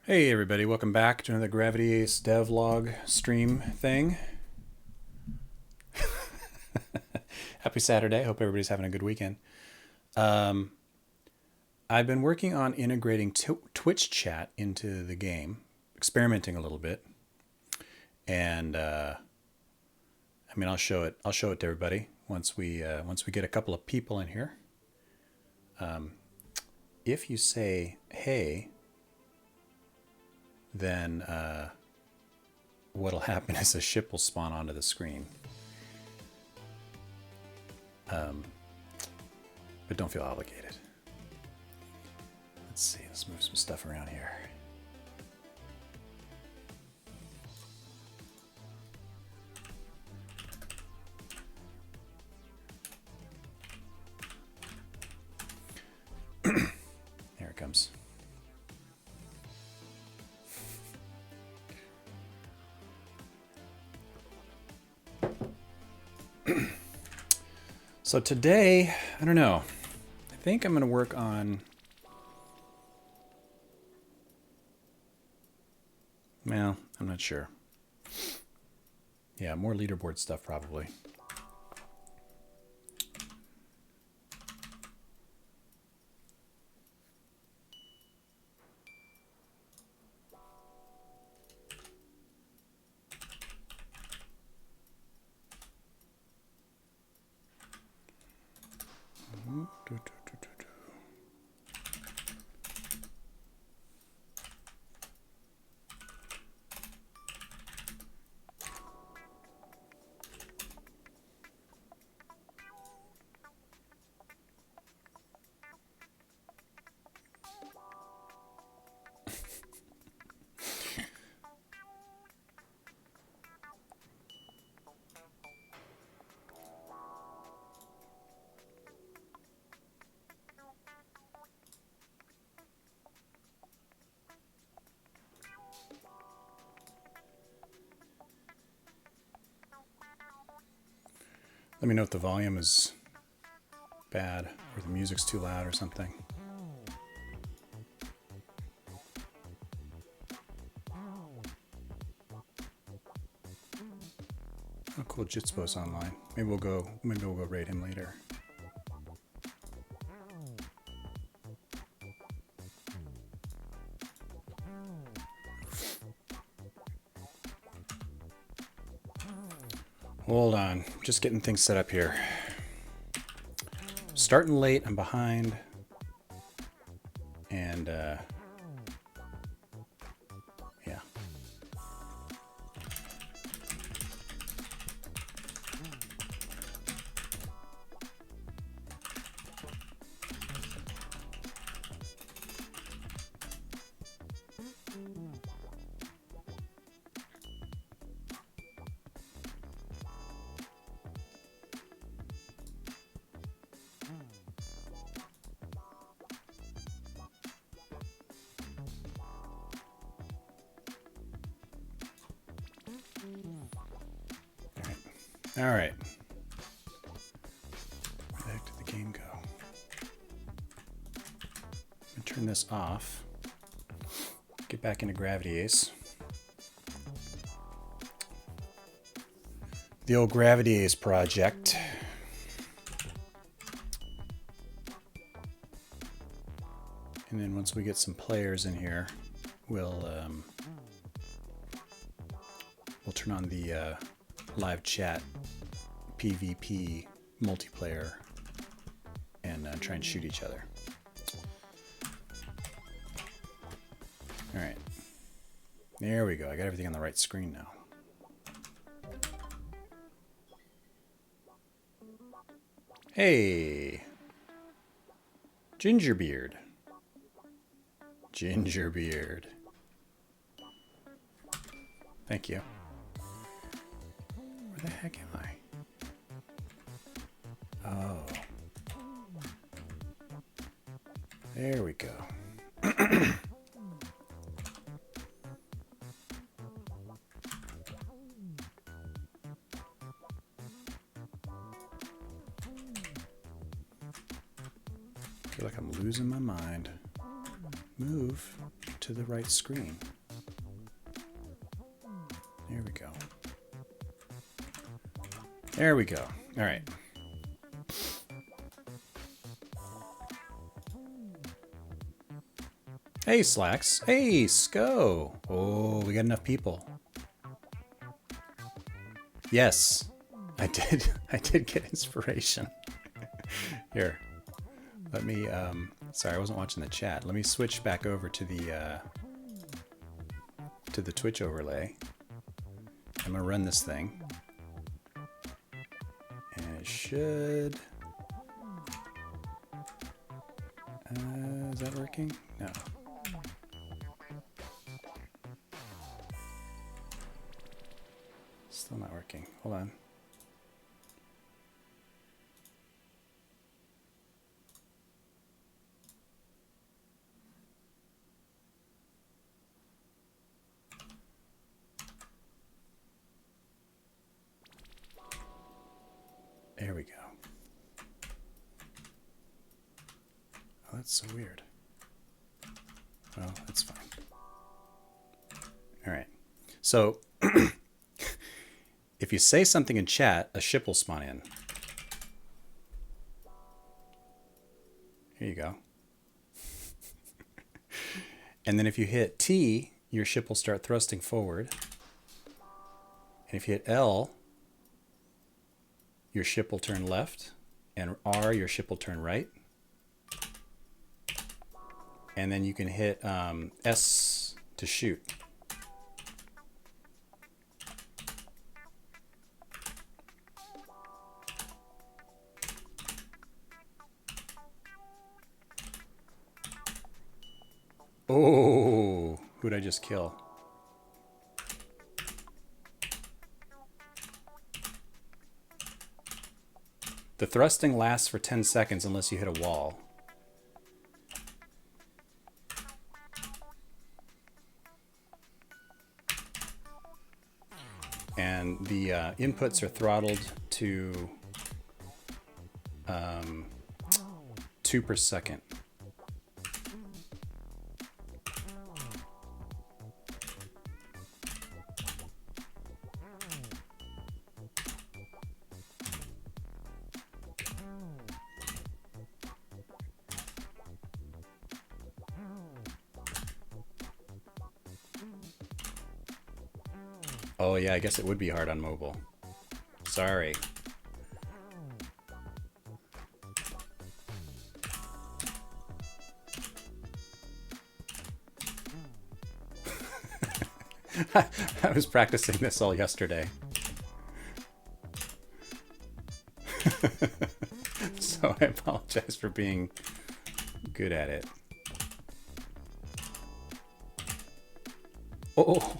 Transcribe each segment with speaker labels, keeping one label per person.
Speaker 1: Hey everybody, welcome back to another Gravity Ace devlog stream thing. Happy Saturday. Hope everybody's having a good weekend. Um, I've been working on integrating Twitch chat into the game, experimenting a little bit, and I'll show it. I'll show it to everybody once we get a couple of people in here. If you say hey, then what'll happen is a ship will spawn onto the screen. But don't feel obligated. Let's see, let's move some stuff around here. There it comes. So today, I don't know. I think I'm going to work on... Well, I'm not sure. Yeah, more leaderboard stuff probably. Let me know if the volume is bad or the music's too loud or something. Oh, cool! Jitspo's online. Maybe we'll go raid him later. Hold on, just getting things set up here. Starting late, I'm behind, and yeah. All right. Where the heck did the game go? I'm gonna turn this off. Get back into Gravity Ace. The old Gravity Ace project. And then once we get some players in here, we'll turn on the live chat PvP multiplayer and try and shoot each other. All right, there we go. I got everything on the right screen now. Hey, Gingerbeard. Gingerbeard. Thank you. Where the heck am I? Oh. There we go. I feel like I'm losing my mind. Move to the right screen. There we go. There we go. All right. Hey, Slacks. Hey, Sko. Oh, we got enough people. Yes, I did. I did get inspiration. Here, let me. Sorry, I wasn't watching the chat. Let me switch back over to the Twitch overlay. I'm gonna run this thing, and it should. Is that working? No. Still not working. Hold on. There we go. Oh, that's so weird. Well, that's fine. All right. So if you say something in chat, a ship will spawn in. Here you go. And then if you hit T, your ship will start thrusting forward. And if you hit L, your ship will turn left. And R, your ship will turn right. And then you can hit S to shoot. Oh, who'd I just kill? The thrusting lasts for 10 seconds unless you hit a wall. And the inputs are throttled to 2 per second. Oh yeah, I guess it would be hard on mobile. Sorry. I was practicing this all yesterday. So I apologize for being good at it. Oh!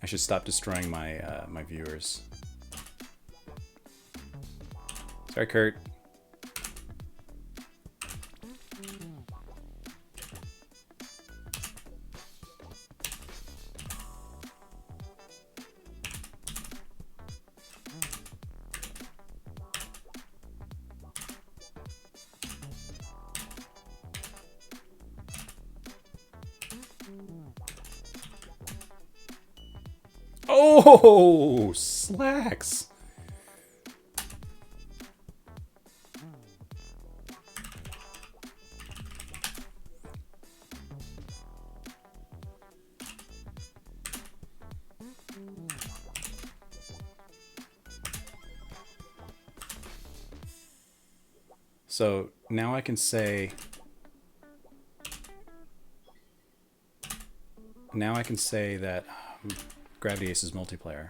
Speaker 1: I should stop destroying my my viewers. Sorry, Kurt. Oh, slacks. So now I can say, that Gravity Ace is multiplayer.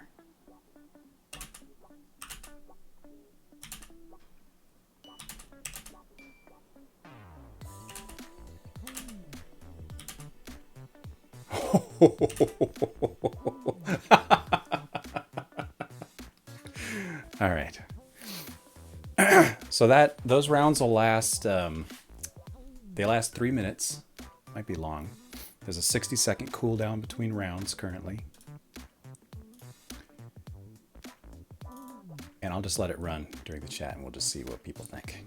Speaker 1: All right. So those rounds will last. They last 3 minutes. Might be long. There's a 60-second cooldown between rounds currently. And I'll just let it run during the chat and we'll just see what people think.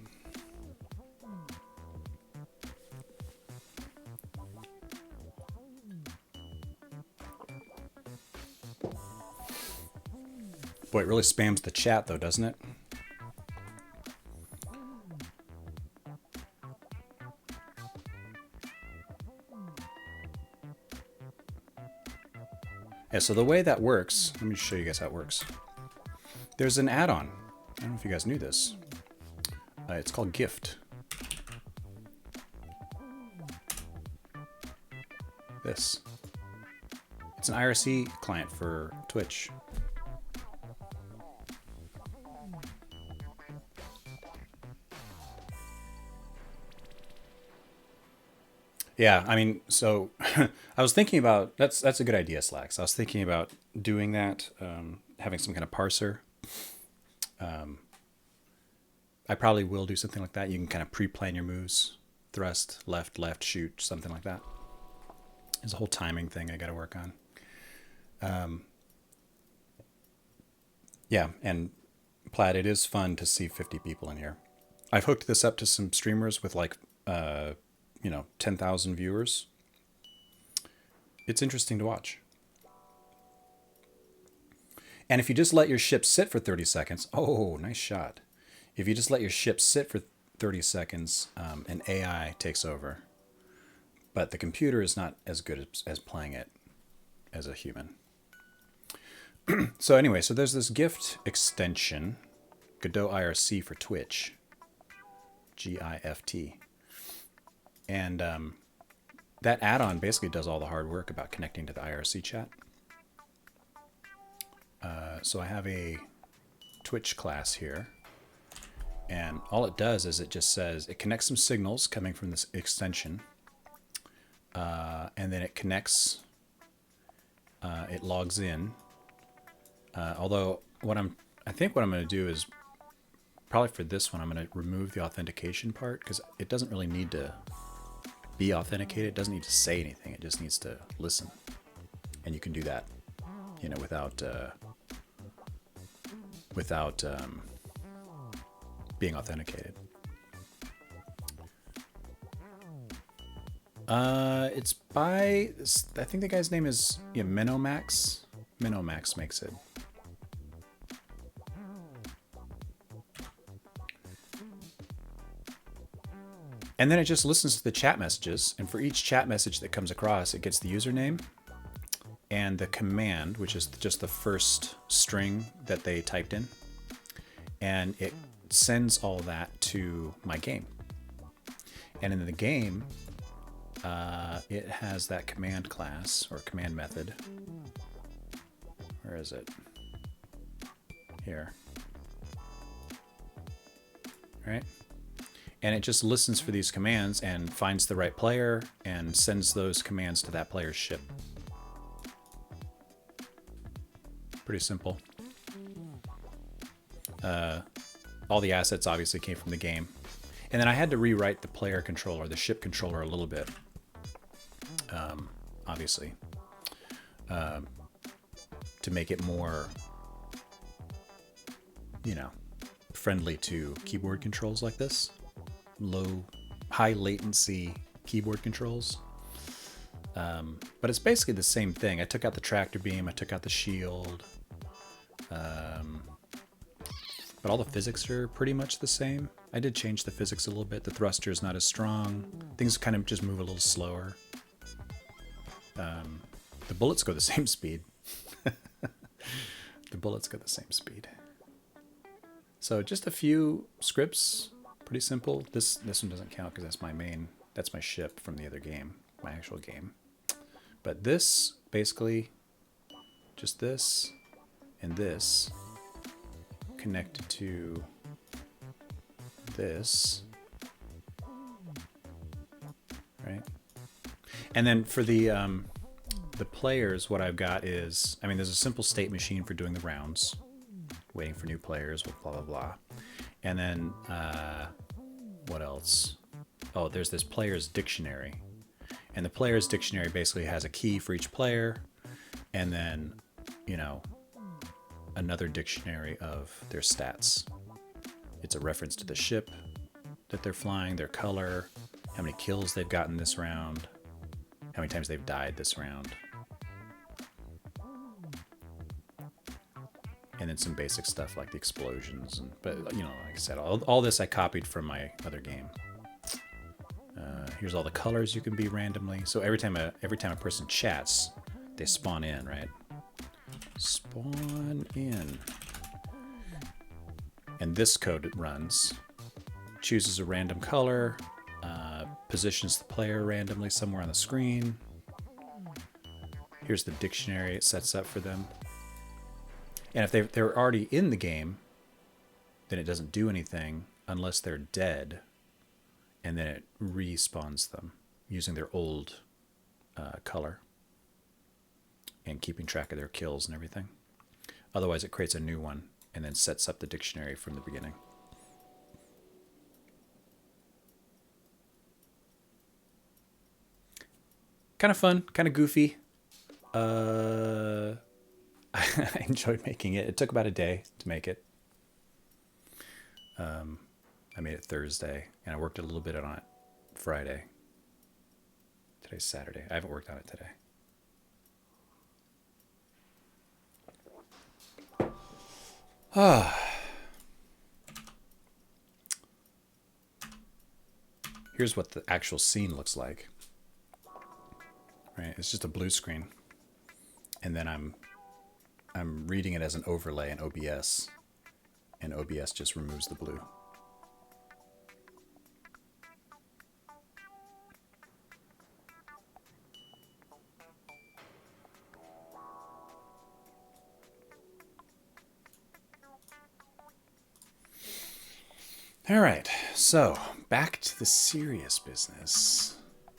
Speaker 1: Boy, it really spams the chat though, doesn't it? Yeah, so the way that works, let me show you guys how it works. There's an add-on. I don't know if you guys knew this. It's called Gift. This. It's an IRC client for Twitch. Yeah, I mean, so I was thinking about that's a good idea, Slacks. I was thinking about doing that, having some kind of parser. I probably will do something like that. You can kind of pre-plan your moves, thrust, left, left, shoot, something like that. There's a whole timing thing I got to work on. Yeah, and Plaid, it is fun to see 50 people in here. I've hooked this up to some streamers with like 10,000 viewers. It's interesting to watch. And if you just let your ship sit for 30 seconds, oh, nice shot. If you just let your ship sit for 30 seconds, an AI takes over. But the computer is not as good as playing it as a human. So anyway, so there's this Gift extension, Godot IRC for Twitch, GIFT. And that add-on basically does all the hard work about connecting to the IRC chat. So I have a Twitch class here. And all it does is it just says, it connects some signals coming from this extension. And then it connects, it logs in. Although I think what I'm going to do is, probably for this one, I'm going to remove the authentication part because it doesn't really need to be authenticated. It doesn't need to say anything. It just needs to listen. And you can do that, without being authenticated. It's by, I think the guy's name is Minomax. Minomax makes it. And then it just listens to the chat messages, and for each chat message that comes across, it gets the username and the command, which is just the first string that they typed in, and it sends all that to my game. And in the game, it has that command class or command method. Where is it? Here. Right? And it just listens for these commands and finds the right player and sends those commands to that player's ship. Pretty simple. All the assets obviously came from the game. And then I had to rewrite the player controller, the ship controller a little bit. Obviously. To make it more, friendly to keyboard controls like this. High latency keyboard controls. But it's basically the same thing. I took out the tractor beam, I took out the shield. But all the physics are pretty much the same. I did change the physics a little bit. The thruster is not as strong. Things kind of just move a little slower. The bullets go the same speed. The bullets go the same speed. So just a few scripts. Pretty simple. This one doesn't count because that's my ship from the other game, my actual game. But this, basically, just this and this connected to this, right? And then for the players, what I've got is, there's a simple state machine for doing the rounds, waiting for new players, blah, blah, blah. And then, what else? Oh, there's this player's dictionary. And the player's dictionary basically has a key for each player, and then, another dictionary of their stats. It's a reference to the ship that they're flying, their color, how many kills they've gotten this round, how many times they've died this round. and then some basic stuff like the explosions. But you know, like I said, all this I copied from my other game. Here's all the colors you can be randomly. So every time a person chats, they spawn in, right? Spawn in. And this code it runs, chooses a random color, positions the player randomly somewhere on the screen. Here's the dictionary it sets up for them. And if they're already in the game, then it doesn't do anything unless they're dead, and then it respawns them using their old color and keeping track of their kills and everything. Otherwise, it creates a new one and then sets up the dictionary from the beginning. Kind of fun, kind of goofy. I enjoyed making it. It took about a day to make it. I made it Thursday, and I worked a little bit on it Friday. Today's Saturday. I haven't worked on it today. Here's what the actual scene looks like. Right, it's just a blue screen, and then I'm reading it as an overlay in OBS, and OBS just removes the blue. All right, so back to the serious business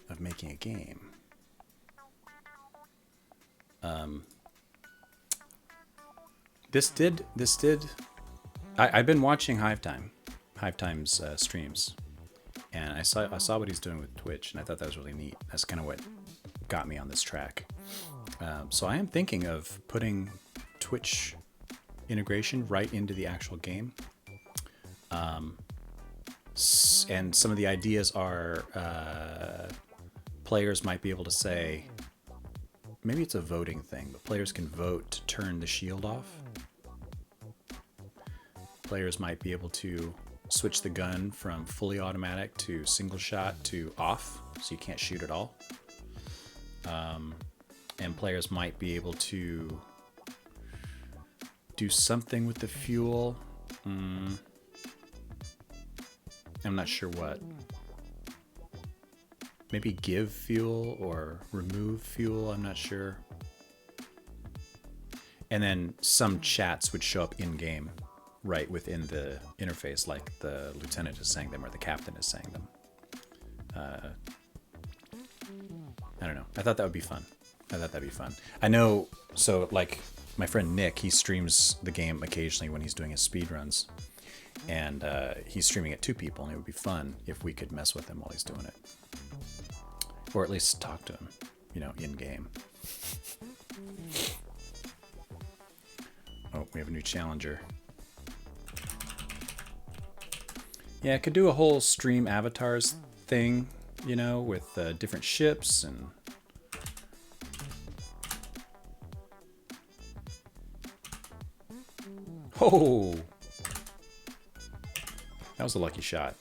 Speaker 1: of making a game. This did. I've been watching Hive Time's streams, and I saw what he's doing with Twitch, and I thought that was really neat. That's kind of what got me on this track. So I am thinking of putting Twitch integration right into the actual game. And some of the ideas are players might be able to say, maybe it's a voting thing, but players can vote to turn the shield off. Players might be able to switch the gun from fully automatic to single shot to off, so you can't shoot at all. And players might be able to do something with the fuel. I'm not sure what. Maybe give fuel or remove fuel, I'm not sure. And then some chats would show up in-game, right within the interface, like the lieutenant is saying them or the captain is saying them. I don't know. I thought that would be fun. I know, so like my friend Nick, he streams the game occasionally when he's doing his speed runs. And he's streaming it to people, and it would be fun if we could mess with him while he's doing it. Or at least talk to him, you know, in-game. Oh, we have a new challenger. Yeah, I could do a whole stream avatars thing, you know, with different ships and... Oh! That was a lucky shot.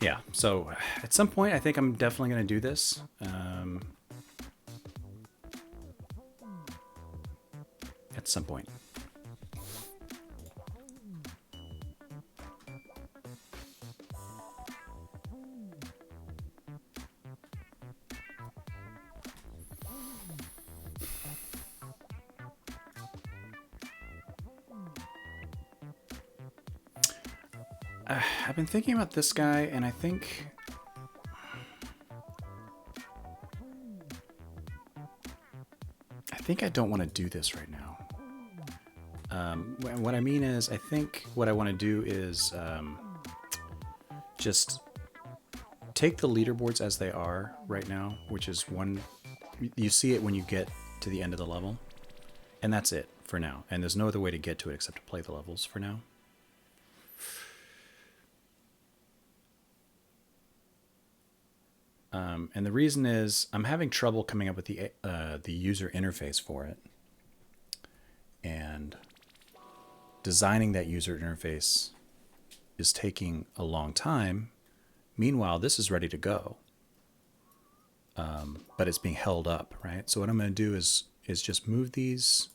Speaker 1: Yeah, so at some point I think I'm definitely going to do this. At some point. I've been thinking about this guy, and I think I don't want to do this right now. What I mean is, I think what I want to do is just take the leaderboards as they are right now, which is one. You see it when you get to the end of the level, and that's it for now. And there's no other way to get to it except to play the levels for now. And the reason is I'm having trouble coming up with the user interface for it, and designing that user interface is taking a long time. Meanwhile, this is ready to go, but it's being held up, right? So what I'm going to do is just move these.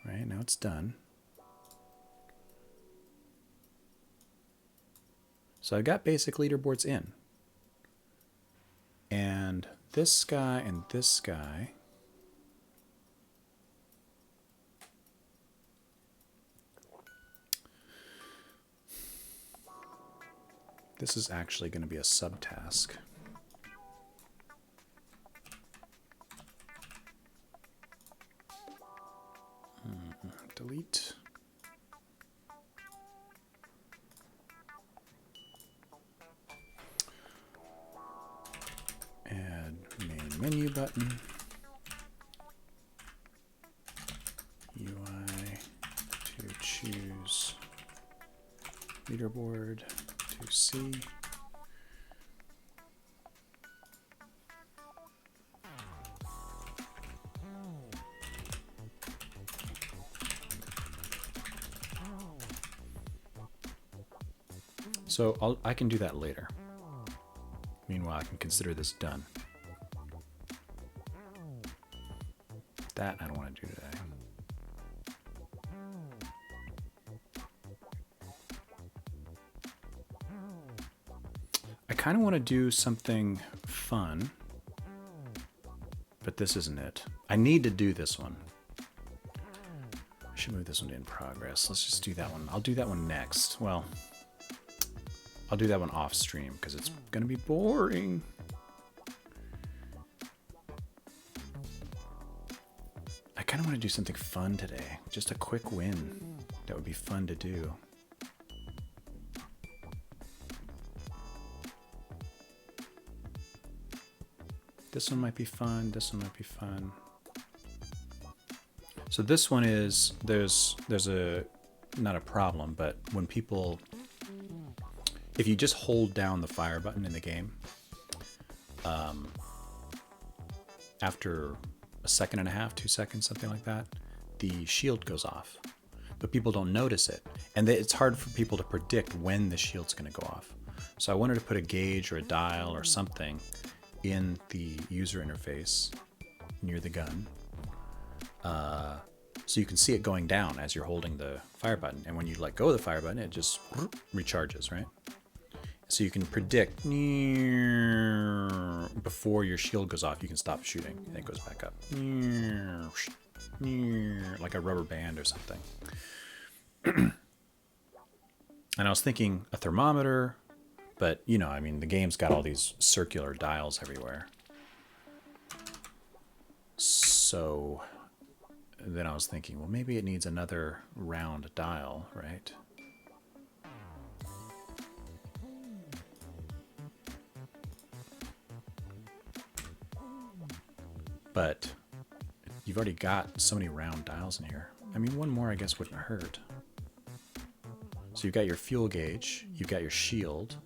Speaker 1: Right, now it's done. So I've got basic leaderboards in. And this guy and this guy. This is actually going to be a subtask. Delete. Add main menu button. UI to choose leaderboard to C. So I can do that later. Meanwhile, I can consider this done. That I don't want to do today. I kind of want to do something fun, but this isn't it. I need to do this one. I should move this one to in progress. Let's just do that one. I'll do that one next. Well, I'll do that one off stream because it's going to be boring. I kind of want to do something fun today. Just a quick win. That would be fun to do. This one might be fun. This one might be fun. So this one is, there's a, not a problem, but when people, if you just hold down the fire button in the game, after a second and a half, 2 seconds, something like that, the shield goes off. But people don't notice it. And it's hard for people to predict when the shield's going to go off. So I wanted to put a gauge or a dial or something in the user interface near the gun. So you can see it going down as you're holding the fire button. And when you let go of the fire button, it just recharges, right? So you can predict before your shield goes off, you can stop shooting and it goes back up. Like a rubber band or something. And I was thinking a thermometer, but you know, I mean, the game's got all these circular dials everywhere. So then I was thinking, well, maybe it needs another round dial, right? But you've already got so many round dials in here. I mean, one more, I guess, wouldn't hurt. So you've got your fuel gauge, you've got your shield.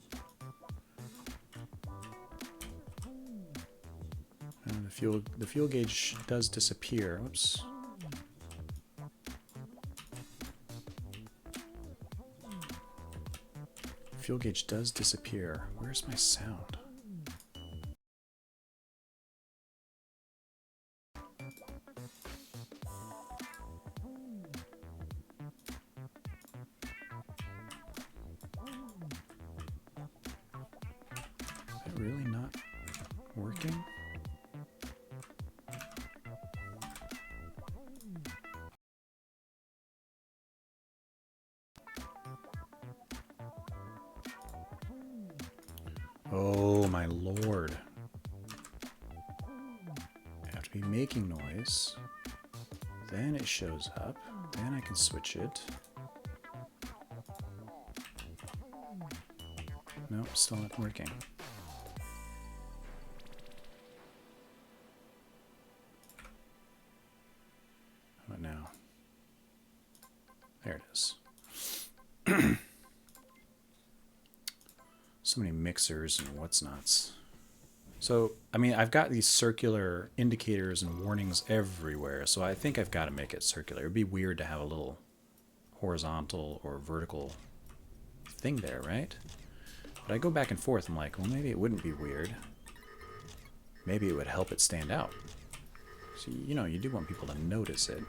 Speaker 1: And the fuel gauge does disappear. Whoops. Fuel gauge does disappear. Where's my sound? Is it really not working? Oh my lord. I have to be making noise. Then it shows up. Then I can switch it. Nope, still not working. How about now? There it is. So many mixers and what's nots. So, I mean, I've got these circular indicators and warnings everywhere, so I think I've got to make it circular. It'd be weird to have a little horizontal or vertical thing there, right? But I go back and forth, I'm like, well, maybe it wouldn't be weird. Maybe it would help it stand out. So, you know, you do want people to notice it.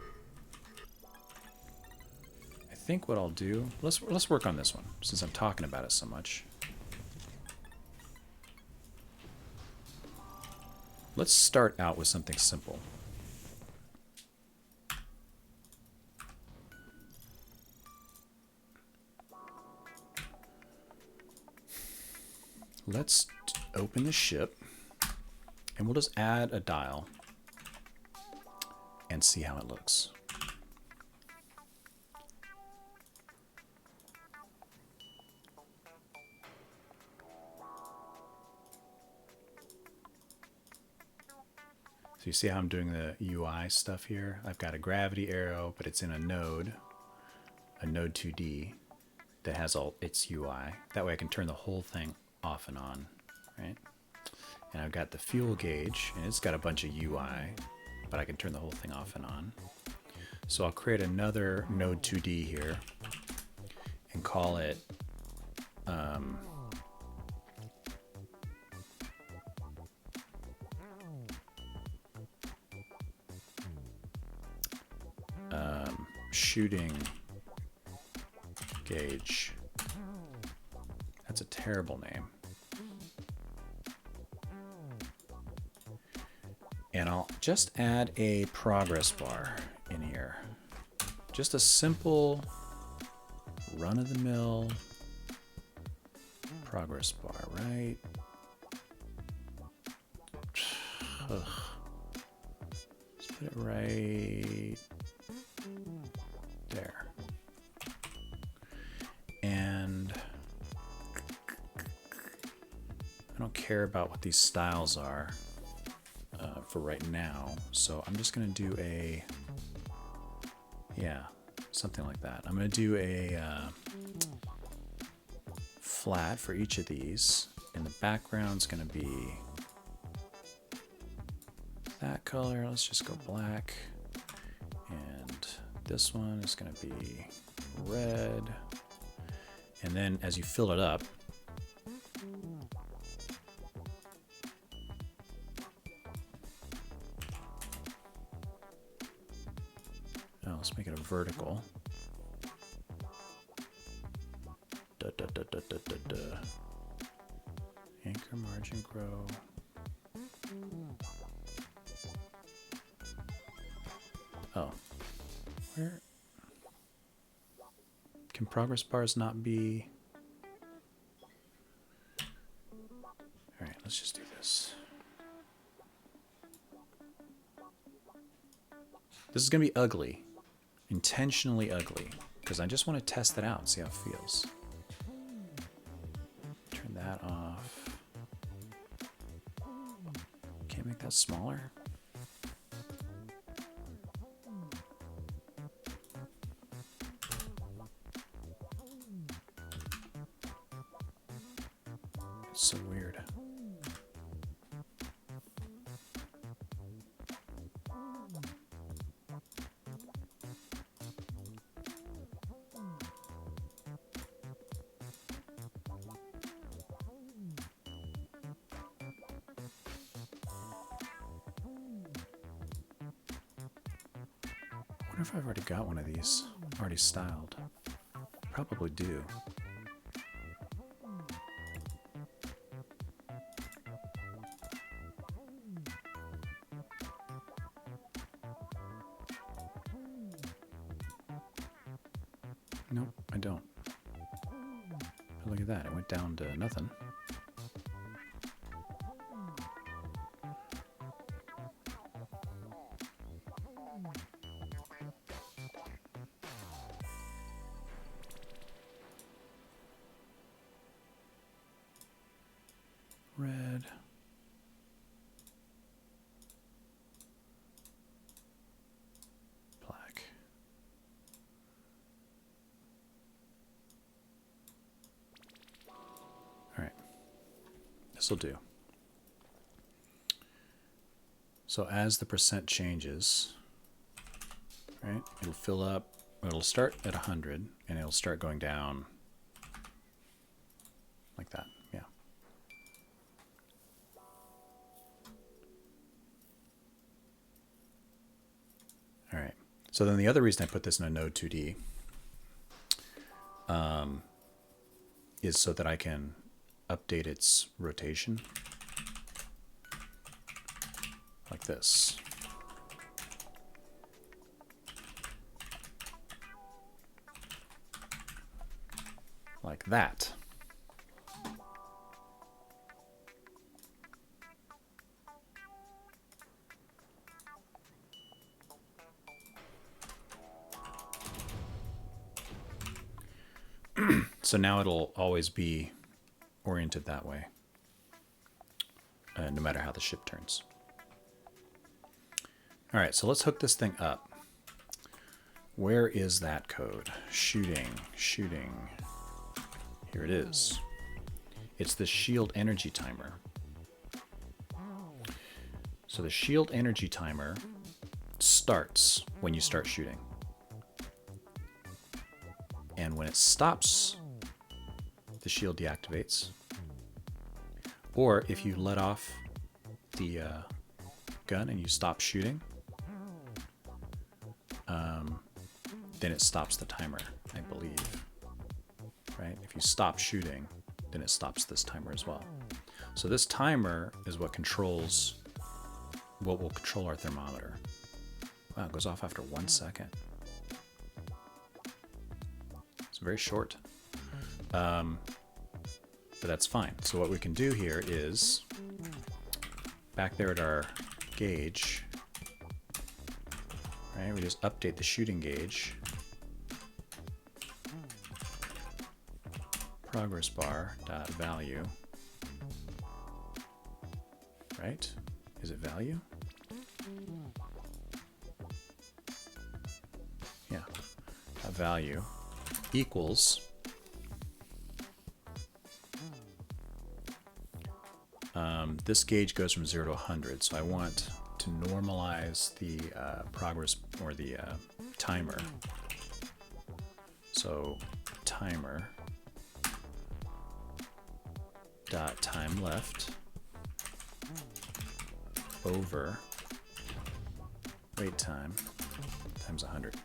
Speaker 1: I think what I'll do, let's work on this one, since I'm talking about it so much. Let's start out with something simple. Let's open the ship, and we'll just add a dial and see how it looks. So you see how I'm doing the UI stuff here? I've got a gravity arrow, but it's in a node 2D, that has all its UI. That way I can turn the whole thing off and on, right? And I've got the fuel gauge, and it's got a bunch of UI, but I can turn the whole thing off and on. So I'll create another node 2D here and call it shooting gauge. That's a terrible name. And I'll just add a progress bar in here. Just a simple run-of-the-mill progress bar, right? Ugh. Let's put it right there. And I don't care about what these styles are for right now, so I'm just going to do a, yeah, something like that. I'm going to do a flat for each of these, and the background's going to be that color. Let's just go black, and this one is going to be red. And then as you fill it up, let's make it a vertical. Da, da, da, da, da, da, da. Anchor, margin, grow. Oh. Where? Can progress bars not be? Alright, let's just do this. This is going to be ugly. Intentionally ugly, because I just want to test it out and see how it feels. Turn that off. Can't make that smaller. It's so weird. I wonder if I've already got one of these already styled. Probably do. Nope, I don't. But look at that, it went down to nothing. This'll do. So as the percent changes, right, it'll fill up. It'll start at 100, and it'll start going down like that. Yeah. All right. So then the other reason I put this in a node 2D is so that I can update its rotation like this. Like that. So now it'll always be oriented that way, no matter how the ship turns. All right, so let's hook this thing up. Where is that code? Shooting, shooting. Here it is. It's the shield energy timer. So the shield energy timer starts when you start shooting. And when it stops, the shield deactivates. Or if you let off the gun and you stop shooting, then it stops the timer, I believe. Right? If you stop shooting, then it stops this timer as well. So this timer is what controls, what will control our thermometer. Wow, it goes off after 1 second. It's very short. But that's fine. So what we can do here is, back there at our gauge, right, we just update the shooting gauge. Progress bar dot value. Right? Is it value? Yeah. Value equals this gauge goes from 0 to 100, so I want to normalize the progress or the timer. So timer dot time left over wait time times 100.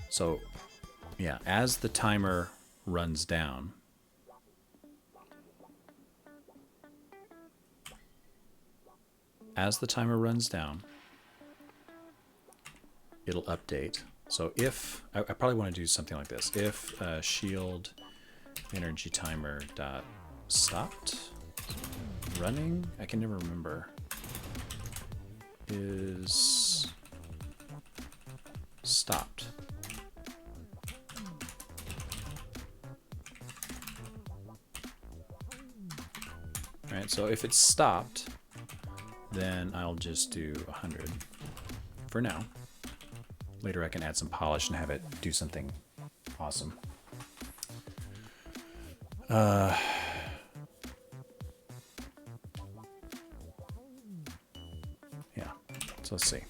Speaker 1: So yeah, as the timer runs down, it'll update. So if, I probably want to do something like this. If shield energy timer dot stopped running, I can never remember, is stopped. All right, so if it's stopped, then I'll just do 100 for now. Later I can add some polish and have it do something awesome. Yeah, so let's see.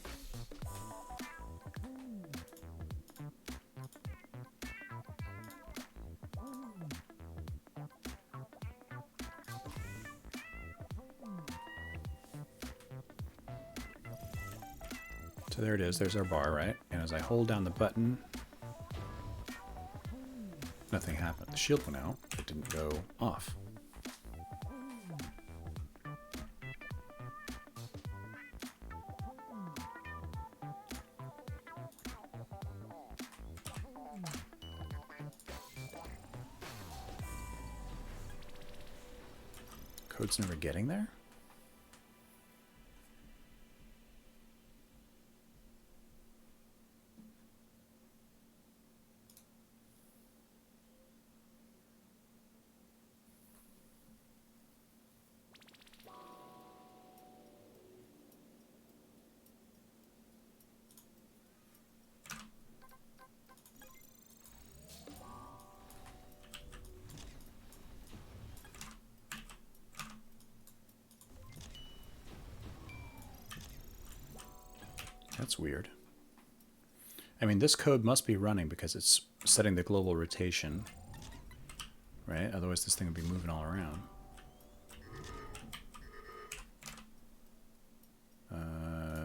Speaker 1: So there it is, there's our bar, right? And as I hold down the button, nothing happened. The shield went out, it didn't go off. Code's never getting there? That's weird. I mean, this code must be running because it's setting the global rotation, right? Otherwise this thing would be moving all around.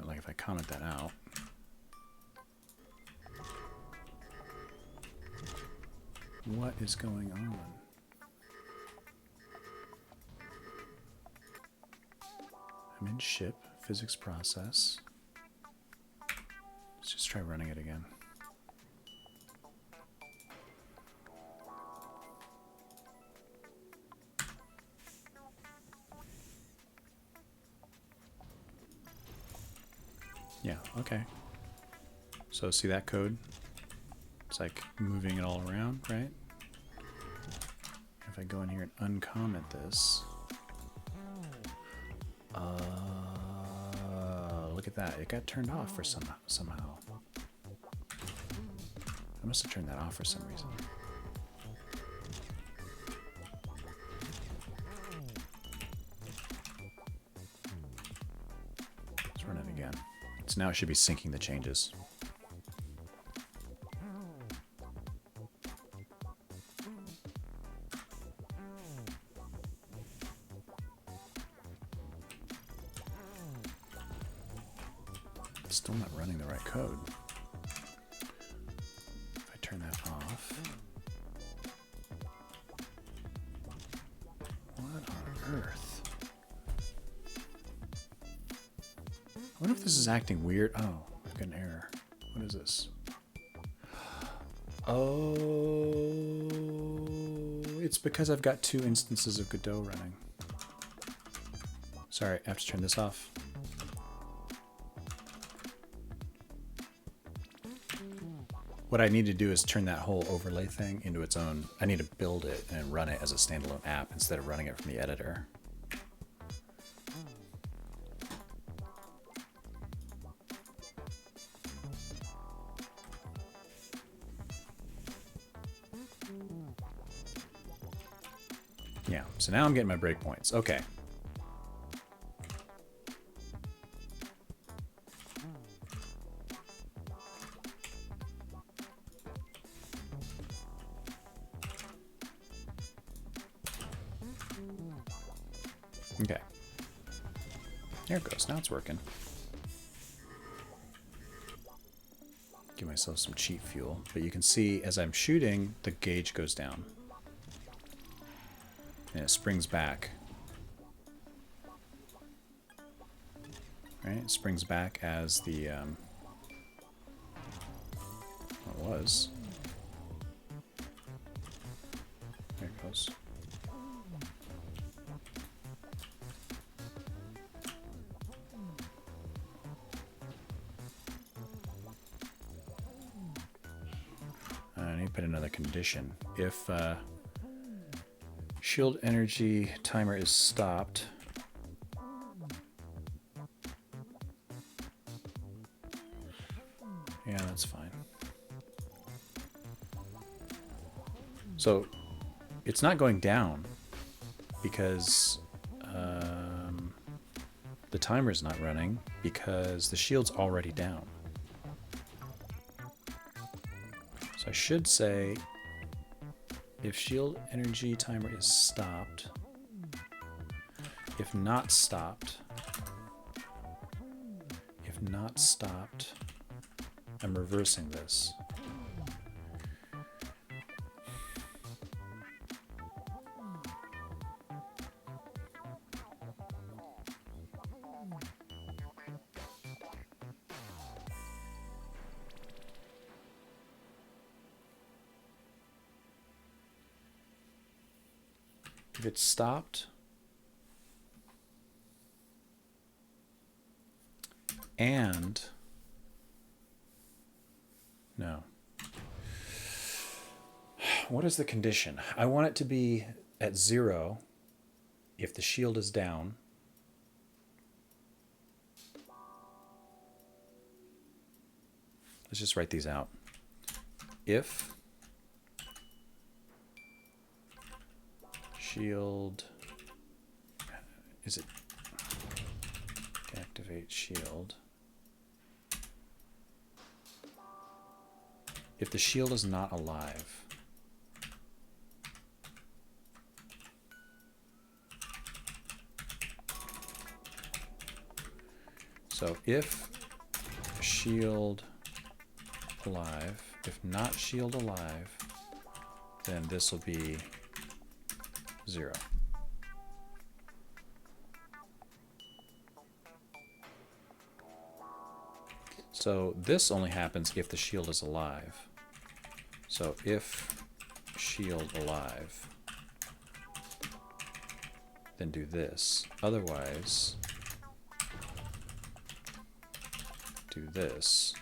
Speaker 1: Like if I comment that out. What is going on? I'm in ship, physics process. Let's just try running it again. Yeah, okay. So see that code? It's like moving it all around, right? If I go in here and uncomment this. Look at that. It got turned off for somehow. I must have turned that off for some reason. Let's run it again. So now it should be syncing the changes. It's still not running the right code. If I turn that off. What on earth? I wonder if this is acting weird. Oh, I've got an error. What is this? Oh, it's because I've got 2 instances of Godot running. Sorry, I have to turn this off. What I need to do is turn that whole overlay thing into its own. I need to build it and run it as a standalone app instead of running it from the editor. Yeah, so now I'm getting my breakpoints. Okay. Okay. There it goes. Now it's working. Give myself some cheap fuel. But you can see as I'm shooting, the gauge goes down. And it springs back. Right? It springs back as the... it was. There it goes. I need to put another condition. If shield energy timer is stopped, yeah, that's fine. So it's not going down because the timer's not running because the shield's already down. So I should say if shield energy timer is stopped, if not stopped, I'm reversing this. If it's stopped and no. What is the condition? I want it to be at 0 if the shield is down. Let's just write these out. If shield, is it activate shield if the shield is not alive. So if shield alive, if not shield alive, then this will be 0. So this only happens if the shield is alive. So if shield alive, then do this. Otherwise, do this.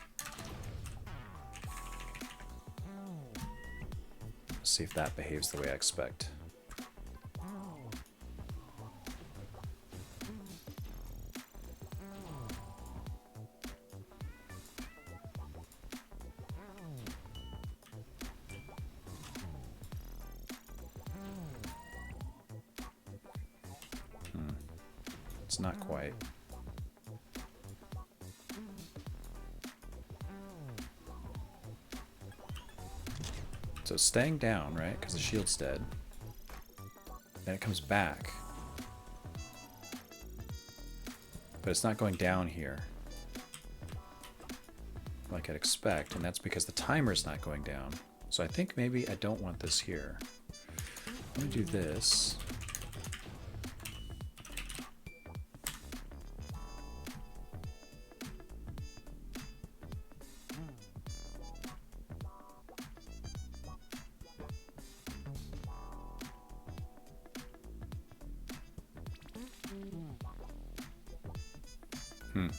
Speaker 1: Let's see if that behaves the way I expect. It's not quite. So it's staying down, right? Because the shield's dead. Then it comes back. But it's not going down here like I'd expect, and that's because the timer's not going down. So I think maybe I don't want this here. Let me do this.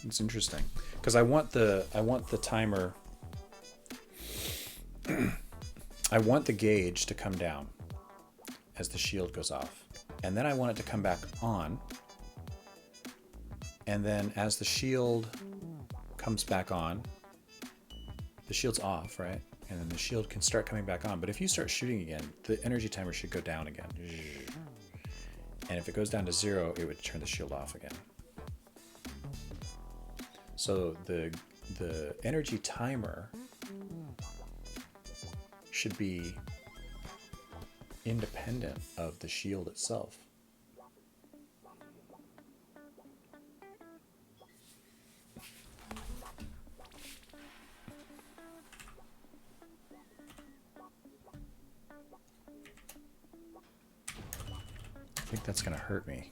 Speaker 1: It's interesting because I want the timer. I want the gauge to come down as the shield goes off, and then I want it to come back on, and then as the shield comes back on, the shield's off, right? And then the shield can start coming back on. But if you start shooting again, the energy timer should go down again. And if it goes down to 0, it would turn the shield off again. So the energy timer should be independent of the shield itself. I think that's going to hurt me.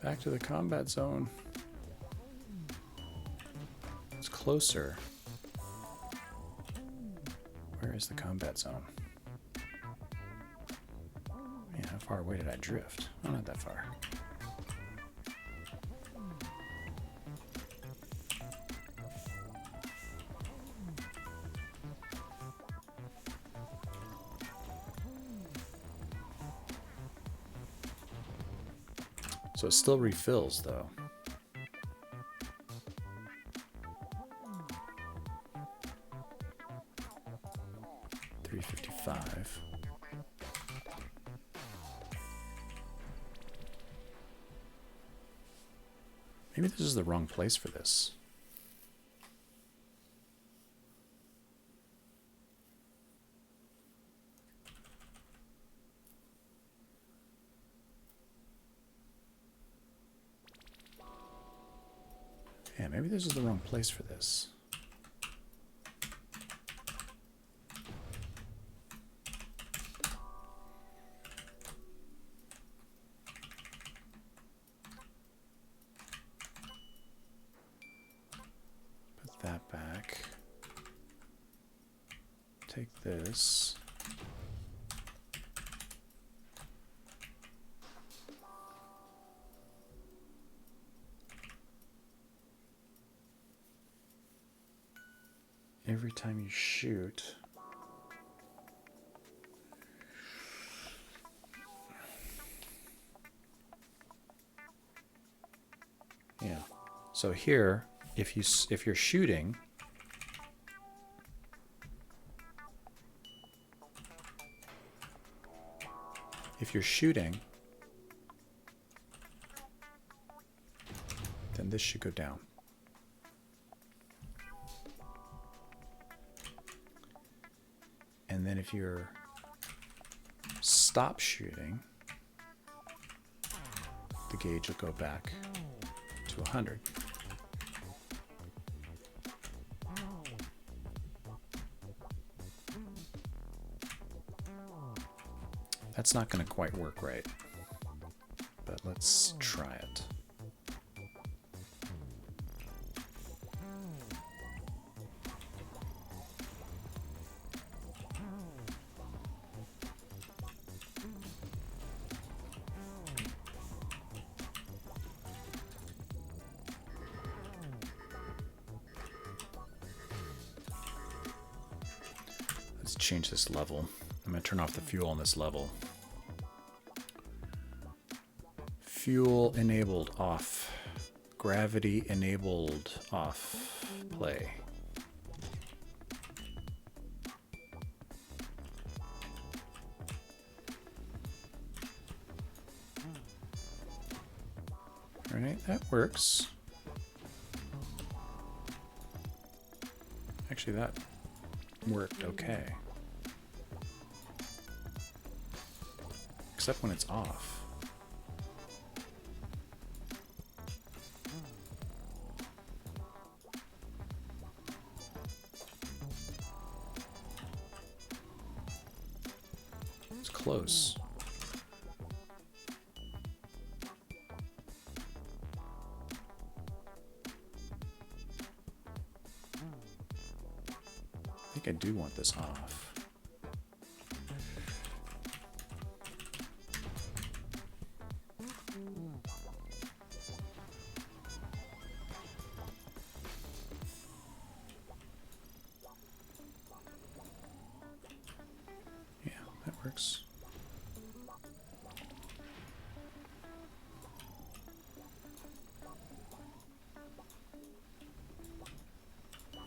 Speaker 1: Back to the combat zone. It's closer. Where is the combat zone? Man, how far away did I drift? Oh, not that far. So it still refills, though. $3.55. Maybe this is the wrong place for this. Yeah, maybe this is the wrong place for this. Put that back. Take this. every time you shoot. Yeah. So here, if you're shooting, then this should go down. And then if you're stop shooting, the gauge will go back to 100. That's not going to quite work right, but let's try it. Let's change this level. I'm going to turn off the fuel on this level. Fuel enabled off. Gravity enabled off. Play. All right, that works. Actually, that worked okay. Except when it's off. It's close. I think I do want this off. Yeah, that works.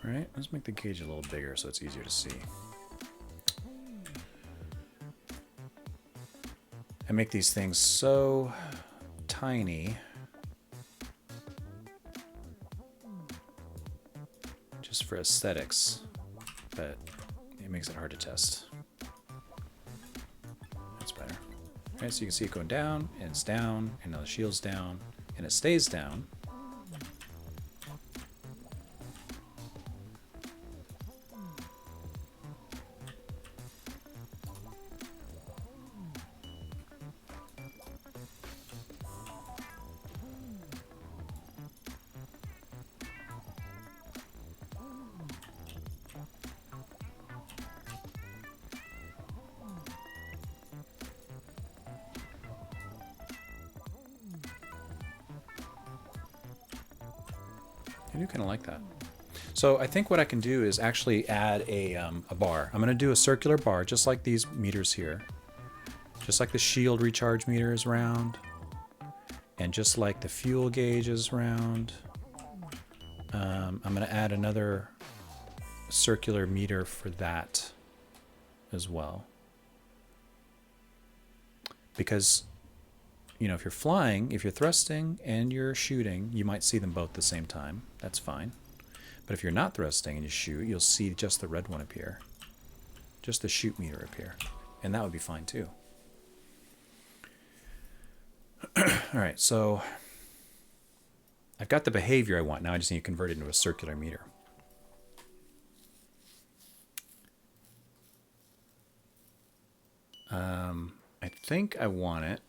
Speaker 1: All right, let's make the gauge a little bigger so it's easier to see. I make these things so tiny just for aesthetics, but it makes it hard to test. That's better. All right, so you can see it going down, and it's down, and now the shield's down, and it stays down. I do kind of like that. So I think what I can do is actually add a bar. I'm going to do a circular bar, just like these meters here. Just like the shield recharge meter is round. And just like the fuel gauge is round. I'm going to add another circular meter for that as well. Because, you know, if you're flying, if you're thrusting and you're shooting, you might see them both at the same time. That's fine. But if you're not thrusting and you shoot, you'll see just the red one appear. Just the shoot meter appear. And that would be fine too. All right, so I've got the behavior I want. Now I just need to convert it into a circular meter. I think I want it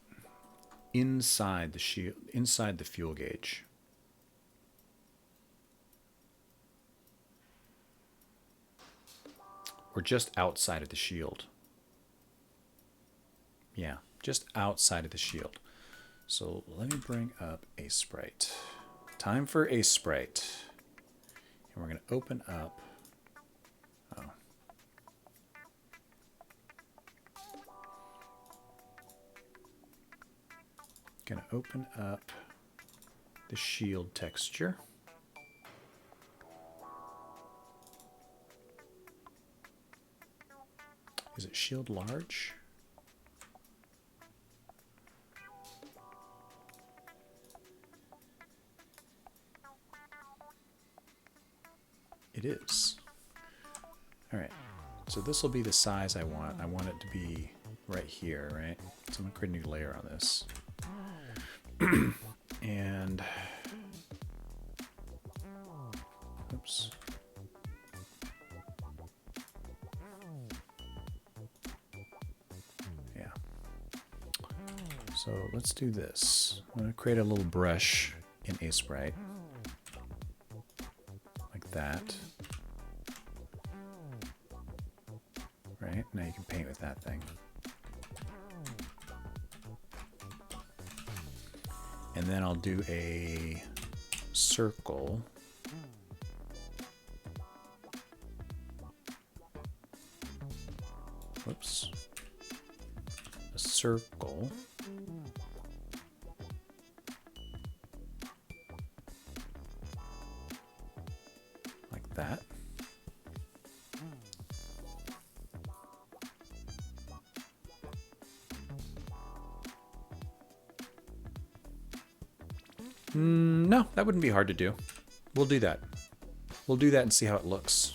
Speaker 1: inside the shield, inside the fuel gauge. Or just outside of the shield. Yeah, just outside of the shield. So let me bring up a sprite. Time for a sprite. And we're going to open up Gonna open up the shield texture. Is it shield large? It is. All right, so this will be the size I want. I want it to be right here, right? So I'm gonna create a new layer on this. And, oops. Yeah. So let's do this. I'm gonna create a little brush in Sprite. Like that. Right, now you can paint with that thing. And then I'll do a circle. Whoops. A circle. Like that. No, that wouldn't be hard to do. We'll do that. We'll do that and see how it looks.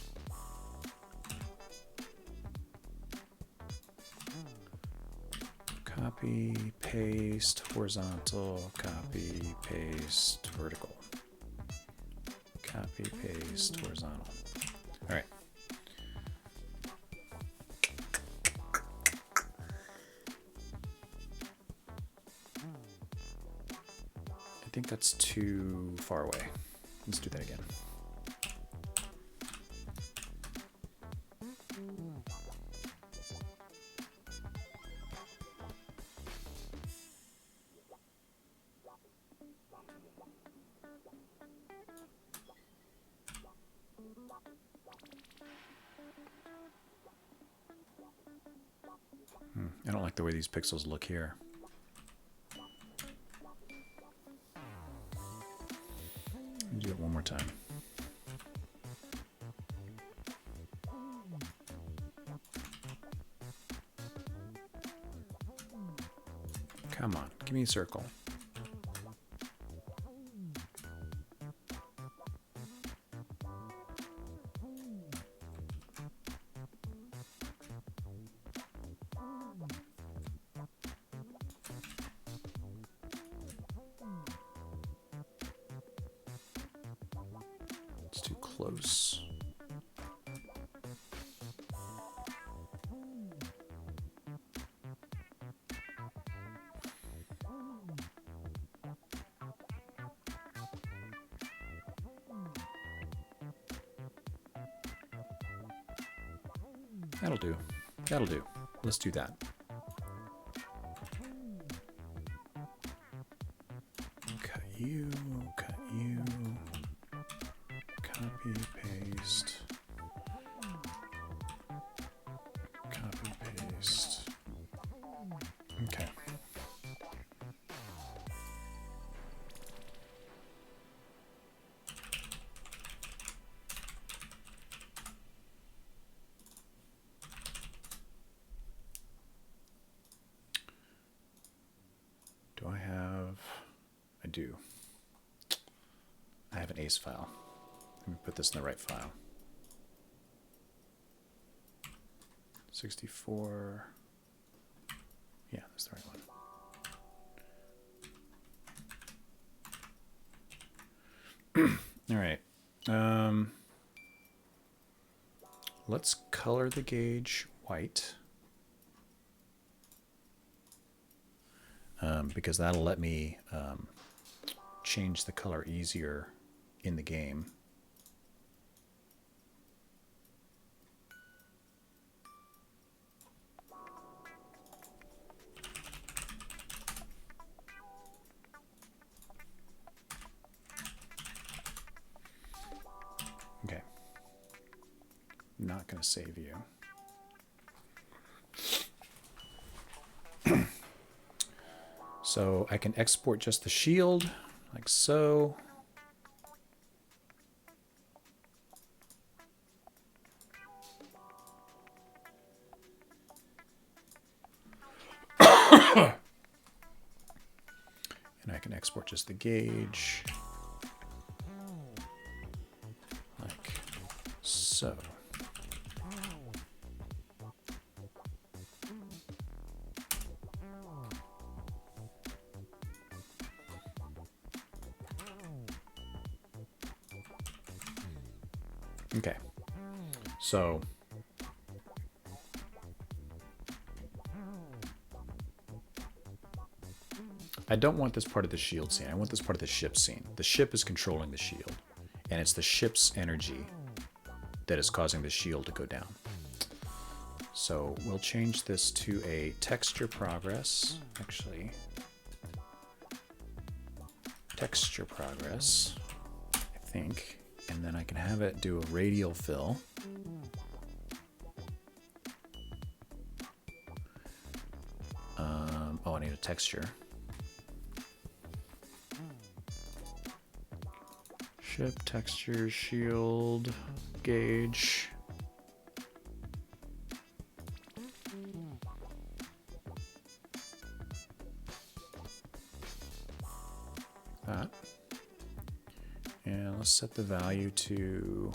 Speaker 1: Copy, paste, horizontal, copy, paste, vertical. Copy, paste, horizontal. All right. I think that's too far away. Let's do that again. I don't like the way these pixels look here. Let me do it one more time. Come on, give me a circle. It's too close. That'll do. That'll do. Let's do that. Cut you, copy, paste, copy, paste. Okay. Do I have? I do. I have an ACE file. Let me put this in the right file. 64. Yeah, that's the right one. All right. Let's color the gauge white. Because that'll let me change the color easier in the game. Okay. Not going to save you. So I can export just the shield, like so. And I can export just the gauge, like so. Okay, so I don't want this part of the shield scene. I want this part of the ship scene. The ship is controlling the shield, and it's the ship's energy that is causing the shield to go down. So we'll change this to a texture progress. Actually, texture progress, I think. And then I can have it do a radial fill. Oh, I need a texture. Ship, texture, shield, gauge. That. And let's set the value to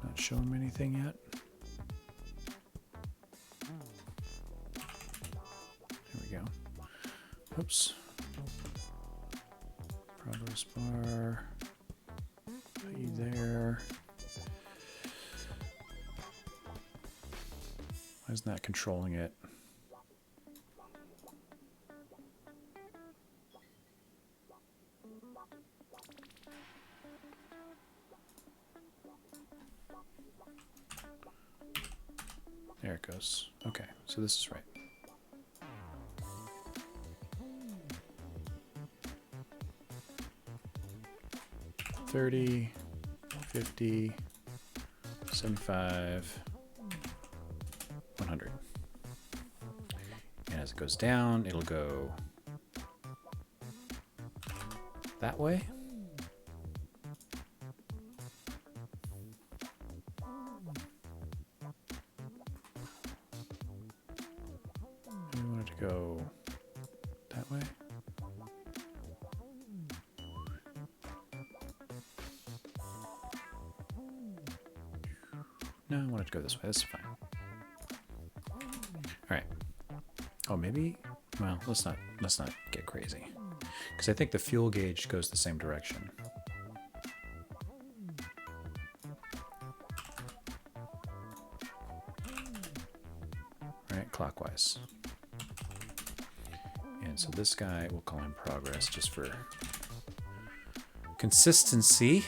Speaker 1: not showing me anything yet. There we go. Oops. Progress bar. Put you there. Why isn't that controlling it? There it goes. Okay, so this is right. $30, $50, $75, $100. And as it goes down, it'll go that way. We want it to go that way. No, I want it to go this way. That's fine. All right. Oh, maybe. Well, let's not get crazy, because I think the fuel gauge goes the same direction. Right, clockwise. And so this guy, we'll call him progress just for consistency.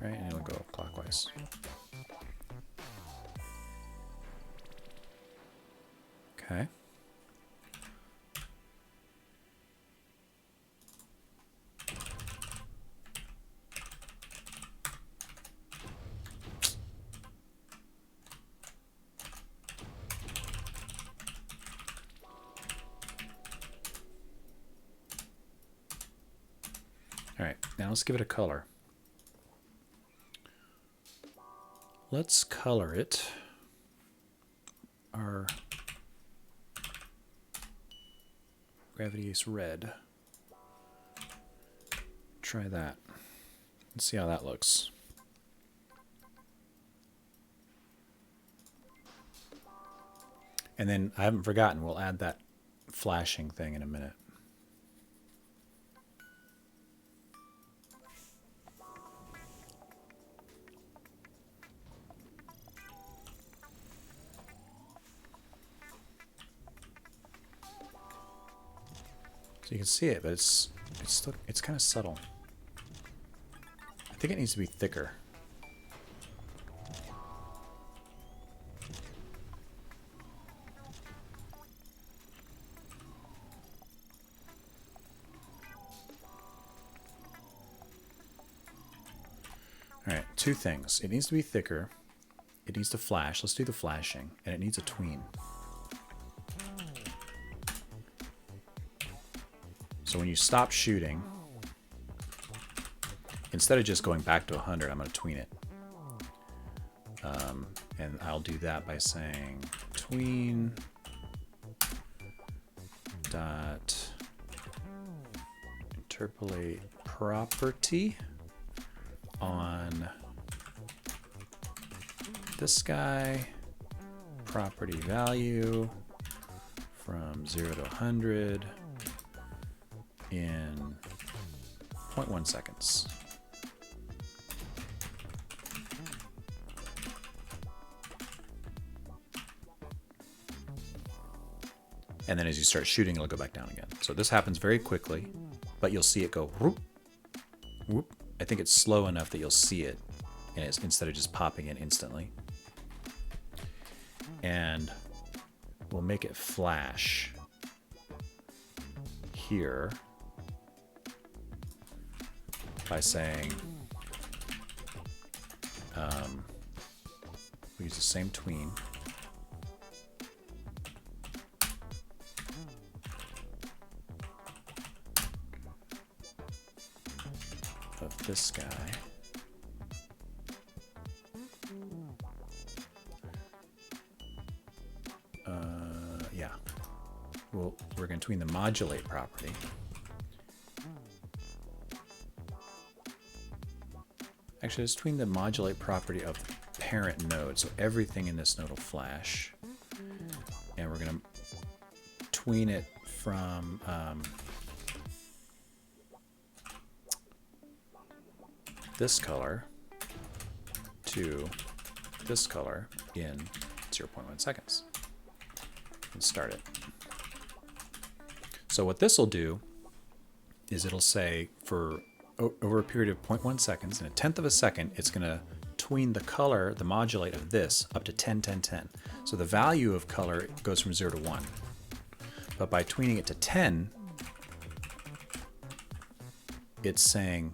Speaker 1: Right, and it'll go clockwise. Okay. All right, now let's give it a color. Let's color it our gravity is red. Try that. Let's see how that looks. And then I haven't forgotten, we'll add that flashing thing in a minute. So you can see it, but it's kind of subtle. I think it needs to be thicker. All right, two things. It needs to be thicker. It needs to flash. Let's do the flashing. And it needs a tween. So when you stop shooting, instead of just going back to 100, I'm going to tween it. And I'll do that by saying tween dot interpolate property on this guy, property value from 0 to 100 in 0.1 seconds. And then as you start shooting, it'll go back down again. So this happens very quickly, but you'll see it go whoop, whoop. I think it's slow enough that you'll see it, and it's, instead of just popping in instantly. And we'll make it flash here by saying we use the same tween. Of this guy. Yeah. Well, we're going to tween the modulate property. Actually, let's tween the modulate property of the parent node. So everything in this node will flash. And we're going to tween it from this color to this color in 0.1 seconds. And start it. So what this will do is it'll say for over a period of 0.1 seconds, in a tenth of a second, it's going to tween the color, the modulate of this, up to 10, 10, 10. So the value of color goes from 0 to 1. But by tweening it to 10, it's saying,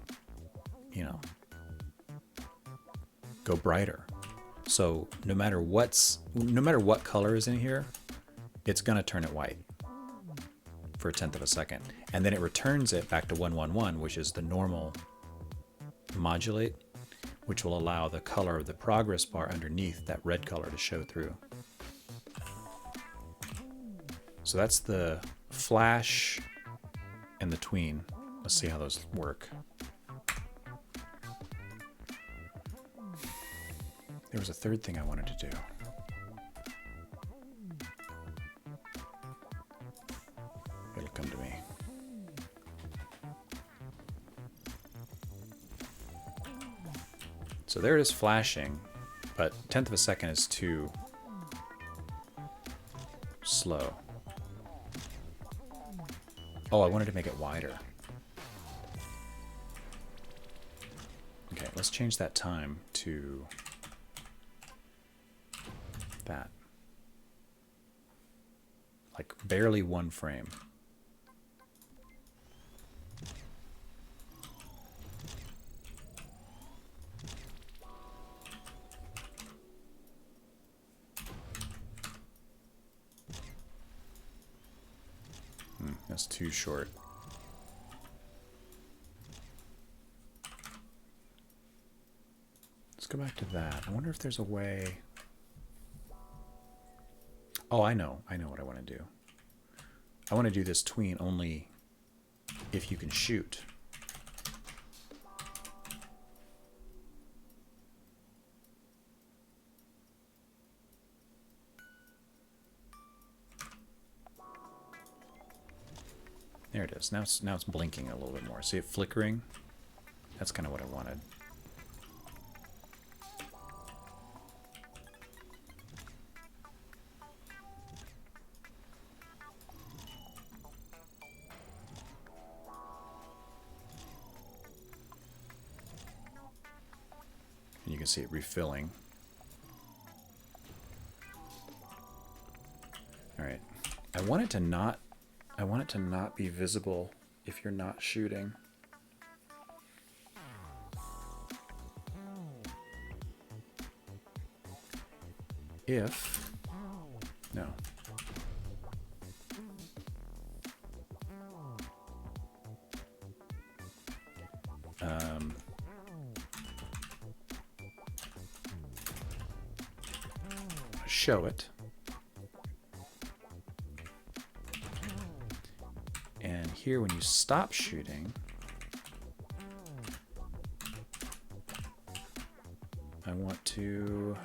Speaker 1: you know, go brighter. So no matter what color is in here, it's going to turn it white for a tenth of a second. And then it returns it back to 111, which is the normal modulate, which will allow the color of the progress bar underneath that red color to show through. So that's the flash and the tween. Let's see how those work. There was a third thing I wanted to do. It'll come to me. So there it is flashing, but tenth of a second is too slow. Oh, I wanted to make it wider. Okay, let's change that time to that. Like barely one frame. That's too short. Let's go back to that. I wonder if there's a way. Oh, I know what I want to do. I want to do this tween only if you can shoot. There it is. Now it's blinking a little bit more. See it flickering? That's kind of what I wanted. And you can see it refilling. All right. I want it to not be visible if you're not shooting. if, no. Show it. And here when you stop shooting, I want to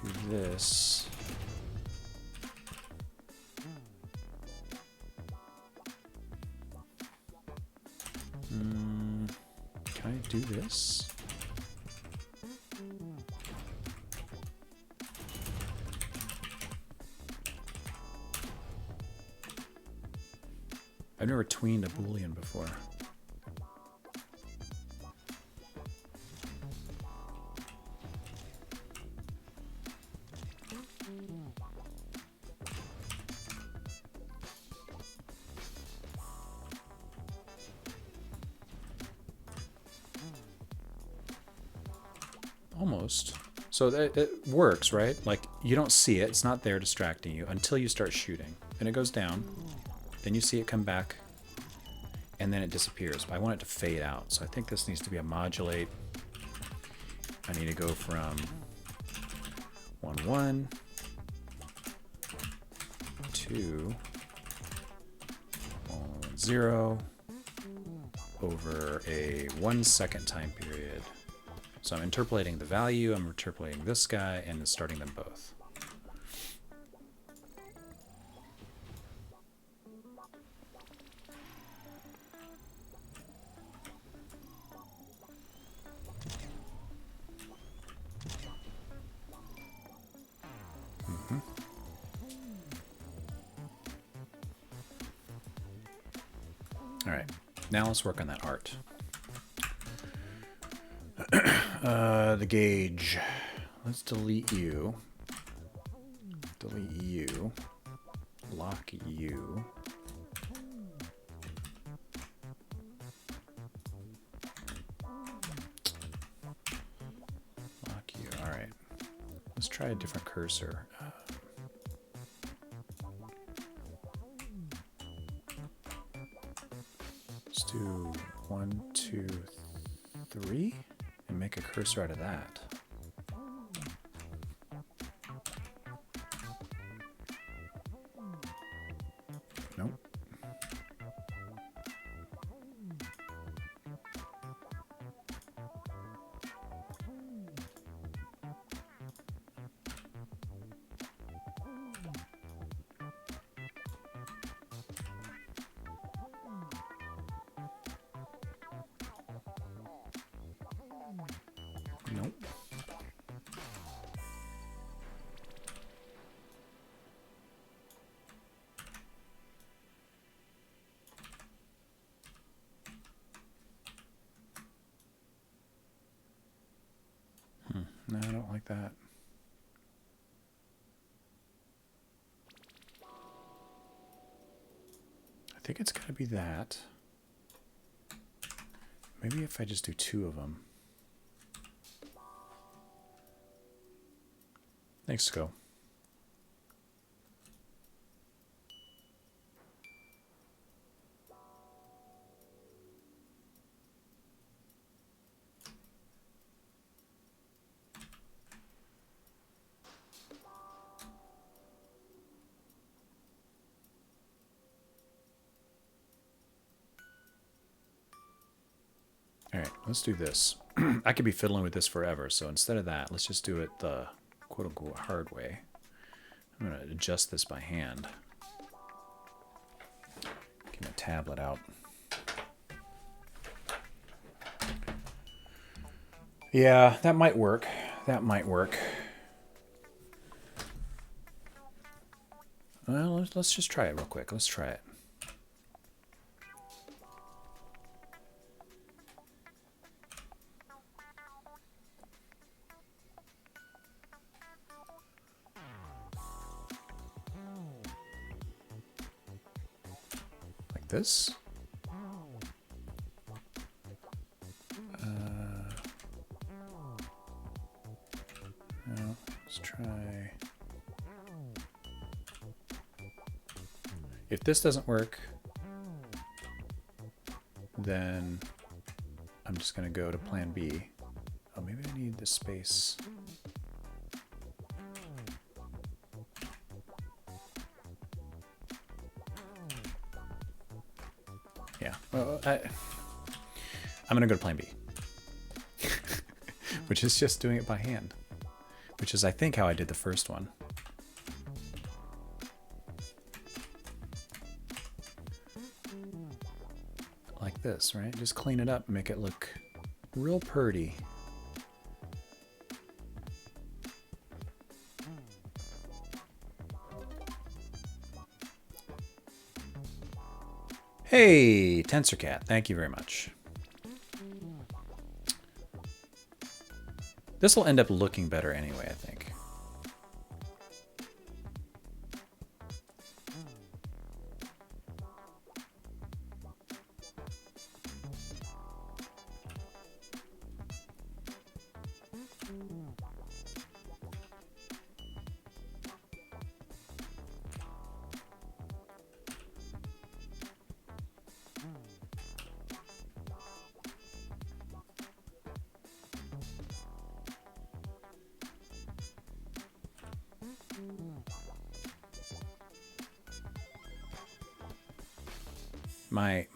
Speaker 1: do this. Can I do this? I've never tweened a Boolean before. Almost. So it works, right? Like, you don't see it. It's not there distracting you until you start shooting. And it goes down. Then you see it come back. And then it disappears. But I want it to fade out. So I think this needs to be a modulate. I need to go from 1, 1 to 1, 0 over a 1 second time period. So I'm interpolating the value, I'm interpolating this guy, and starting them both. All right, now let's work on that art. The gauge. Let's delete you. Delete you. Lock you. Lock you. All right. Let's try a different cursor. Let's do 1, 2, 3. And make a cursor out of that. Nope. Nope. No, I don't like that. I think it's got to be that. Maybe if I just do 2 of them. Thanks, Sco. All right, let's do this. I could be fiddling with this forever, so instead of that, let's just do it the quote-unquote hard way. I'm going to adjust this by hand. Get my tablet out. Yeah, that might work. That might work. Well, let's just try it real quick. Let's try it. Like this. Let's try. If this doesn't work, then I'm just going to go to plan B. Oh, maybe I need the space. Yeah, well, I'm going to go to plan B, which is just doing it by hand, which is, I think, how I did the first one. Like this, right? Just clean it up, make it look real purty. Hey, TensorCat, thank you very much. This will end up looking better anyway, I think.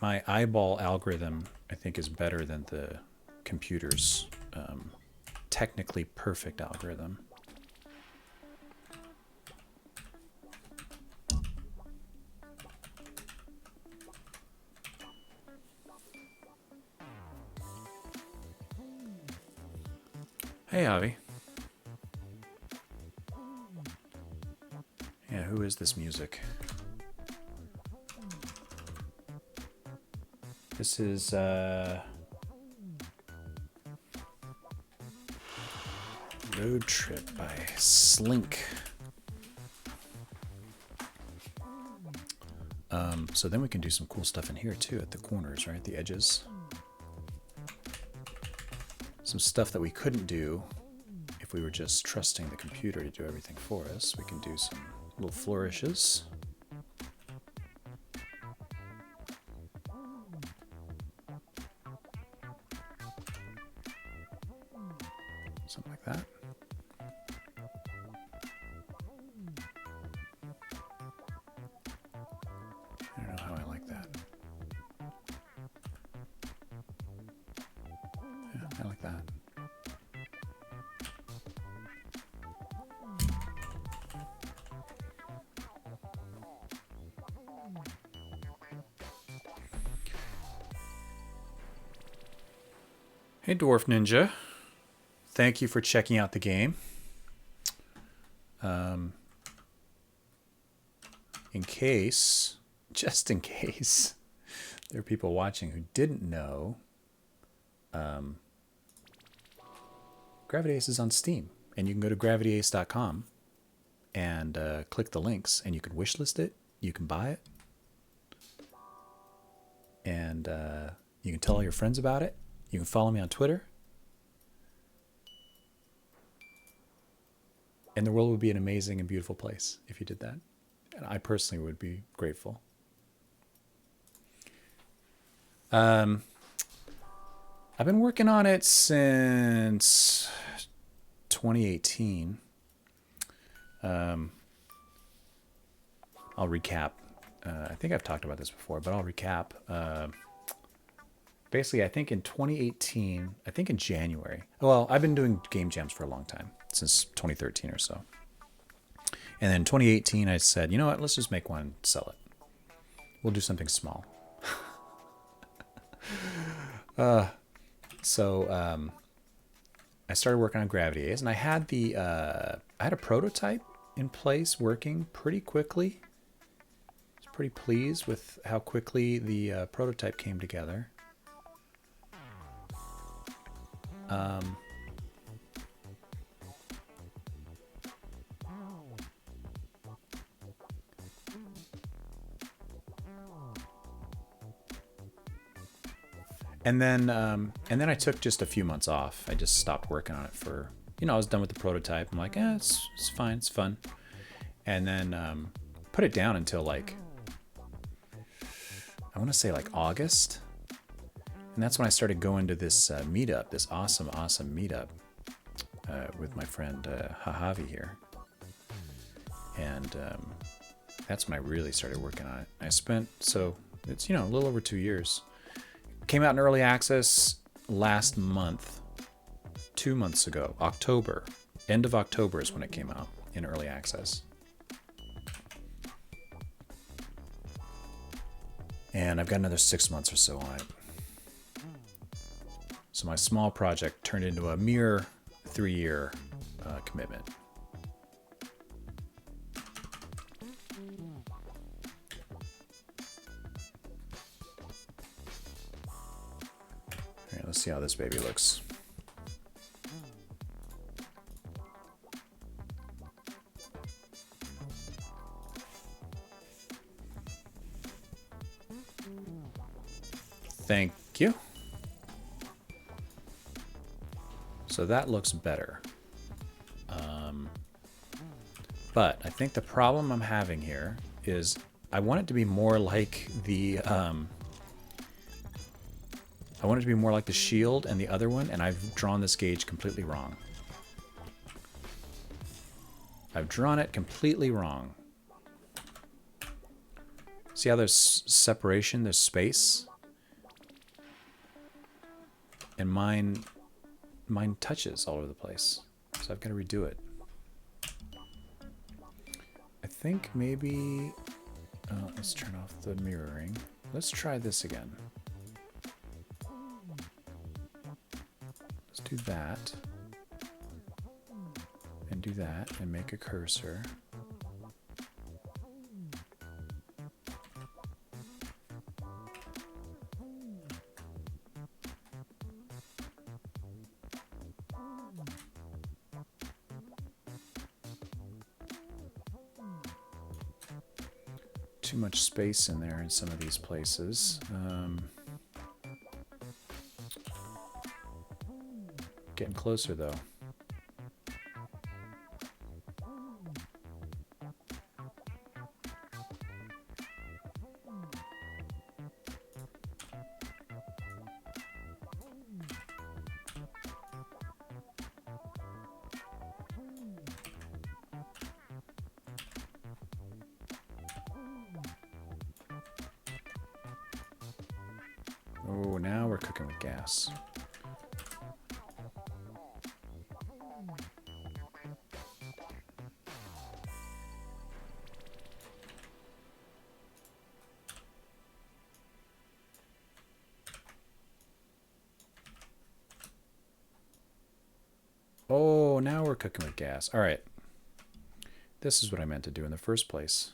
Speaker 1: My eyeball algorithm, I think, is better than the computer's technically perfect algorithm. Hey, Avi. Yeah, who is this music? This is Road Trip by Slink. So then we can do some cool stuff in here too at the corners, right? The edges. Some stuff that we couldn't do if we were just trusting the computer to do everything for us. We can do some little flourishes. Something like that. I don't know how I like that. Yeah, I like that. Hey, Dwarf Ninja. Thank you for checking out the game. Just in case, there are people watching who didn't know, Gravity Ace is on Steam, and you can go to gravityace.com and click the links, and you can wishlist it, you can buy it, and you can tell all your friends about it. You can follow me on Twitter. And the world would be an amazing and beautiful place if you did that. And I personally would be grateful. I've been working on it since 2018. I'll recap. I think I've talked about this before, but I'll recap. Basically, I think in 2018, I think in January. Well, I've been doing game jams for a long time, since 2013 or so. And then 2018, I said, you know what, let's just make one, sell it. We'll do something small. So I started working on Gravity Ace, and I had I had a prototype in place working pretty quickly. I was pretty pleased with how quickly the prototype came together. And then I took just a few months off. I just stopped working on it for you know, I was done with the prototype. I'm like, it's fine, it's fun. And then put it down until like, I want to say like August. And that's when I started going to this meetup, this awesome meetup with my friend Hahavi here. And that's when I really started working on it. I spent, so it's, you know, a little over 2 years. Came out in early access last month, 2 months ago, October. End of October is when it came out in early access. And I've got another 6 months or so on it. So my small project turned into a mere 3-year commitment. All right, let's see how this baby looks. Thank you. So that looks better. But I think the problem I'm having here is I want it to be more like the I want it to be more like the shield and the other one, and I've drawn this gauge completely wrong. I've drawn it completely wrong. See how there's separation, there's space? And mine touches all over the place. So I've got to redo it. I think maybe, let's turn off the mirroring. Let's try this again. Let's do that. And do that and make a cursor. Too much space in there in some of these places. Getting closer though. Oh, now we're cooking with gas. Oh, now we're cooking with gas. All right. This is what I meant to do in the first place.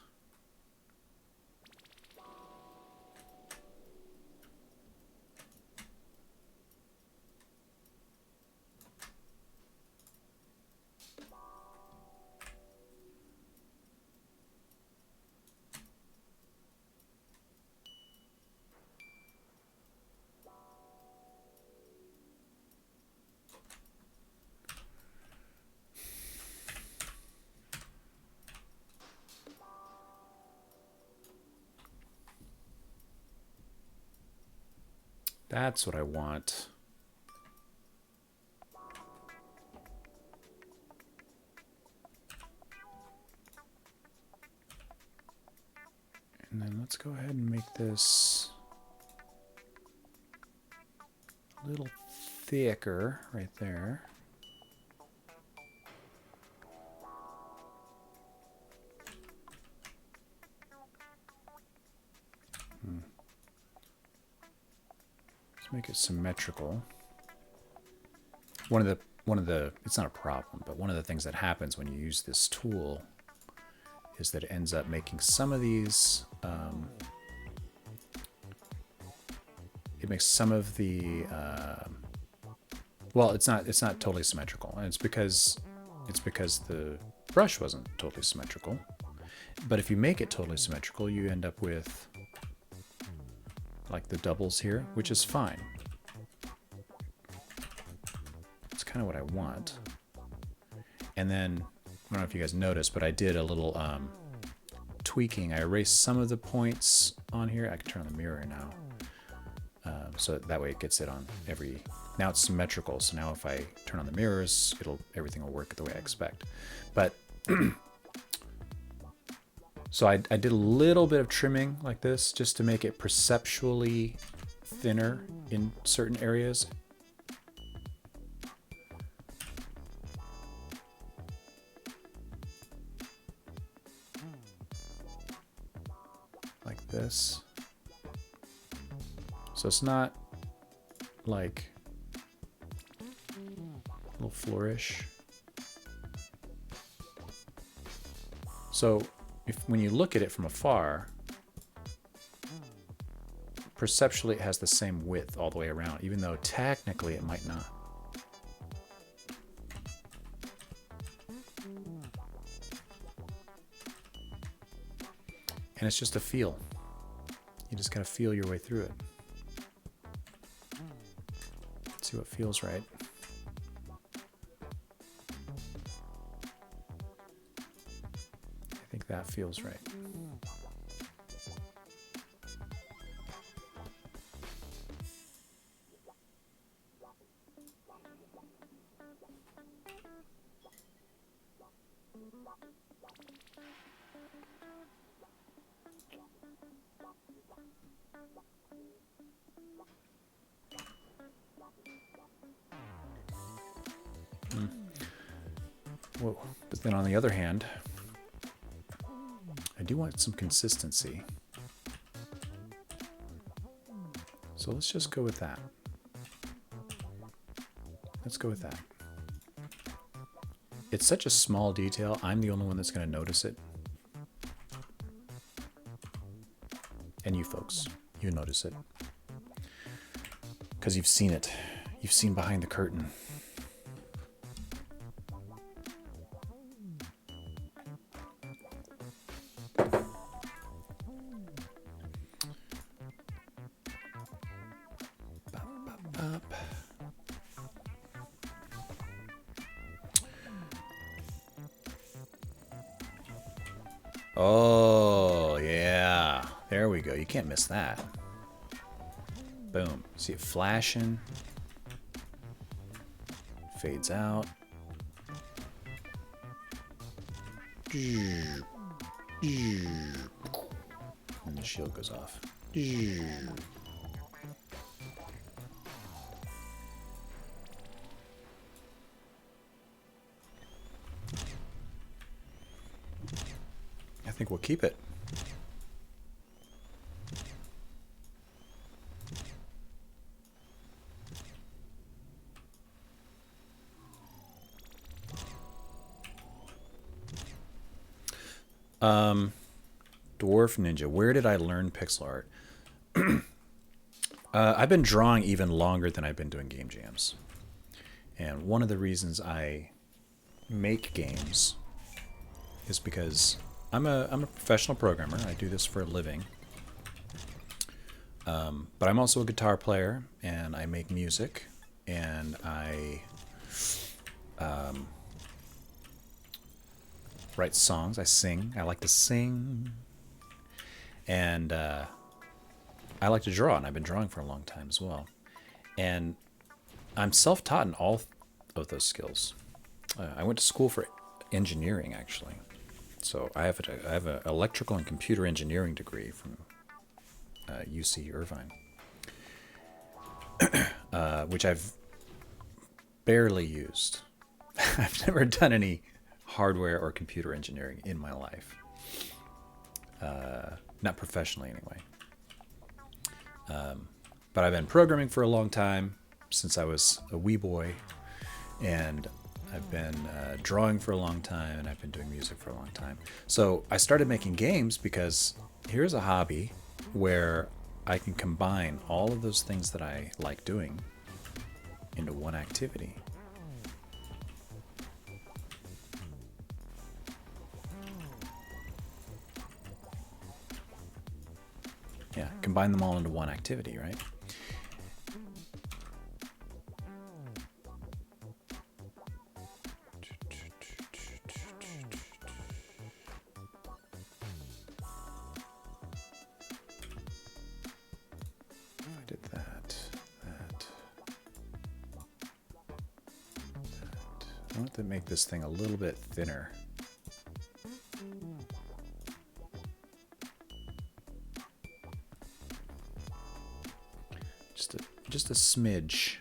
Speaker 1: That's what I want. And then let's go ahead and make this a little thicker right there. Let's make it symmetrical. One of the it's not a problem, but one of the things that happens when you use this tool is that it ends up making some of these it makes some of the well, it's not totally symmetrical, and it's because the brush wasn't totally symmetrical. But if you make it totally symmetrical, you end up with like the doubles here, which is fine. It's kind of what I want. And then, I don't know if you guys noticed, but I did a little tweaking. I erased some of the points on here. I can turn on the mirror now. So that way it gets it on every, now it's symmetrical. So now if I turn on the mirrors, everything will work the way I expect. But so I did a little bit of trimming like this just to make it perceptually thinner in certain areas. Like this. So it's not like a little flourish. So when you look at it from afar, perceptually it has the same width all the way around, even though technically it might not. And it's just a feel. You just gotta feel your way through it. See what feels right. I think that feels right. Whoa. But then on the other hand, I do want some consistency. So let's just go with that. Let's go with that. It's such a small detail. I'm the only one that's going to notice it. And you folks, you notice it. Because you've seen it. You've seen behind the curtain. Oh, yeah. There we go. You can't miss that. Boom. See it flashing. Fades out. And the shield goes off. I think we'll keep it. Dwarf Ninja. Where did I learn pixel art? I've been drawing even longer than I've been doing game jams. And one of the reasons I make games is because I'm a professional programmer. I do this for a living. But I'm also a guitar player, and I make music, and I write songs. I sing. I like to sing. And I like to draw, and I've been drawing for a long time as well. And I'm self-taught in all of those skills. I went to school for engineering, actually. So I have an electrical and computer engineering degree from UC Irvine, which I've barely used. I've never done any hardware or computer engineering in my life. Not professionally, anyway. But I've been programming for a long time, since I was a wee boy, and I've been drawing for a long time, and I've been doing music for a long time. So I started making games because here's a hobby where I can combine all of those things that I like doing into one activity. Yeah, combine them all into one activity, right? I want to make this thing a little bit thinner. Just a smidge.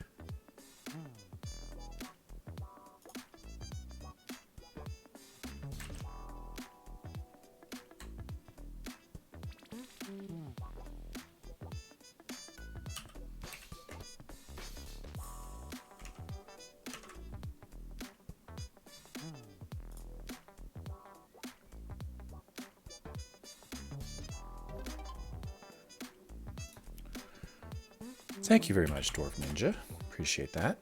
Speaker 1: Thank you very much, Dwarf Ninja. Appreciate that.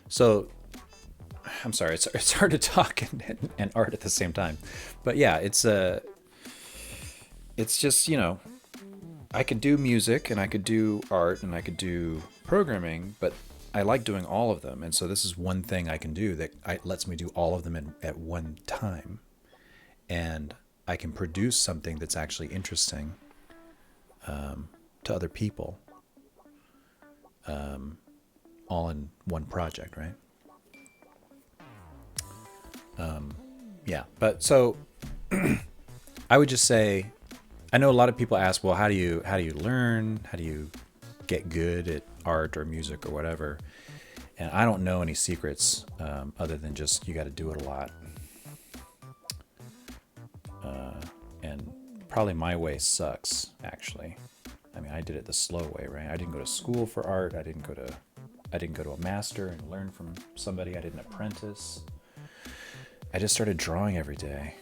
Speaker 1: So, I'm sorry, it's hard to talk and art at the same time. But yeah, it's just, you know, I could do music and I could do art and I could do programming, but I like doing all of them. And so this is one thing I can do that lets me do all of them at one time. And I can produce something that's actually interesting to other people, all in one project, right? Yeah, but so I would just say, I know a lot of people ask, well, how do you learn? How do you get good at art or music or whatever? And I don't know any secrets other than just you got to do it a lot. And probably my way sucks, actually. I mean, I did it the slow way, right? I didn't go to school for art. I didn't go to a master and learn from somebody. I didn't apprentice. I just started drawing every day,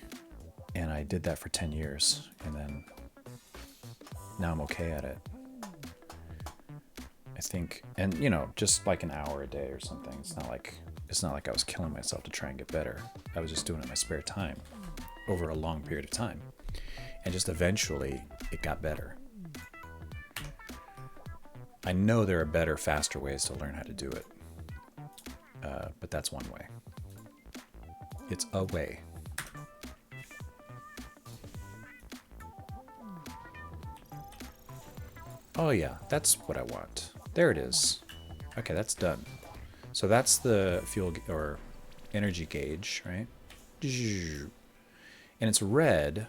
Speaker 1: and I did that for 10 years, and then now I'm okay at it. I think, and you know, just like an hour a day or something. It's not like I was killing myself to try and get better. I was just doing it in my spare time over a long period of time. And just eventually it got better. I know there are better, faster ways to learn how to do it. But that's one way. It's a way. Oh yeah, that's what I want. There it is. Okay, that's done. So that's the fuel or energy gauge, right? And it's red,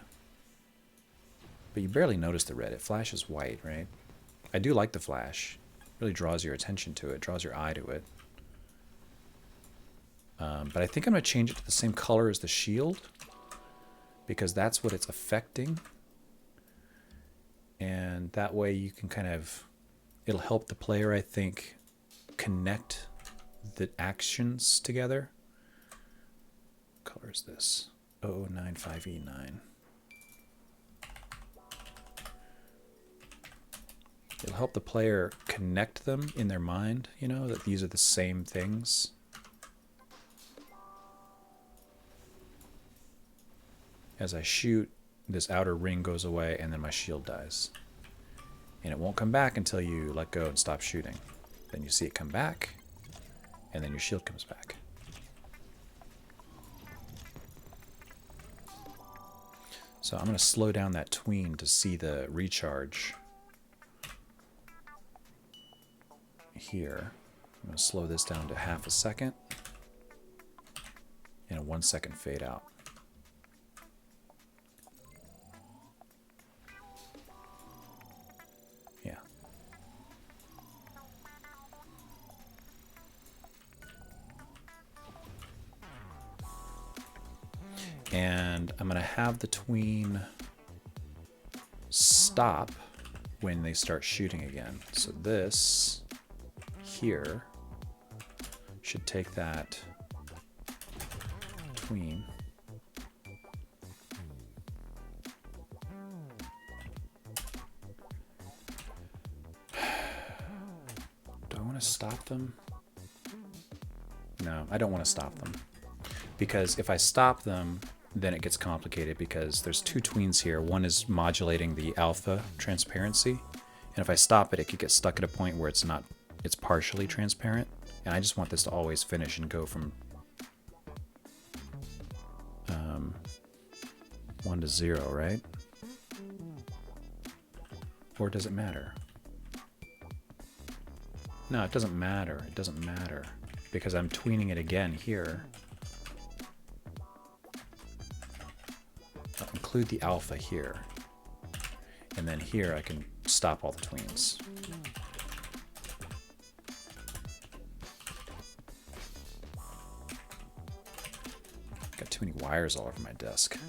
Speaker 1: but you barely notice the red. It flashes white, right? I do like the flash. It really draws your attention to it, draws your eye to it. But I think I'm going to change it to the same color as the shield, because that's what it's affecting. And that way you can kind of, it'll help the player, I think, connect the actions together. What color is this? 0095E9. It'll help the player connect them in their mind, you know, that these are the same things. As I shoot, this outer ring goes away and then my shield dies. And it won't come back until you let go and stop shooting. Then you see it come back, and then your shield comes back. So I'm going to slow down that tween to see the recharge here. I'm going to slow this down to ½ a second and a 1 second fade out. Yeah. And I'm going to have the tween stop when they start shooting again. So this here should take that tween do I want to stop them? No, I don't want to stop them, because if I stop them, then it gets complicated, because there's two tweens here. One is modulating the alpha transparency, and if I stop it, it could get stuck at a point where it's partially transparent, and I just want this to always finish and go from 1 to 0, right? Or does it matter? No, it doesn't matter. It doesn't matter because I'm tweening it again here. I'll include the alpha here. And then here I can stop all the tweens. Got too many wires all over my desk.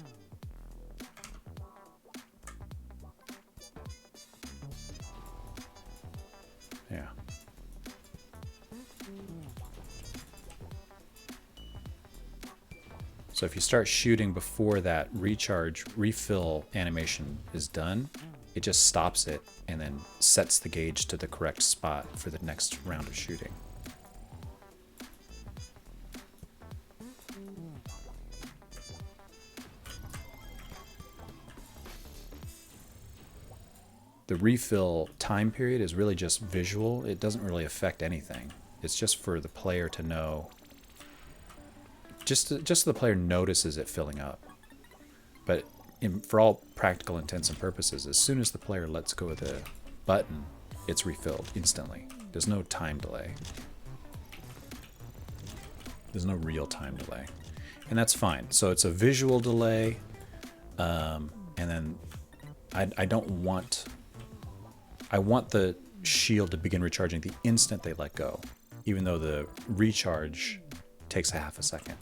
Speaker 1: Yeah. So if you start shooting before that recharge refill animation is done, it just stops it and then sets the gauge to the correct spot for the next round of shooting. The refill time period is really just visual. It doesn't really affect anything. It's just for the player to know. Just so the player notices it filling up. But for all practical intents and purposes, as soon as the player lets go of the button, it's refilled instantly. There's no time delay. There's no real time delay. And that's fine. So it's a visual delay. And then I don't want... I want the shield to begin recharging the instant they let go, even though the recharge takes a half a second.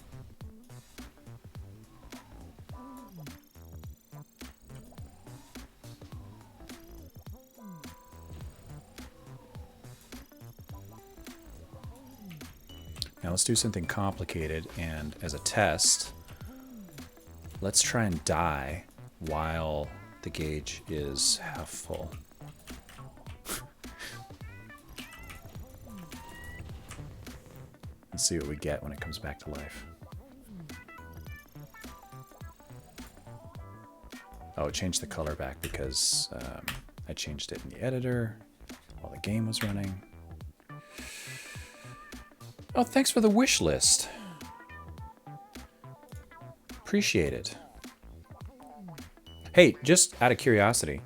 Speaker 1: Now let's do something complicated, and as a test, let's try and die while the gauge is half full. Let's see what we get when it comes back to life. Oh, it changed the color back because I changed it in the editor while the game was running. Oh, thanks for the wish list. Appreciate it. Hey, just out of curiosity,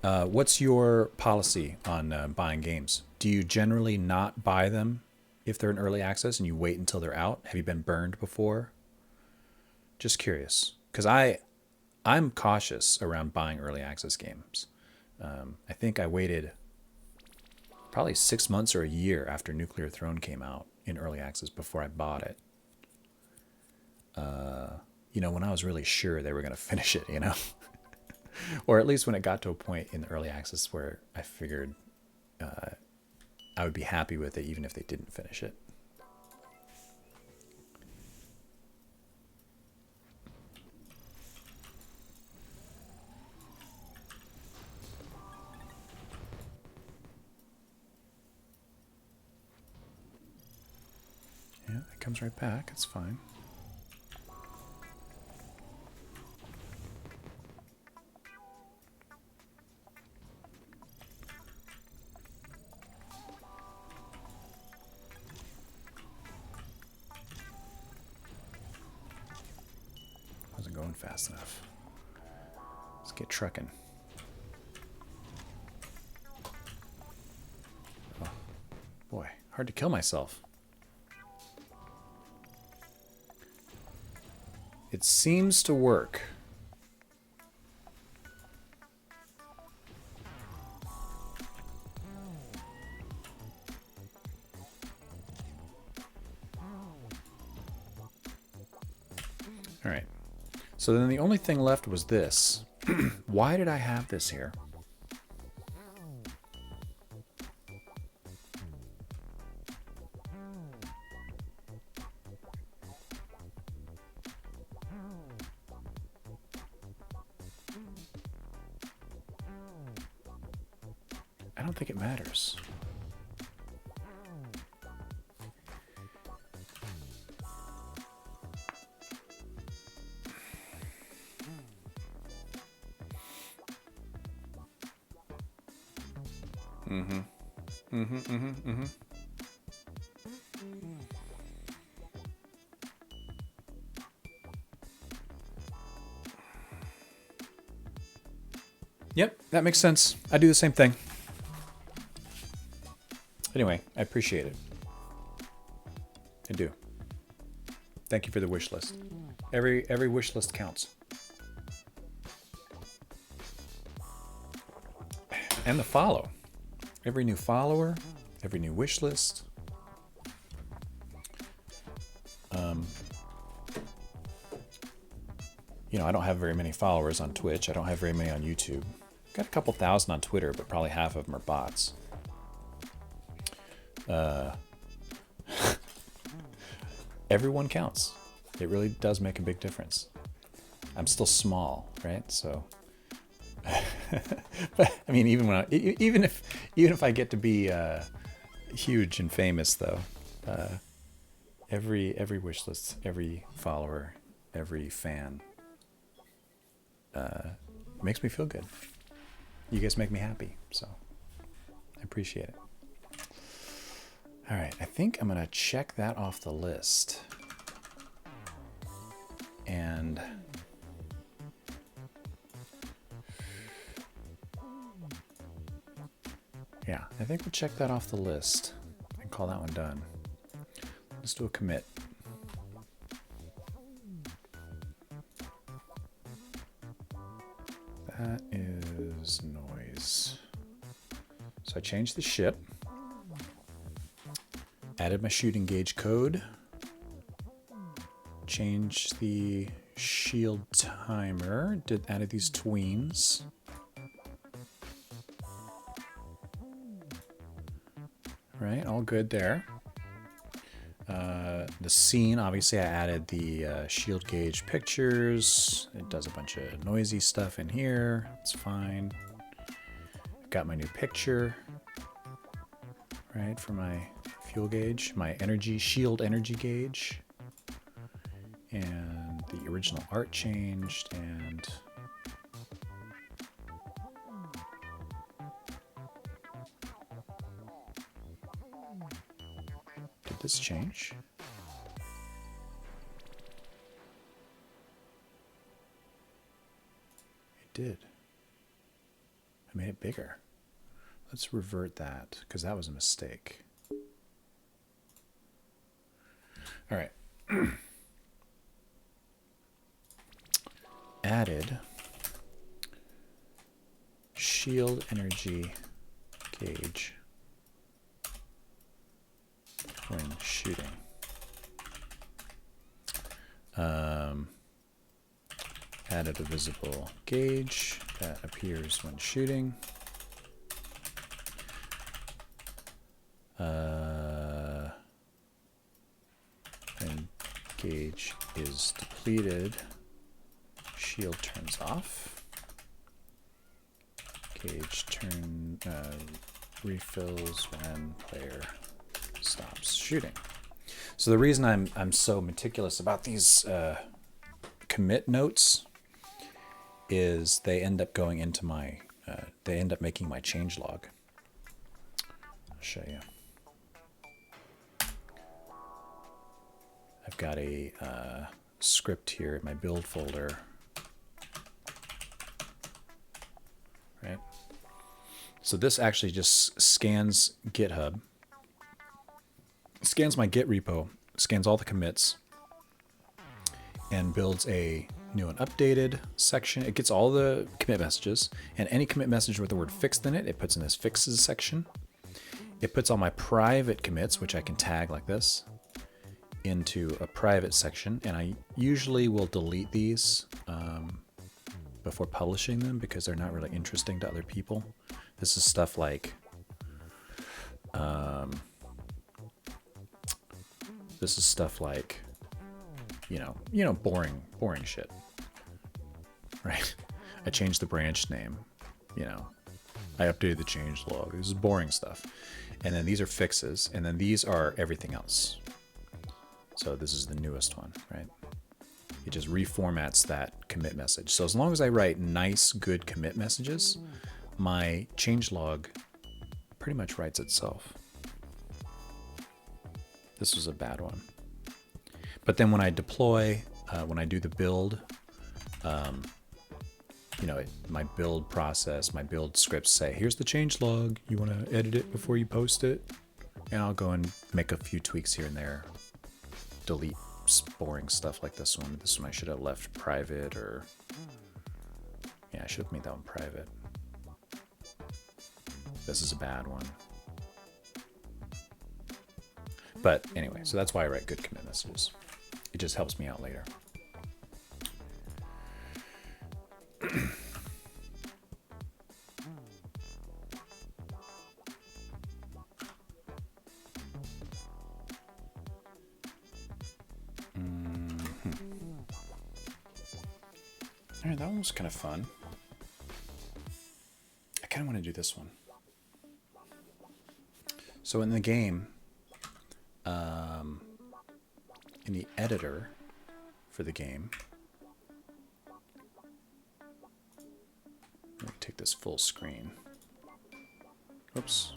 Speaker 1: what's your policy on buying games? Do you generally not buy them if they're in early access and you wait until they're out? Have you been burned before? Just curious, because I'm cautious around buying early access games. I think I waited probably 6 months or a year after Nuclear Throne came out in early access before I bought it. You know, when I was really sure they were going to finish it, you know? Or at least when it got to a point in the early access where I figured I would be happy with it even if they didn't finish it. Yeah, it comes right back. It's fine. Wasn't going fast enough. Let's get trucking. Oh, boy, hard to kill myself. It seems to work. All right. So then the only thing left was this. Why did I have this here? I don't think it matters. Yep, that makes sense. I do the same thing. Anyway, I appreciate it. I do. Thank you for the wish list. Every wish list counts. And the follow. Every new follower, every new wish list. You know, I don't have very many followers on Twitch. I don't have very many on YouTube. Got a couple thousand on Twitter, but probably half of them are bots. Everyone counts. It really does make a big difference. I'm still small, right? So, but I mean, even if I get to be huge and famous, though, every wish list, every follower, every fan makes me feel good. You guys make me happy, so I appreciate it. All right, I think I'm gonna check that off the list. And yeah, I think we'll check that off the list and call that one done. Let's do a commit. That is noise. So I changed the ship. Added my shooting gauge code. Changed the shield timer. Added these tweens. Right, all good there. The scene, obviously I added the shield gauge pictures. It does a bunch of noisy stuff in here. It's fine. Got my new picture, right, for my fuel gauge, my shield energy gauge. And the original art changed, and did this change? It did. I made it bigger. Let's revert that, because that was a mistake. All right. Added shield energy gauge when shooting. Added a visible gauge that appears when shooting. When gauge is depleted, shield turns off. Gauge refills when player stops shooting. So the reason I'm so meticulous about these commit notes is they end up going into my they end up making my changelog. I'll show you. I've got a script here in my build folder. Right. So this actually just scans GitHub, scans my Git repo, scans all the commits, and builds a new and updated section. It gets all the commit messages, and any commit message with the word fixed in it, it puts in this fixes section. It puts all my private commits, which I can tag like this, into a private section, and I usually will delete these before publishing them because they're not really interesting to other people. This is stuff like you know, boring shit, right? I changed the branch name, you know, I updated the changelog. This is boring stuff. And then these are fixes, and then these are everything else. So this is the newest one, right? It just reformats that commit message. So as long as I write nice, good commit messages, my changelog pretty much writes itself. This was a bad one. But then when I deploy, when I do the build, you know, my build process, my build scripts say, here's the changelog. You want to edit it before you post it? And I'll go and make a few tweaks here and there. Delete boring stuff like this one. This one I should have left private, or yeah, I should have made that one private. This is a bad one. But anyway, so that's why I write good commit messages. It just helps me out later. All right, that one was kind of fun. I kind of want to do this one. So in the game, in the editor for the game, let me take this full screen. Oops.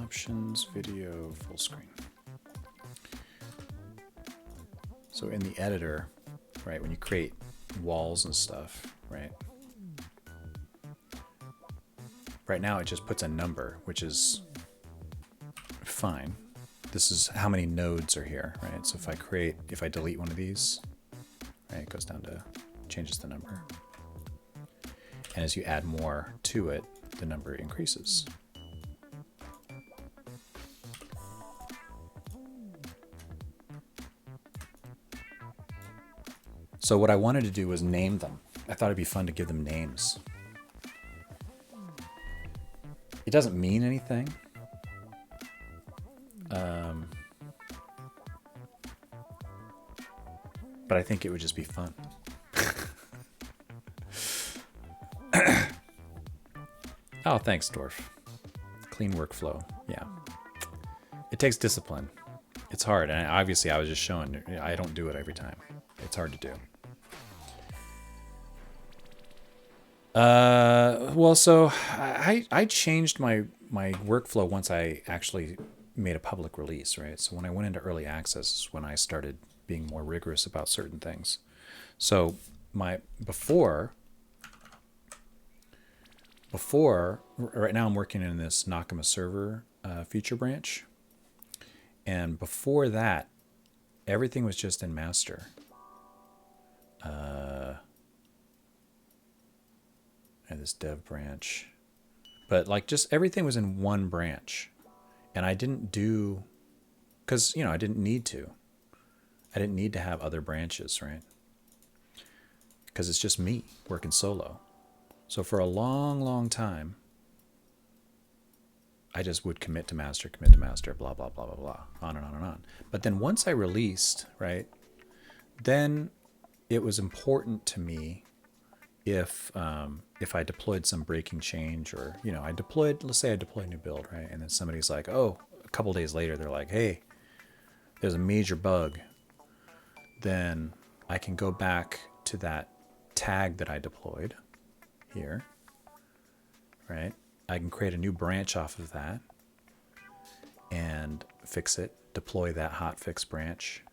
Speaker 1: Options, video, full screen. So in the editor, right, when you create walls and stuff, right? Right now it just puts a number, which is fine. This is how many nodes are here, right? So if I delete one of these, right, it goes down to, changes the number. And as you add more to it, the number increases. So what I wanted to do was name them. I thought it'd be fun to give them names. It doesn't mean anything. But I think it would just be fun. Oh, thanks, Dwarf. Clean workflow. Yeah. It takes discipline. It's hard. And obviously I was just showing, I don't do it every time. It's hard to do. Well, so I changed my workflow once I actually made a public release, right? So when I went into early access is when I started being more rigorous about certain things. So before, right now I'm working in this Nakama server feature branch. And before that, everything was just in master. And this dev branch, but like just everything was in one branch, and I didn't do, because I didn't need to. I didn't need to have other branches, right? Because it's just me working solo. So for a long time, I just would commit to master, blah blah blah blah blah, on and on and on. But then once I released, right, then it was important to me if I deployed some breaking change, or let's say I deploy a new build, right, and then somebody's like, oh, a couple days later they're like, hey, there's a major bug, then I can go back to that tag that I deployed here, right? I can create a new branch off of that and fix it, deploy that hotfix branch,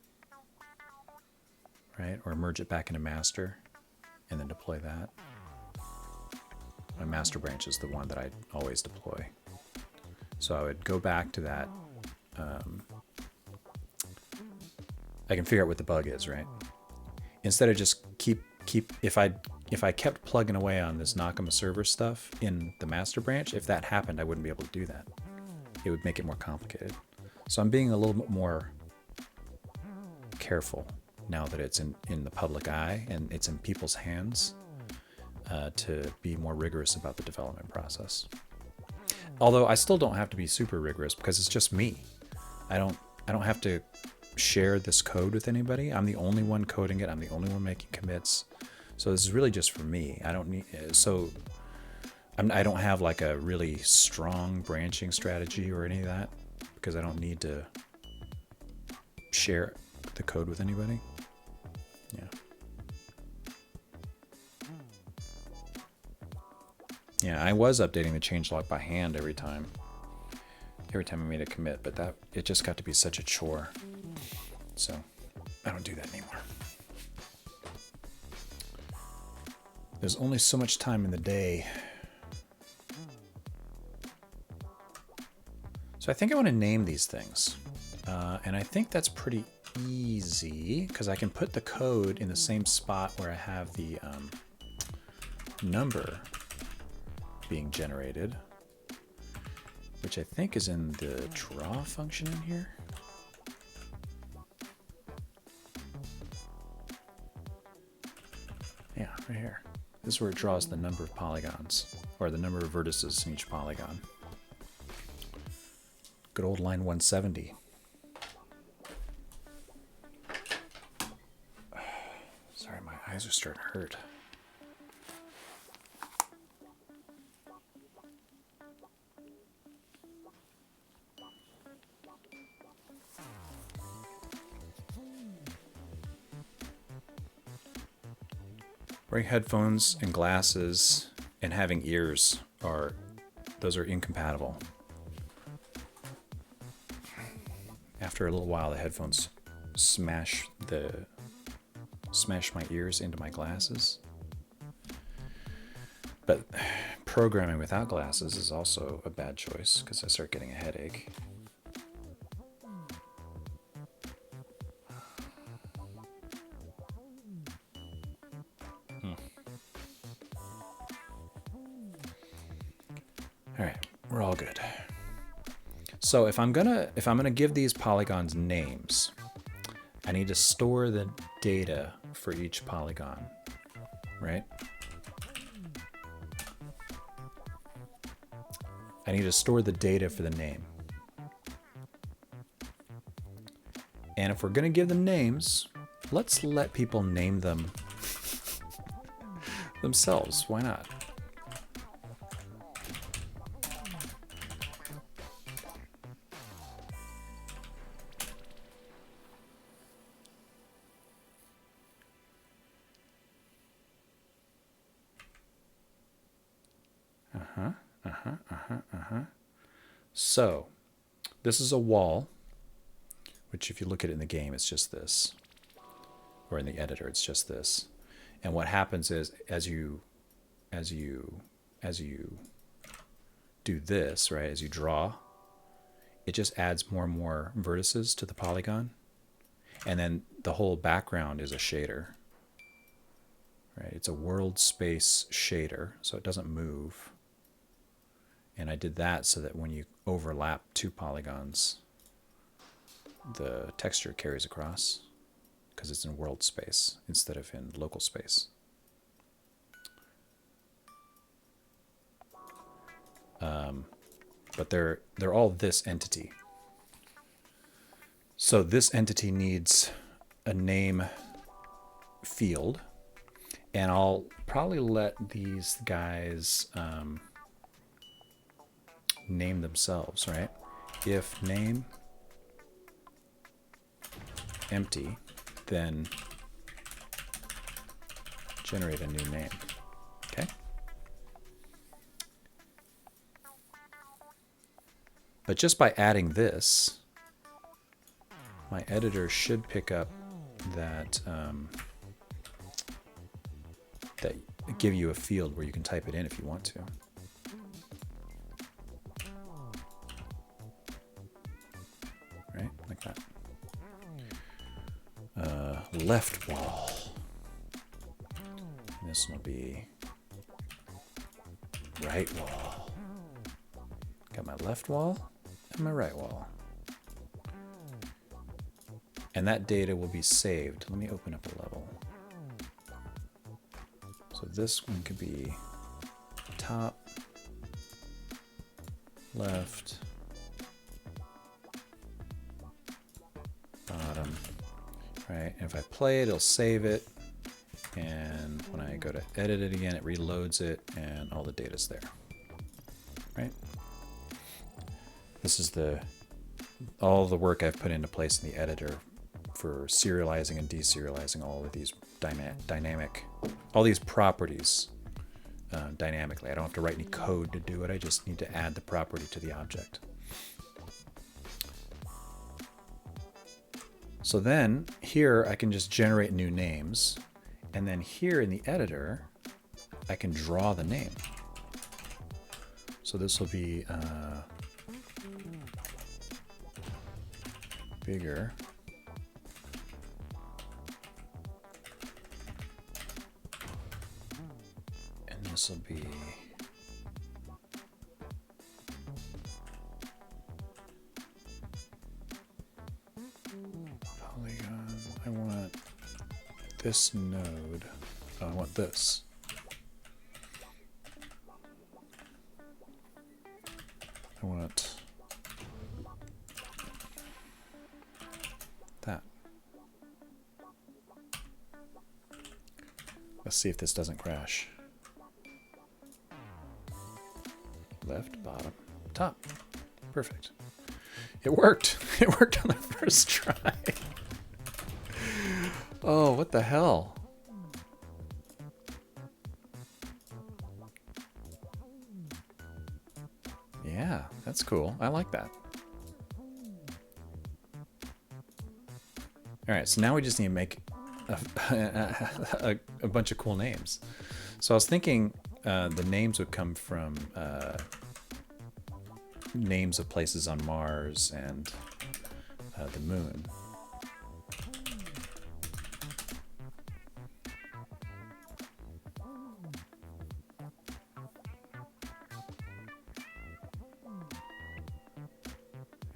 Speaker 1: right, or merge it back into master, and then deploy that. My master branch is the one that I always deploy. So I would go back to that. I can figure out what the bug is, right? Instead of just if I kept plugging away on this Nakama server stuff in the master branch, if that happened, I wouldn't be able to do that. It would make it more complicated. So I'm being a little bit more careful now that it's in the public eye and it's in people's hands, to be more rigorous about the development process. Although I still don't have to be super rigorous because it's just me. I don't have to share this code with anybody. I'm the only one coding it. I'm the only one making commits. So this is really just for me. I don't need, so I don't have like a really strong branching strategy or any of that, because I don't need to share the code with anybody. Yeah. Yeah, I was updating the changelog by hand every time I made a commit, but it just got to be such a chore. So I don't do that anymore. There's only so much time in the day So I think I want to name these things. And I think that's pretty easy because I can put the code in the same spot where I have the number being generated, which I think is in the draw function in here. Yeah, right here. This is where it draws the number of polygons, or the number of vertices in each polygon. Good old line 170. Sorry, my eyes are starting to hurt. Wearing headphones and glasses and having ears those are incompatible. After a little while, the headphones smash my ears into my glasses. But programming without glasses is also a bad choice because I start getting a headache. All right, we're all good. So if I'm gonna give these polygons names, I need to store the data for each polygon, right? I need to store the data for the name. And if we're gonna give them names, let's let people name them themselves. Why not? So, this is a wall, which if you look at it in the game, it's just this. Or in the editor, it's just this. And what happens is, as you do this, right, as you draw, it just adds more and more vertices to the polygon. And then the whole background is a shader. Right? It's a world space shader, so it doesn't move. And I did that so that when you overlap two polygons, the texture carries across because it's in world space instead of in local space. But they're all this entity. So this entity needs a name field, and I'll probably let these guys name themselves, right? If name empty, then generate a new name. Okay? But just by adding this, my editor should pick up that that give you a field where you can type it in if you want to. Right? Like that. Left wall. And this will be right wall. Got my left wall and my right wall. And that data will be saved. Let me open up a level. So this one could be top, left, bottom, right? And if I play it, it'll save it. And when I go to edit it again, it reloads it and all the data's there, right? This is all the work I've put into place in the editor for serializing and deserializing all of these all these properties dynamically. I don't have to write any code to do it. I just need to add the property to the object. So then here I can just generate new names. And then here in the editor, I can draw the name. So this will be bigger. And this will be polygon. I want this node. Oh, I want this. I want that. Let's see if this doesn't crash. Left, bottom, top. Perfect. It worked. It worked on the first try. Oh, what the hell? Yeah, that's cool. I like that. All right, so now we just need to make a bunch of cool names. So I was thinking the names would come from names of places on Mars and the moon.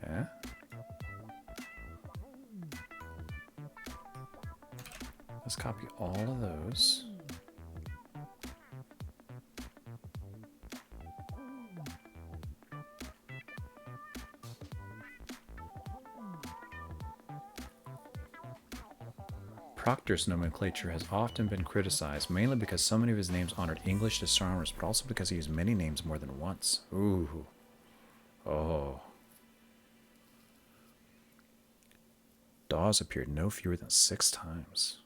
Speaker 1: Yeah. Let's copy all of those. Proctor's nomenclature has often been criticized, mainly because so many of his names honored English astronomers, but also because he used many names more than once. Ooh. Oh. Dawes appeared no fewer than 6 times.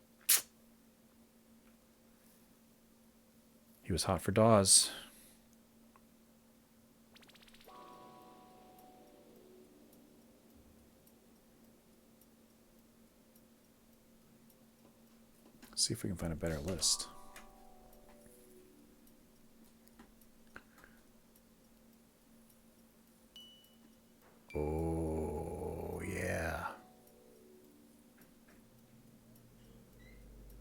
Speaker 1: He was hot for Dawes. See if we can find a better list. Oh, yeah.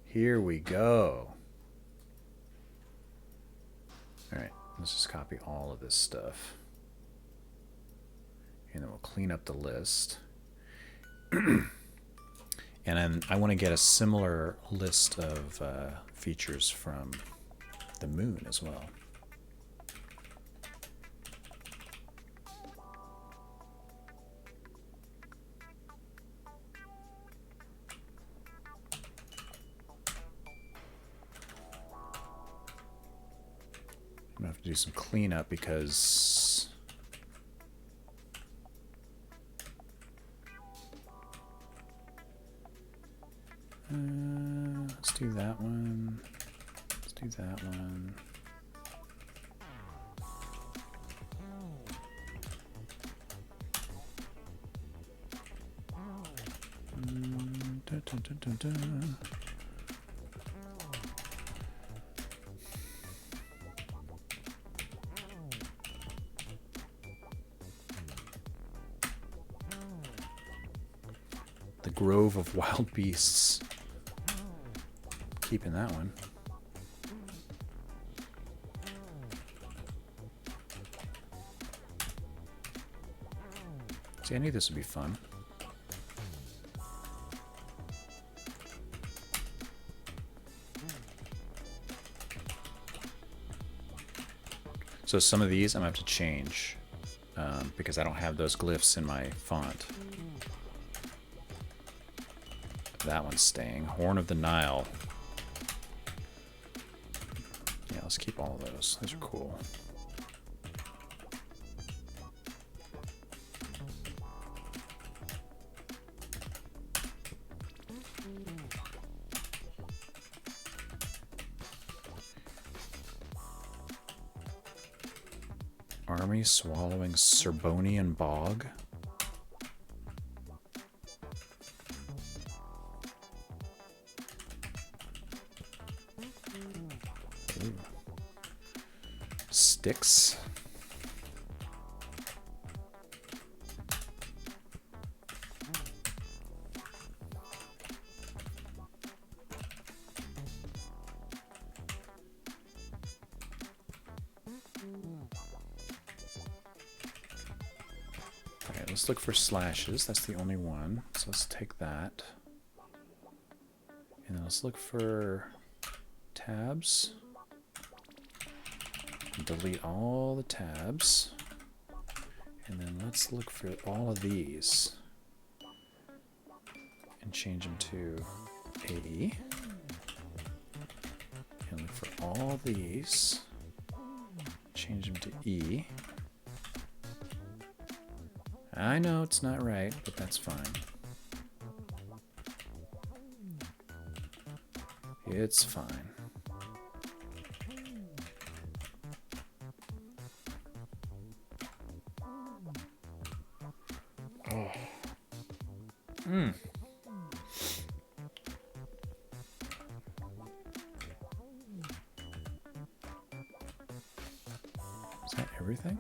Speaker 1: Here we go. All right, let's just copy all of this stuff. And then we'll clean up the list. And then I want to get a similar list of features from the moon as well. I'm going to have to do some cleanup because let's do that one. Let's do that one. Dun, dun, dun, dun, dun. The Grove of Wild Beasts. Keeping that one. See, I knew this would be fun. So some of these I'm going to have to change because I don't have those glyphs in my font. That one's staying. Horn of the Nile. Yeah, let's keep all of those. Those are cool. Army swallowing Serbonian bog. Ooh. Sticks. let's look for slashes. That's the only one. So let's take that. And then let's look for tabs. Delete all the tabs. And then let's look for all of these. And change them to AE. And look for all these. Change them to E. I know it's not right, but that's fine. It's fine. Oh. Is that everything?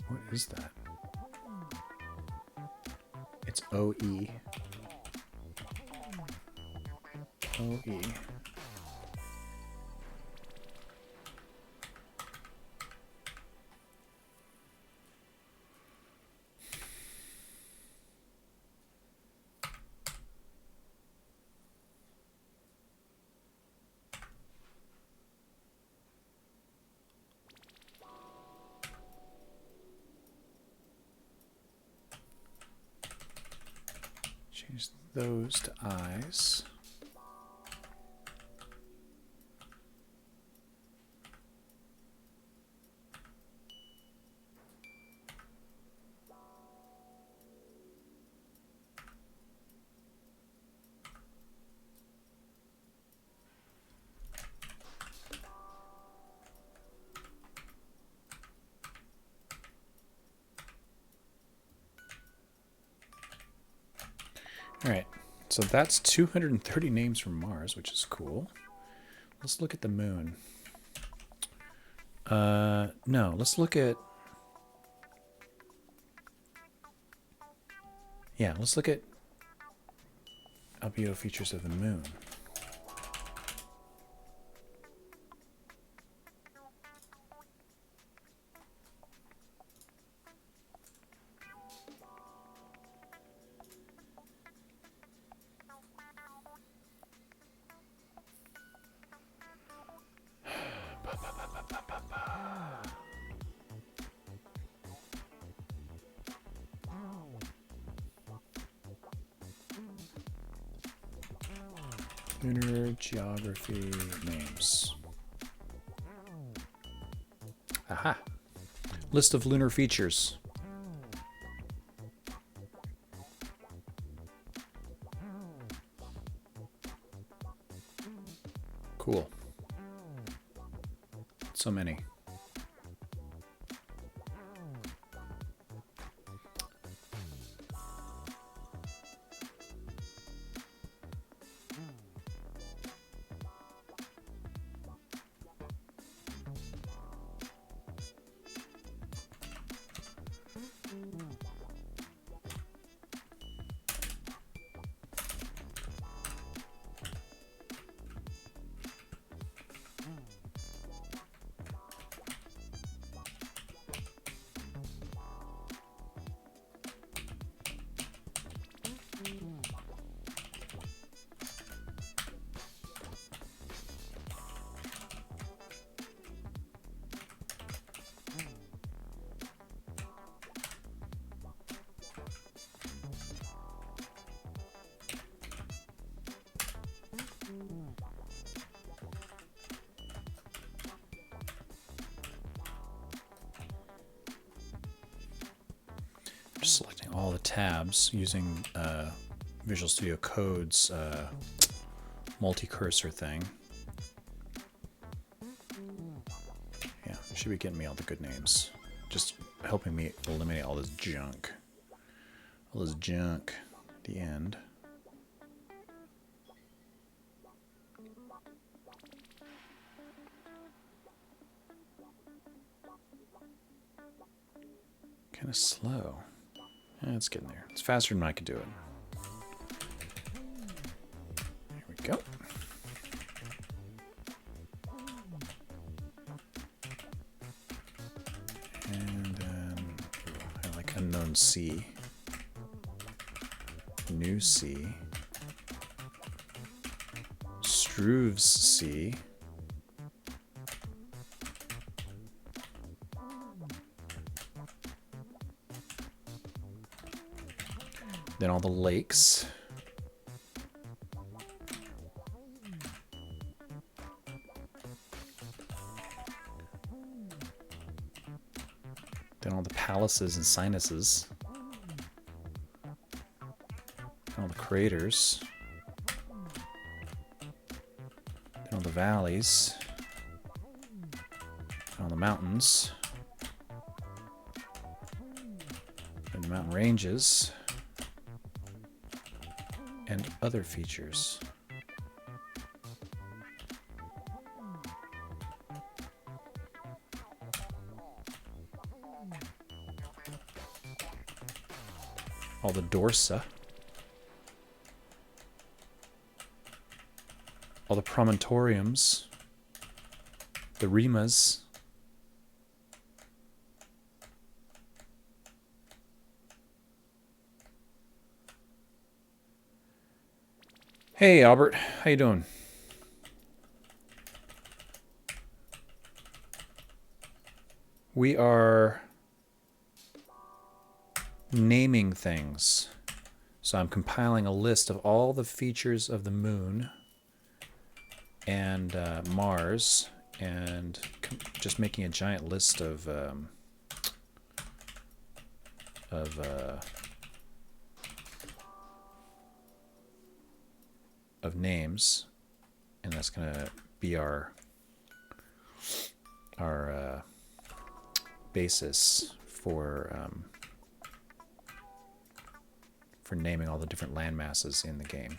Speaker 1: What is that? It's OE. OE. Change those to eyes. All right, so that's 230 names from Mars, which is cool. Let's look at the moon. No, let's look at... Yeah, let's look at albedo features of the moon. Lunar geography names. Aha. List of lunar features. Cool. So many. Just selecting all the tabs using Visual Studio Code's multi-cursor thing. Yeah, it should be getting me all the good names. Just helping me eliminate all this junk. All this junk at the end. Kind of slow. It's getting there. It's faster than I could do it. There we go. And then I like unknown sea. New sea. Struve's sea. Then all the lakes. Then all the palaces and sinuses. All the craters. Then all the valleys. And all the mountains. And the mountain ranges. And other features. All the dorsa. All the promontoriums. The rimas. Hey, Albert. How you doing? We are naming things. So I'm compiling a list of all the features of the moon and Mars, and just making a giant list of names, and that's gonna be our basis for naming all the different land masses in the game.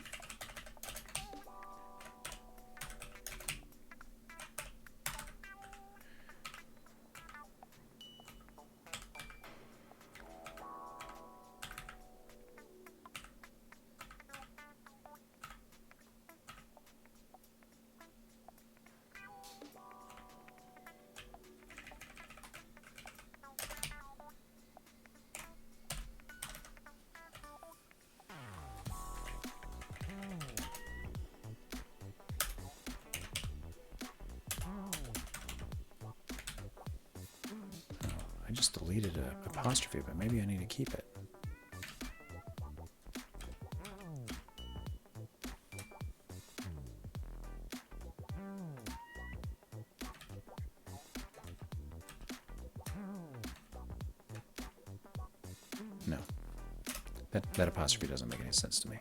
Speaker 1: I just deleted an apostrophe, but maybe I need to keep it. No. That apostrophe doesn't make any sense to me.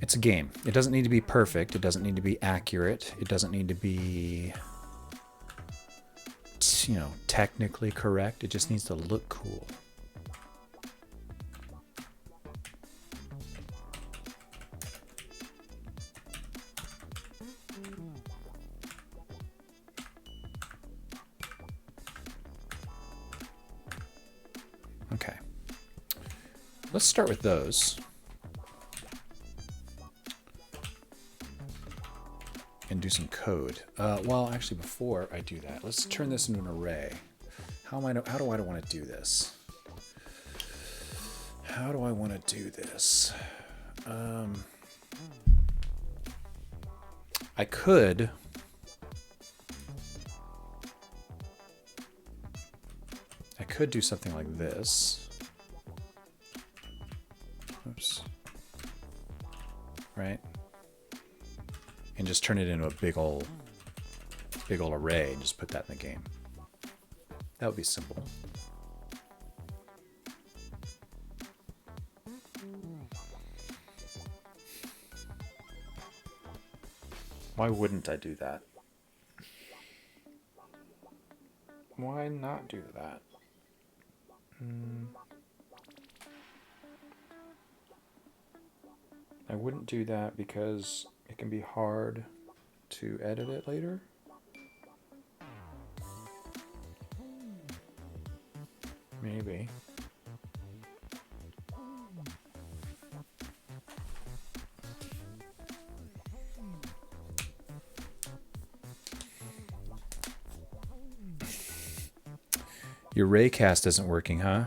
Speaker 1: It's a game. It doesn't need to be perfect. It doesn't need to be accurate. It doesn't need to be, you know, technically correct. It just needs to look cool. Okay. Let's start with those. And do some code. Well, actually, before I do that, let's turn this into an array. How do I want to do this? How do I want to do this? I could do something like this. Oops. Right? And just turn it into a big ol' array and just put that in the game. That would be simple. Why wouldn't I do that? Why not do that? I wouldn't do that because it can be hard to edit it later. Maybe. Your raycast isn't working, huh?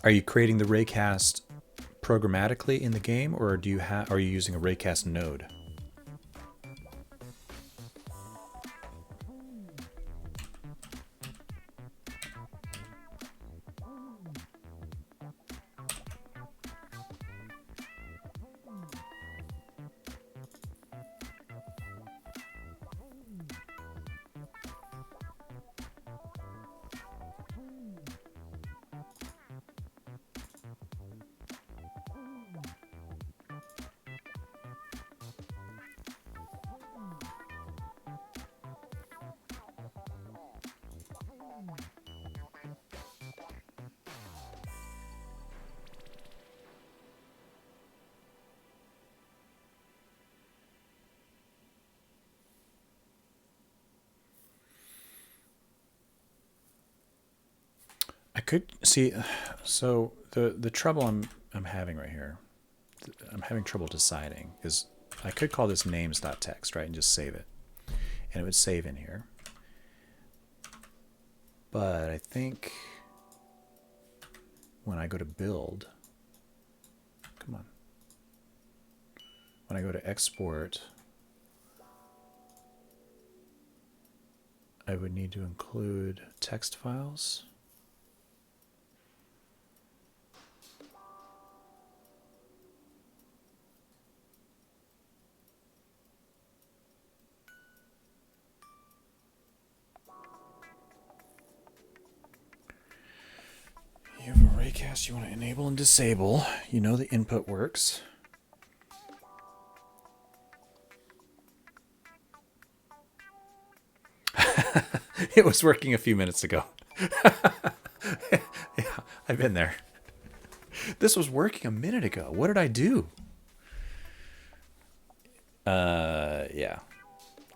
Speaker 1: Are you creating the raycast programmatically in the game, or are you using a raycast node? I could see. So the trouble I'm having right here, I'm having trouble deciding, is I could call this names.txt, right, and just save it, and it would save in here. But I think when I go to build, come on, when I go to export, I would need to include text files. You have a raycast you want to enable and disable. You know the input works. It was working a few minutes ago. Yeah, I've been there. This was working a minute ago. What did I do? Yeah.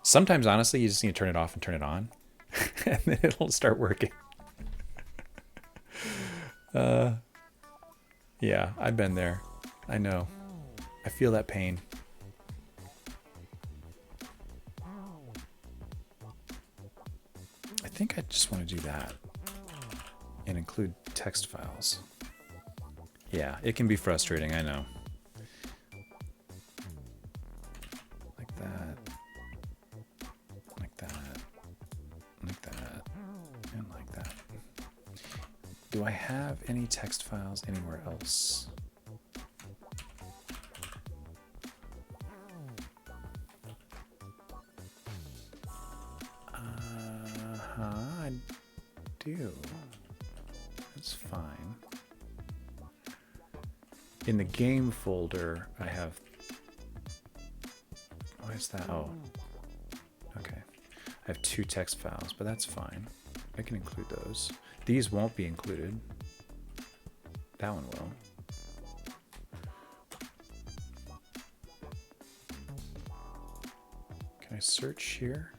Speaker 1: Sometimes, honestly, you just need to turn it off and turn it on, and then it'll start working. Yeah, I've been there. I know. I feel that pain. I think I just want to do that and include text files. Yeah, it can be frustrating, I know. Like that. Like that. Like that. And like that. Do I have any text files anywhere else? I do. That's fine. In the game folder, I have... Why is that? Oh. Okay. I have 2 text files, but that's fine. I can include those. These won't be included. That one will. Can I search here?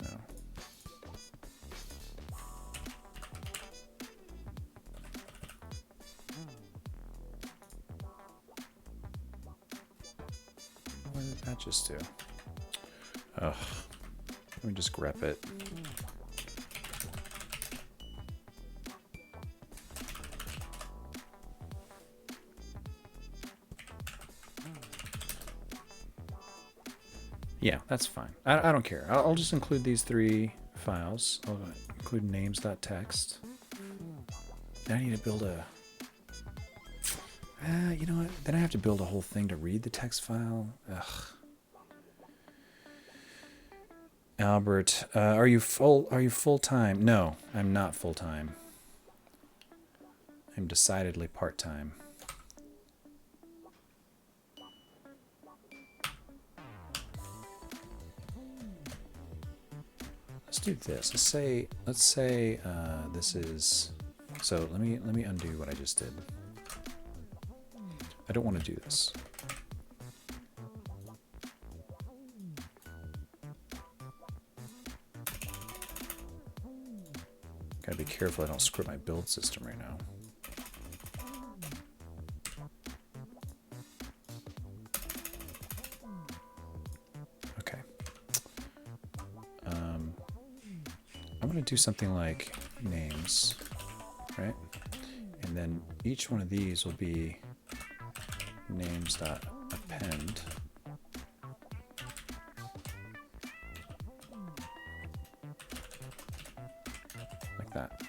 Speaker 1: No. What did that just do? Ugh. Let me just grep it. Yeah, that's fine. I don't care. I'll just include these 3 files. I'll include names.txt. Then I need to build a... you know what? Then I have to build a whole thing to read the text file. Ugh. Albert, are you full-time? No, I'm not full-time. I'm decidedly part-time. Let's do this. Let's say this is... So let me undo what I just did. I don't want to do this. Gotta be careful I don't screw up my build system right now. Okay. I'm gonna do something like names, right? And then each one of these will be names.append. Like that.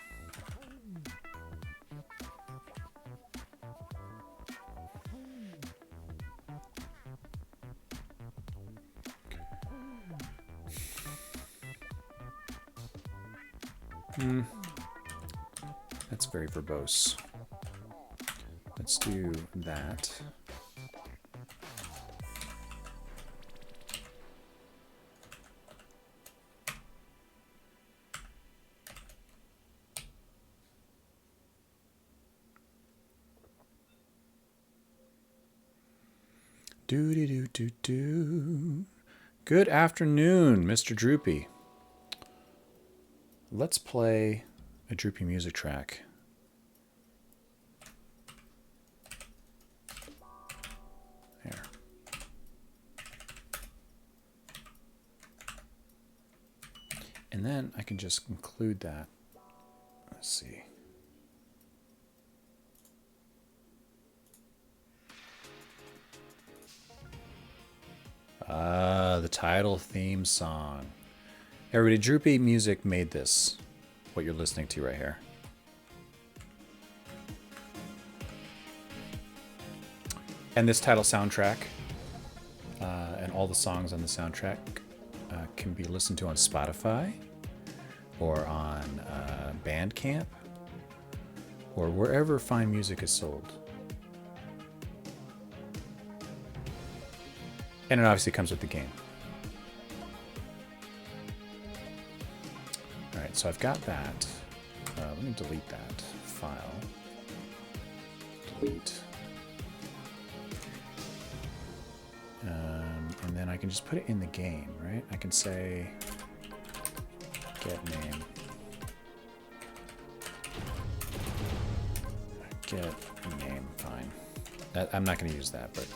Speaker 1: That's very verbose. Let's do that. Do. Good afternoon, Mr. Droopy. Let's play a Droopy music track. There. And then I can just include that. Let's see. The title theme song. Everybody, Droopy Music made this, what you're listening to right here. And this title soundtrack and all the songs on the soundtrack can be listened to on Spotify or on Bandcamp or wherever fine music is sold. And it obviously comes with the game. All right, so I've got that. Let me delete that file. Delete. And then I can just put it in the game, right? I can say get name. Get name, fine. I'm not going to use that, but...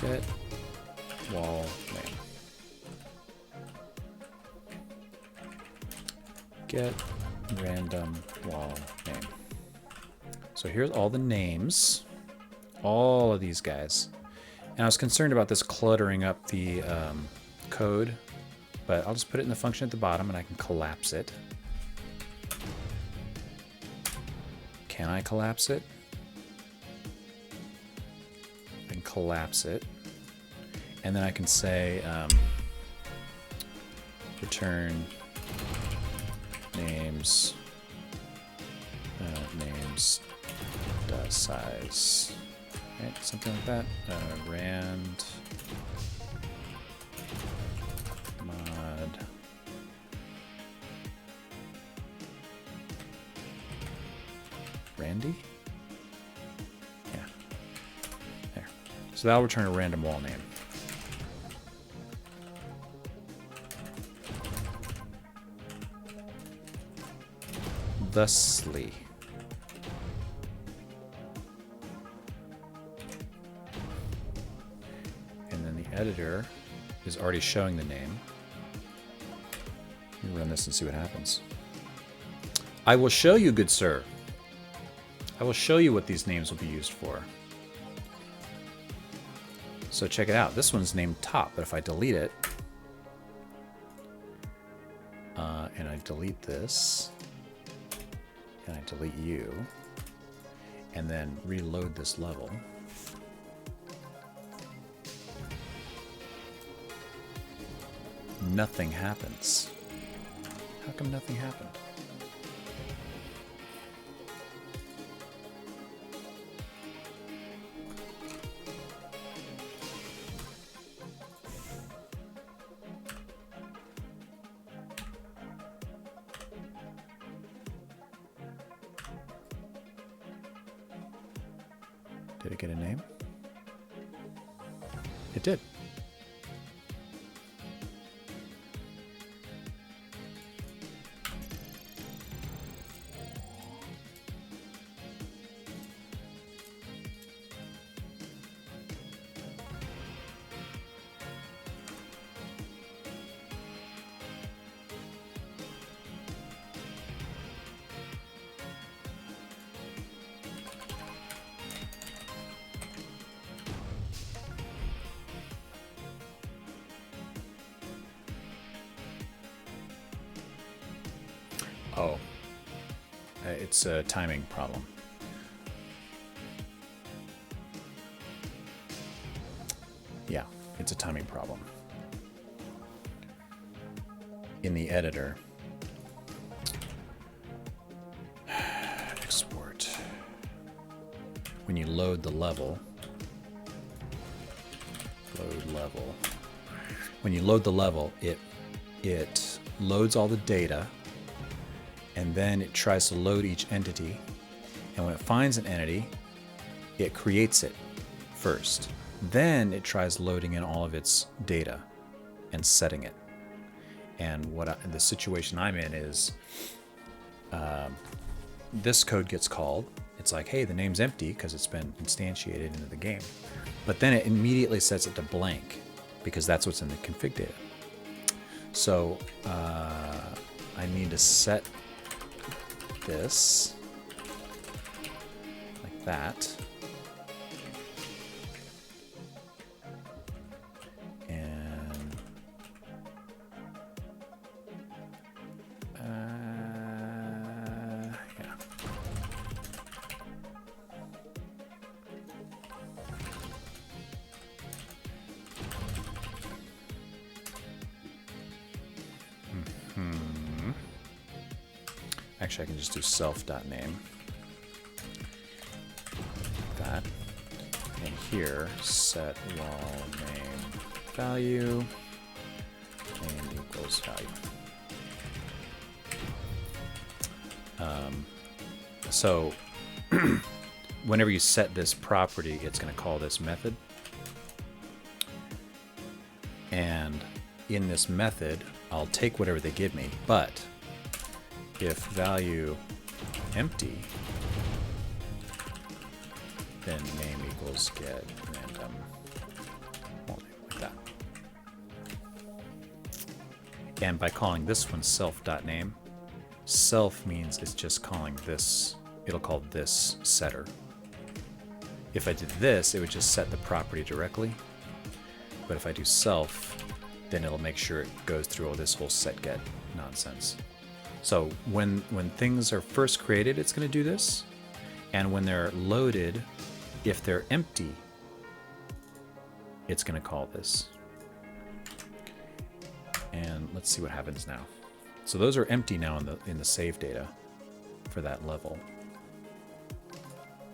Speaker 1: Get wall name. Get random wall name. So here's all the names, all of these guys. And I was concerned about this cluttering up the code, but I'll just put it in the function at the bottom and I can collapse it. Can I collapse it? I can collapse it. And then I can say return names size, right? Something like that. Rand mod Randy. Yeah, there. So that'll return a random wall name. Thusly. And then the editor is already showing the name. Let me run this and see what happens. I will show you, good sir. I will show you what these names will be used for. So check it out. This one's named top, but if I delete it, and I delete this, and I delete you, and then reload this level, nothing happens. How come nothing happened? Did it get a name? It did. Oh, it's a timing problem. Yeah, it's a timing problem. In the editor, export. When you load the level, When you load the level, it loads all the data, and then it tries to load each entity. And when it finds an entity, it creates it first. Then it tries loading in all of its data and setting it. And the situation I'm in is this code gets called. It's like, hey, the name's empty because it's been instantiated into the game. But then it immediately sets it to blank because that's what's in the config data. So I need to set this like that. And yeah. Actually, I can just do self.name. That. And here, set wall name value. Name equals value. So whenever you set this property, it's going to call this method. And in this method, I'll take whatever they give me, but if value empty, then name equals get random, like that. And by calling this one self.name, self means it's just calling this, it'll call this setter. If I did this, it would just set the property directly. But if I do self, then it'll make sure it goes through all this whole set get nonsense. So when things are first created, it's going to do this. And when they're loaded, if they're empty, it's going to call this. And let's see what happens now. So those are empty now in the save data for that level.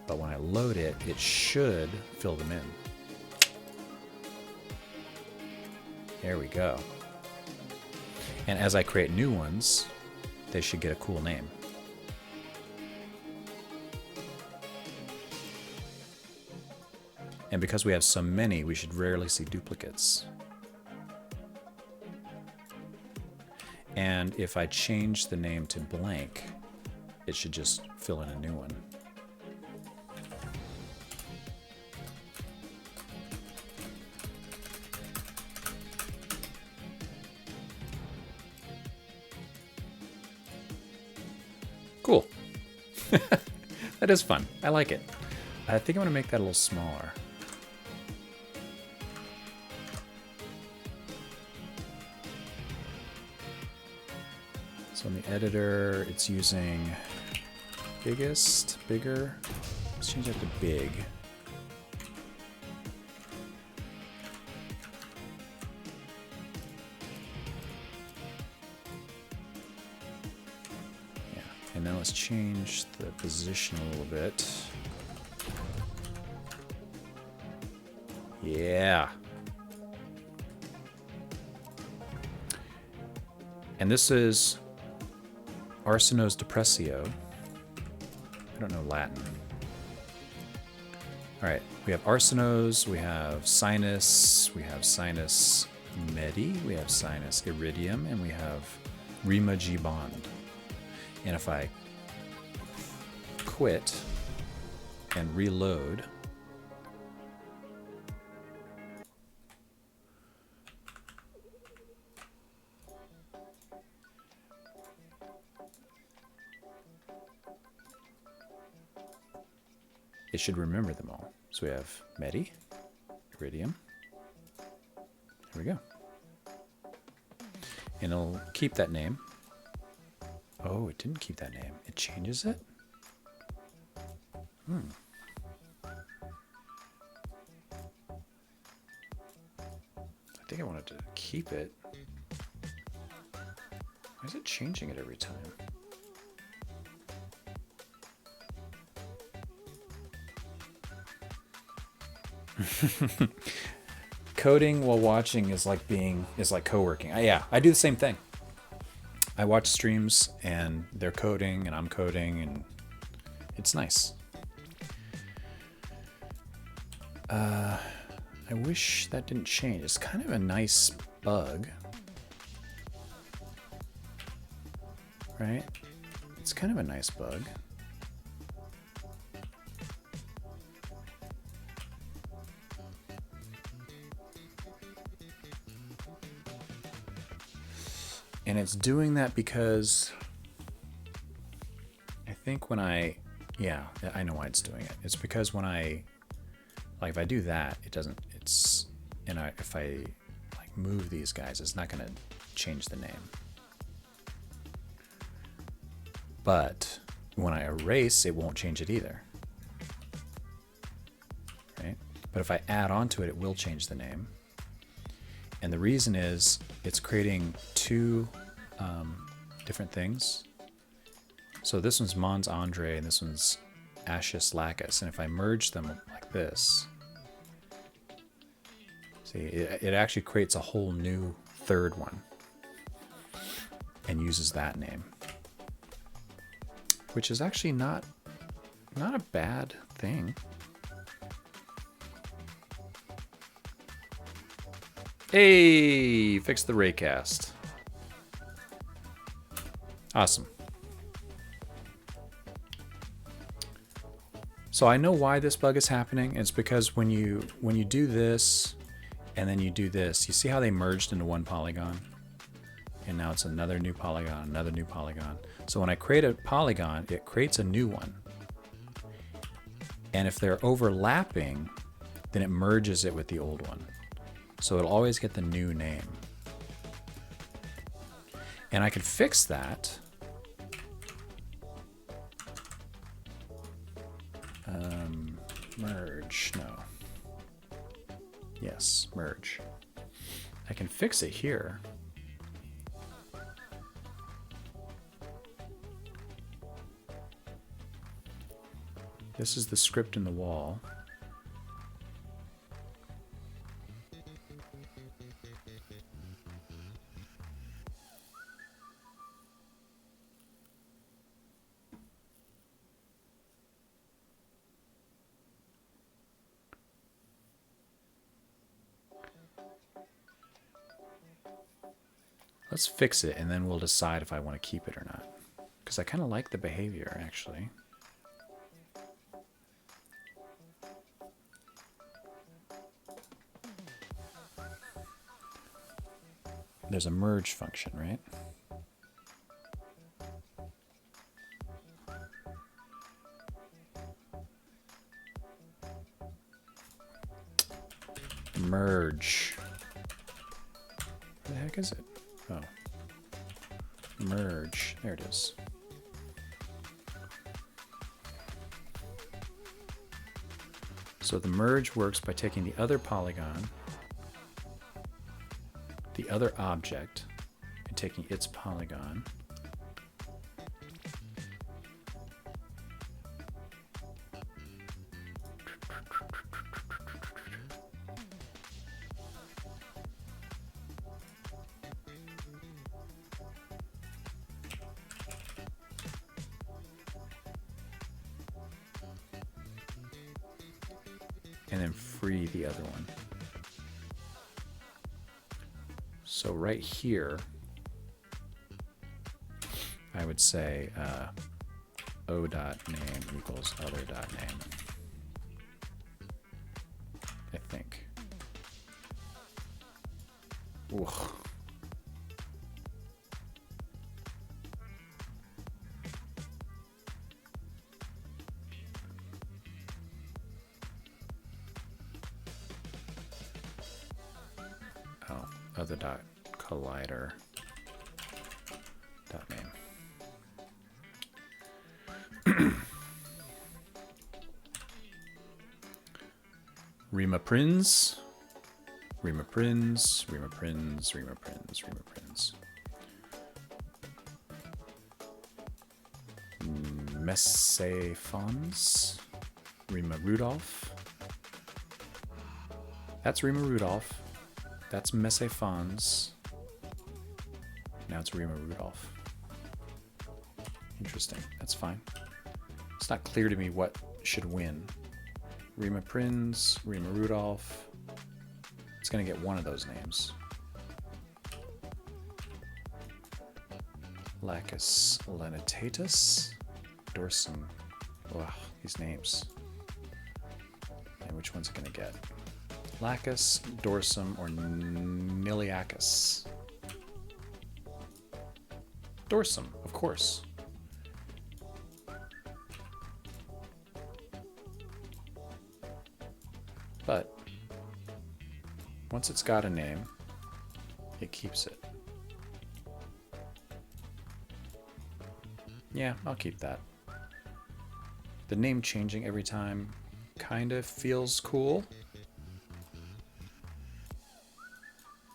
Speaker 1: But when I load it, it should fill them in. There we go. And as I create new ones, they should get a cool name. And because we have so many, we should rarely see duplicates. And if I change the name to blank, it should just fill in a new one. Cool. That is fun. I like it. I think I'm going to make that a little smaller. So in the editor, it's using biggest, bigger. Let's change that to big. Yeah, and then let's change the position a little bit. Yeah. And this is Arsenos Depressio. I don't know Latin. All right, we have Arsenos, we have Sinus, we have Sinus Medi, we have Sinus Iridium, and we have Rima G Bond. And if I quit and reload, it should remember them all. So we have Medi, Iridium. There we go. And it'll keep that name. Oh, it didn't keep that name. It changes it? I think I wanted to keep it. Why is it changing it every time? Coding while watching is like co-working. Yeah, I do the same thing. I watch streams and they're coding and I'm coding and it's nice. I wish that didn't change. It's kind of a nice bug, right? It's kind of a nice bug. And it's doing that because I think when I know why it's doing it. It's because when if I do that, it doesn't, if I move these guys, it's not going to change the name. But when I erase, it won't change it either. Right? But if I add on to it, it will change the name. And the reason is it's creating two different things. So this one's Mons Andre and this one's Ashes Lacus. And if I merge them like this, see, it actually creates a whole new third one and uses that name, which is actually not a bad thing. Hey, fixed the raycast. Awesome. So I know why this bug is happening. It's because when you do this and then you do this, you see how they merged into one polygon? And now it's another new polygon, another new polygon. So when I create a polygon, it creates a new one. And if they're overlapping, then it merges it with the old one. So it'll always get the new name. And I could fix that. Merge, no. Yes, merge. I can fix it here. This is the script in the wall. Let's fix it and then we'll decide if I want to keep it or not. Because I kind of like the behavior, actually. There's a merge function, right? Merge. Where the heck is it? Oh. Merge. There it is. So the merge works by taking the other polygon, the other object, and taking its polygon. and then free the other one. So right here, I would say o.name equals other.name. I think. Ooh. Oh, other dot collider dot name. Rima Prins, Rima Prins, Rima Prins, Rima Prins, Rima Prins. Messefons, Rima Rudolph. That's Rima Rudolph. That's Messefons. Now it's Rima Rudolph. Interesting. That's fine. It's not clear to me what should win. Rima Prins, Rima Rudolph. It's going to get one of those names. Lacus lenitatus, dorsum. Ugh, these names. And which one's it going to get? Lacus, dorsum, or Niliacus? Dorsum, of course. But once it's got a name, it keeps it. Yeah, I'll keep that. The name changing every time kind of feels cool.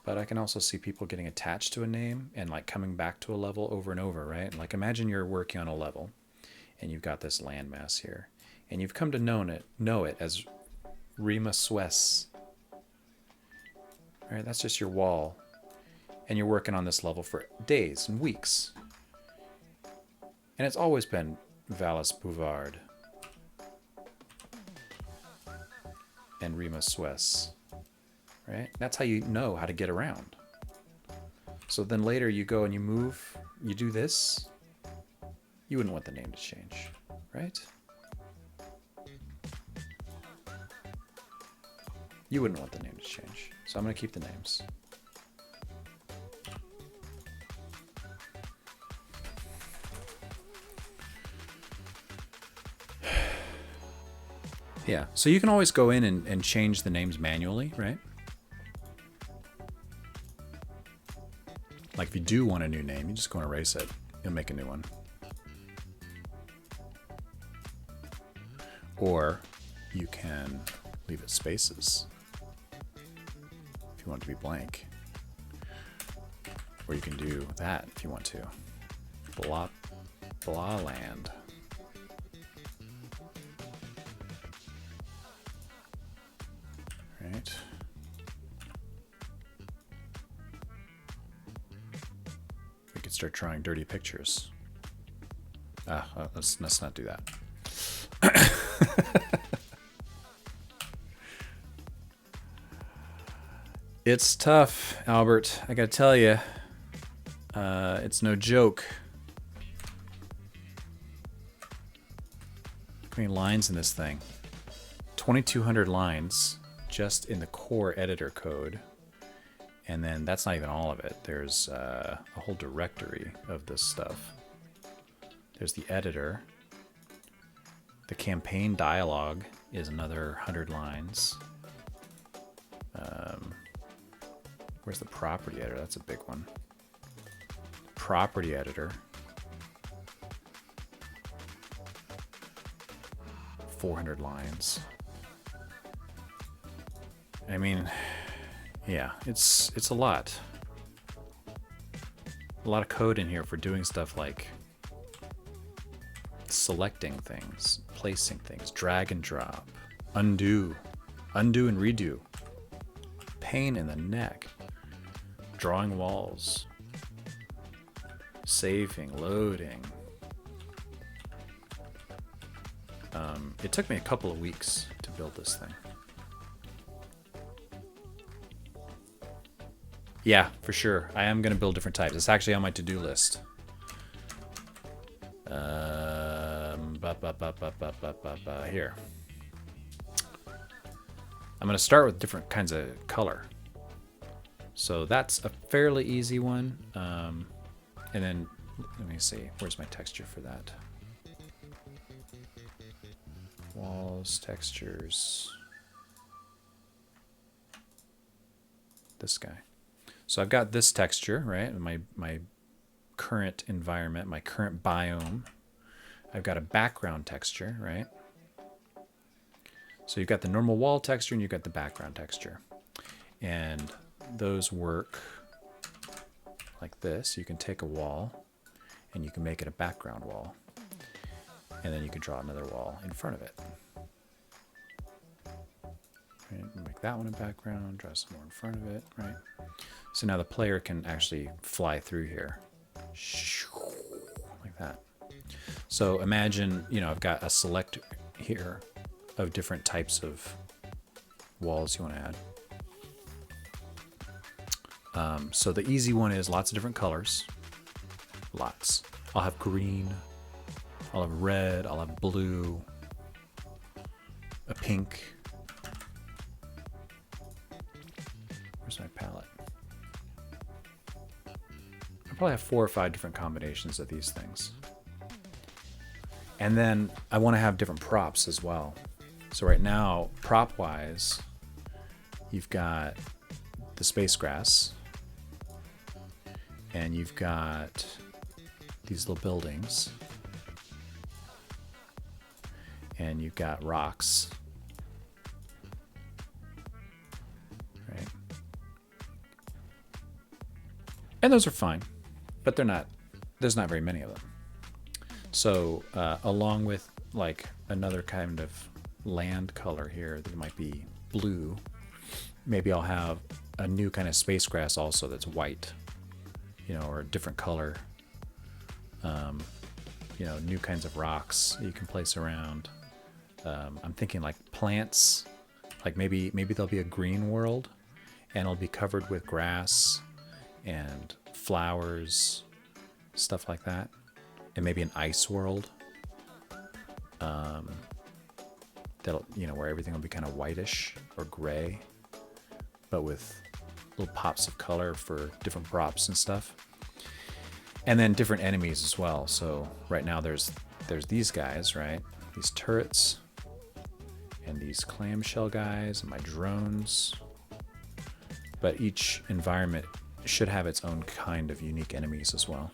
Speaker 1: But I can also see people getting attached to a name and like coming back to a level over and over, right? Like imagine you're working on a level and you've got this landmass here and you've come to know it as Rima Suez. All right, that's just your wall. And you're working on this level for days and weeks. And it's always been Vallis Bouvard and Rima Suez. Right? That's how you know how to get around. So then later you go and you move, you do this. You wouldn't want the name to change, right? You wouldn't want the name to change. So I'm going to keep the names. Yeah, so you can always go in and change the names manually, right? Like if you do want a new name, you just go and erase it. You'll make a new one. Or you can leave it spaces if you want it to be blank. Or you can do that if you want to. Blah, blah land. Right. We could start drawing dirty pictures. Let's not do that. It's tough, Albert. I gotta tell you, it's no joke. How many lines in this thing? 2,200 lines just in the core editor code. And then that's not even all of it. There's a whole directory of this stuff. There's the editor. The campaign dialogue is another 100 lines. Where's the property editor? That's a big one. Property editor. 400 lines. I mean, yeah, it's a lot. A lot of code in here for doing stuff like selecting things, placing things, drag and drop, undo and redo, pain in the neck, drawing walls, saving, loading. It took me a couple of weeks to build this thing. Yeah, for sure. I am going to build different types. It's actually on my to-do list. Here. I'm going to start with different kinds of color. So that's a fairly easy one. And then, let me see. Where's my texture for that? Walls, textures. This guy. So I've got this texture, right? My current environment, my current biome. I've got a background texture, right? So you've got the normal wall texture and you've got the background texture. And those work like this. You can take a wall and you can make it a background wall. And then you can draw another wall in front of it. Right? Make that one a background, draw some more in front of it, right? So now the player can actually fly through here. Like that. So imagine, I've got a select here of different types of walls you want to add. So the easy one is lots of different colors. Lots. I'll have green, I'll have red, I'll have blue, a pink. Where's my palette? I probably have 4 or 5 different combinations of these things. And then I want to have different props as well. So right now, prop-wise, you've got the space grass, and you've got these little buildings, and you've got rocks, right? And those are fine, but there's not very many of them. So along with like another kind of land color here that might be blue, maybe I'll have a new kind of space grass also that's white, or a different color. New kinds of rocks you can place around. I'm thinking like plants, like maybe there'll be a green world and it'll be covered with grass and flowers, stuff like that. And maybe an ice world, that'll, where everything will be kind of whitish or gray, but with little pops of color for different props and stuff. And then different enemies as well. So right now there's these guys, right? These turrets and these clamshell guys and my drones. But each environment should have its own kind of unique enemies as well.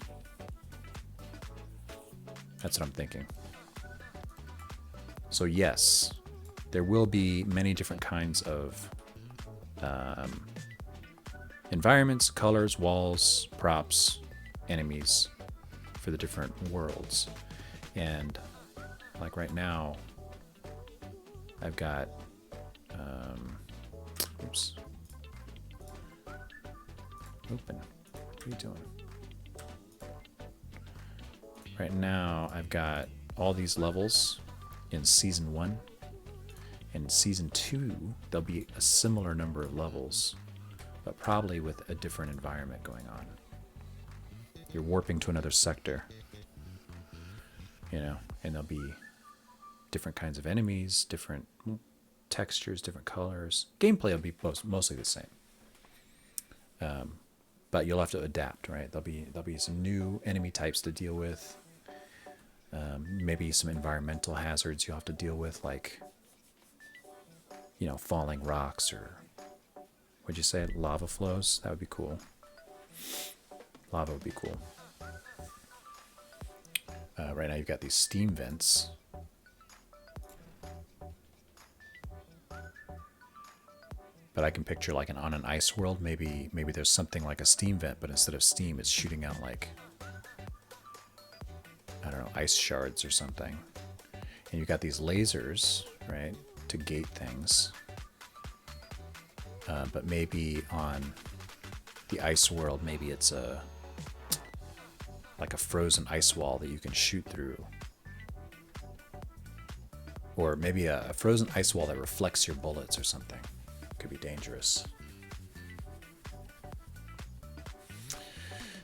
Speaker 1: That's what I'm thinking. So yes, there will be many different kinds of environments, colors, walls, props, enemies for the different worlds. And like right now, I've got, oops, open, what are you doing? Right now, I've got all these levels in Season 1. In Season 2, there'll be a similar number of levels, but probably with a different environment going on. You're warping to another sector, and there'll be different kinds of enemies, different textures, different colors. Gameplay will be mostly the same. But you'll have to adapt, right? There'll be some new enemy types to deal with. Maybe some environmental hazards you'll have to deal with, like, falling rocks, or would you say lava flows? That would be cool. Lava would be cool. Right now you've got these steam vents. But I can picture like on an ice world, maybe there's something like a steam vent, but instead of steam, it's shooting out like, I don't know, ice shards or something. And you've got these lasers, right, to gate things. But maybe on the ice world, maybe it's like a frozen ice wall that you can shoot through. Or maybe a frozen ice wall that reflects your bullets or something. Could be dangerous.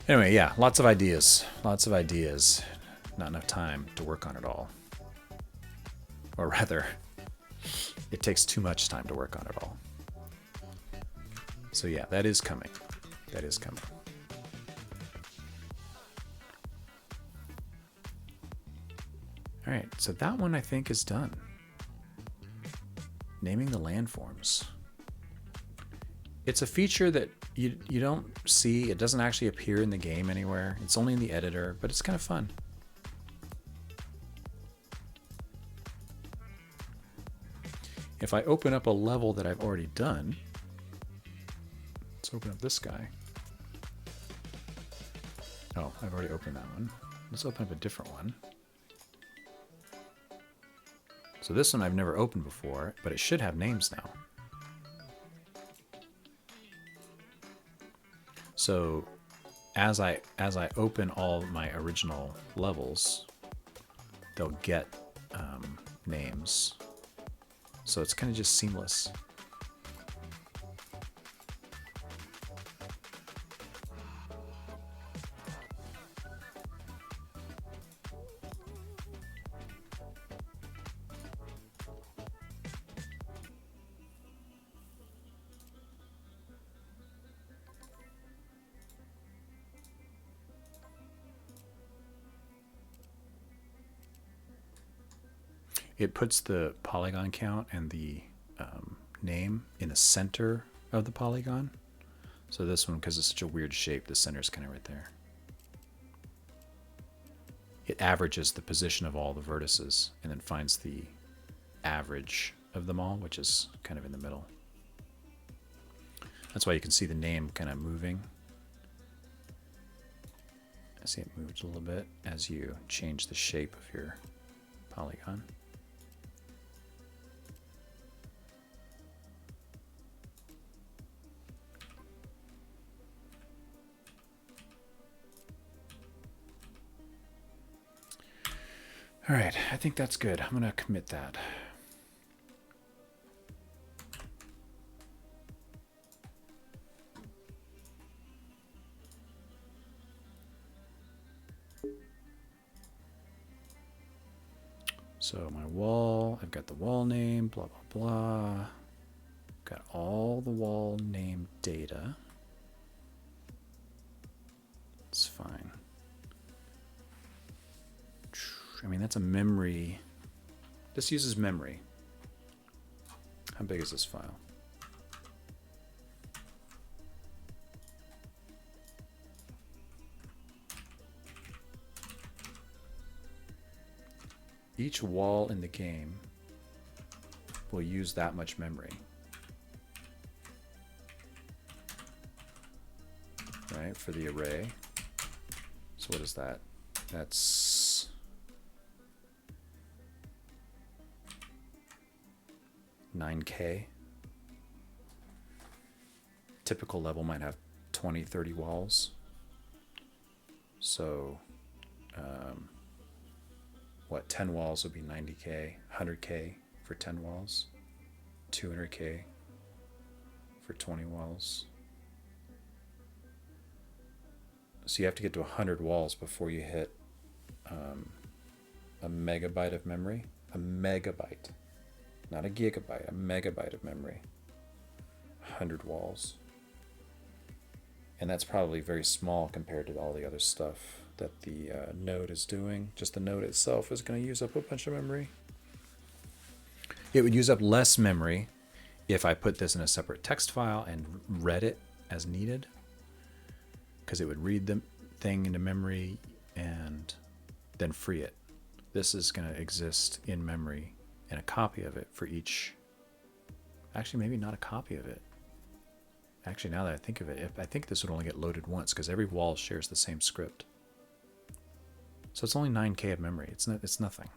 Speaker 1: Anyway, yeah, lots of ideas. Lots of ideas. Not enough time to work on it all. Or rather, it takes too much time to work on it all. So yeah, that is coming. That is coming. All right, so that one I think is done. Naming the landforms. It's a feature that you don't see. It doesn't actually appear in the game anywhere. It's only in the editor, but it's kind of fun. If I open up a level that I've already done, let's open up this guy. Oh, I've already opened that one. Let's open up a different one. So this one I've never opened before, but it should have names now. So as I open all my original levels, they'll get names. So it's kind of just seamless. It puts the polygon count and the name in the center of the polygon. So this one, because it's such a weird shape, the center is kind of right there. It averages the position of all the vertices and then finds the average of them all, which is kind of in the middle. That's why you can see the name kind of moving. I see it moved a little bit as you change the shape of your polygon. All right, I think that's good. I'm going to commit that. So my wall, I've got the wall name, blah, blah, blah. Got all the wall name data. It's fine. I mean, that's a memory. This uses memory. How big is this file? Each wall in the game will use that much memory. Right, for the array. So what is that? That's $9K. Typical level might have 20, 30 walls. So, what, 10 walls would be 90K, 100K for 10 walls, 200K for 20 walls. So you have to get to 100 walls before you hit a megabyte of memory. A megabyte. Not a gigabyte, a megabyte of memory. 100 walls. And that's probably very small compared to all the other stuff that the node is doing. Just the node itself is going to use up a bunch of memory. It would use up less memory if I put this in a separate text file and read it as needed, because it would read the thing into memory and then free it. This is going to exist in memory and a copy of it for each. Actually, maybe not a copy of it. Actually, now that I think of it, I think this would only get loaded once because every wall shares the same script. So it's only 9K of memory. It's nothing.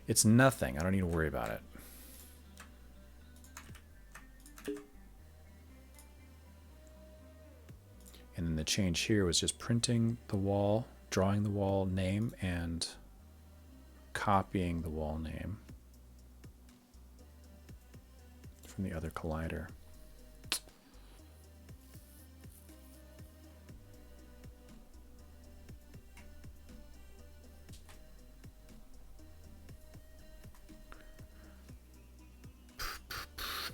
Speaker 1: It's nothing. I don't need to worry about it. And then the change here was just printing the wall, drawing the wall name, and copying the wall name from the other collider.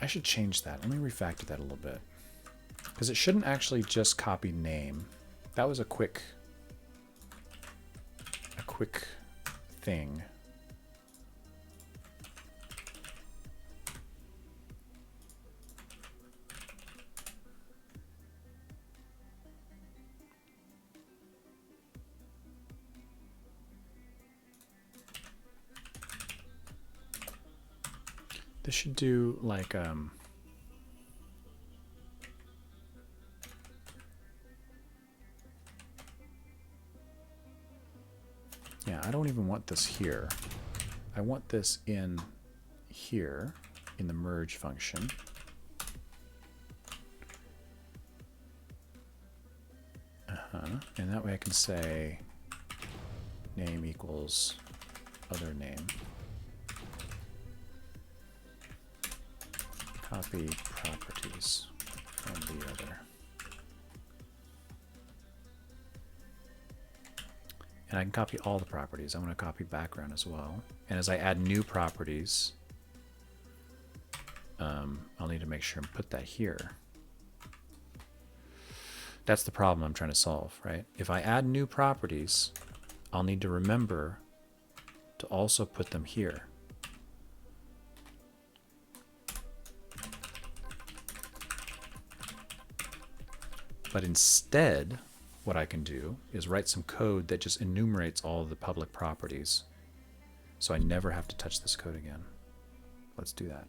Speaker 1: I should change that. Let me refactor that a little bit. Because it shouldn't actually just copy name. That was a quick thing. This should do like yeah, I don't even want this here. I want this in here in the merge function. And that way I can say name equals other name. Copy properties from the other. And I can copy all the properties. I want to copy background as well. And as I add new properties, I'll need to make sure and put that here. That's the problem I'm trying to solve, right? If I add new properties, I'll need to remember to also put them here. But instead, what I can do is write some code that just enumerates all of the public properties. So I never have to touch this code again. Let's do that.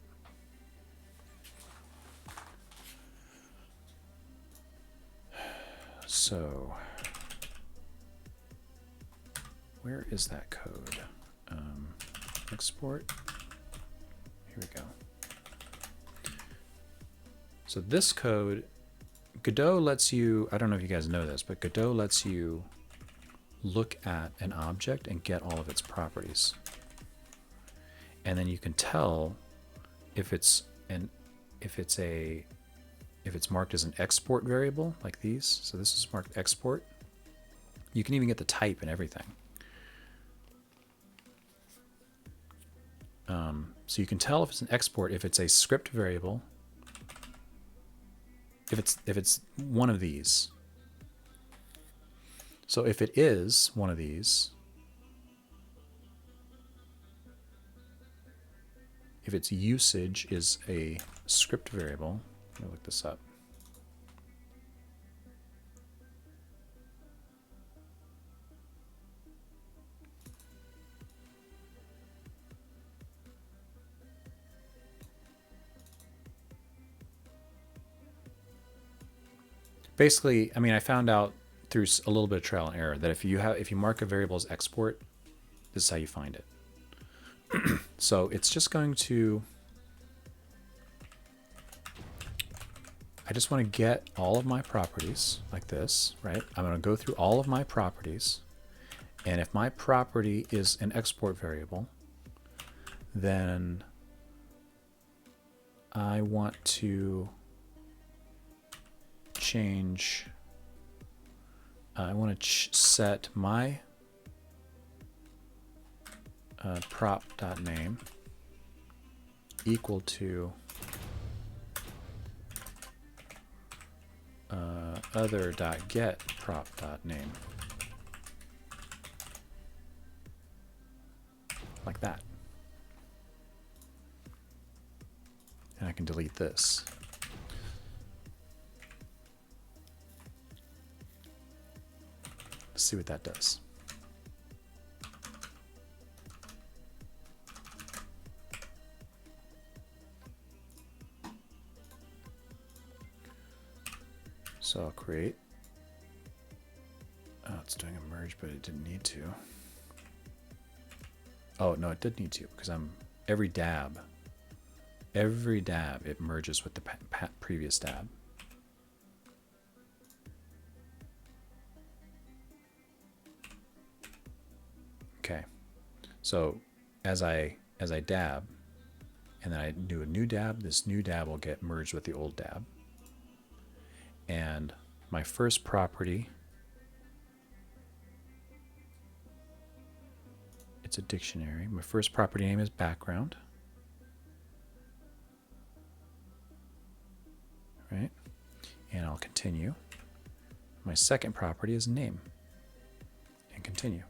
Speaker 1: So, where is that code? Export. Here we go. So this code, Godot lets you, I don't know if you guys know this, but Godot lets you look at an object and get all of its properties. And then you can tell if it's marked as an export variable like these. So this is marked export. You can even get the type and everything. So you can tell if it's an export, if it's a script variable, if it's one of these. So if it is one of these, if its usage is a script variable, let me look this up. Basically, I mean, I found out through a little bit of trial and error that if you mark a variable as export, this is how you find it. So it's just going to, I just want to get all of my properties like this, right? I'm going to go through all of my properties, and if my property is an export variable, then I want to change, I want to set my prop.name equal to other.get prop.name, like that. And I can delete this. Let's see what that does. So I'll create. Oh, it's doing a merge, but it didn't need to. Oh, no, it did need to, because every dab, it merges with the previous dab. Okay, so as I dab, and then I do a new dab, this new dab will get merged with the old dab. And my first property, it's a dictionary. My first property name is background. I'll continue. My second property is name, and continue.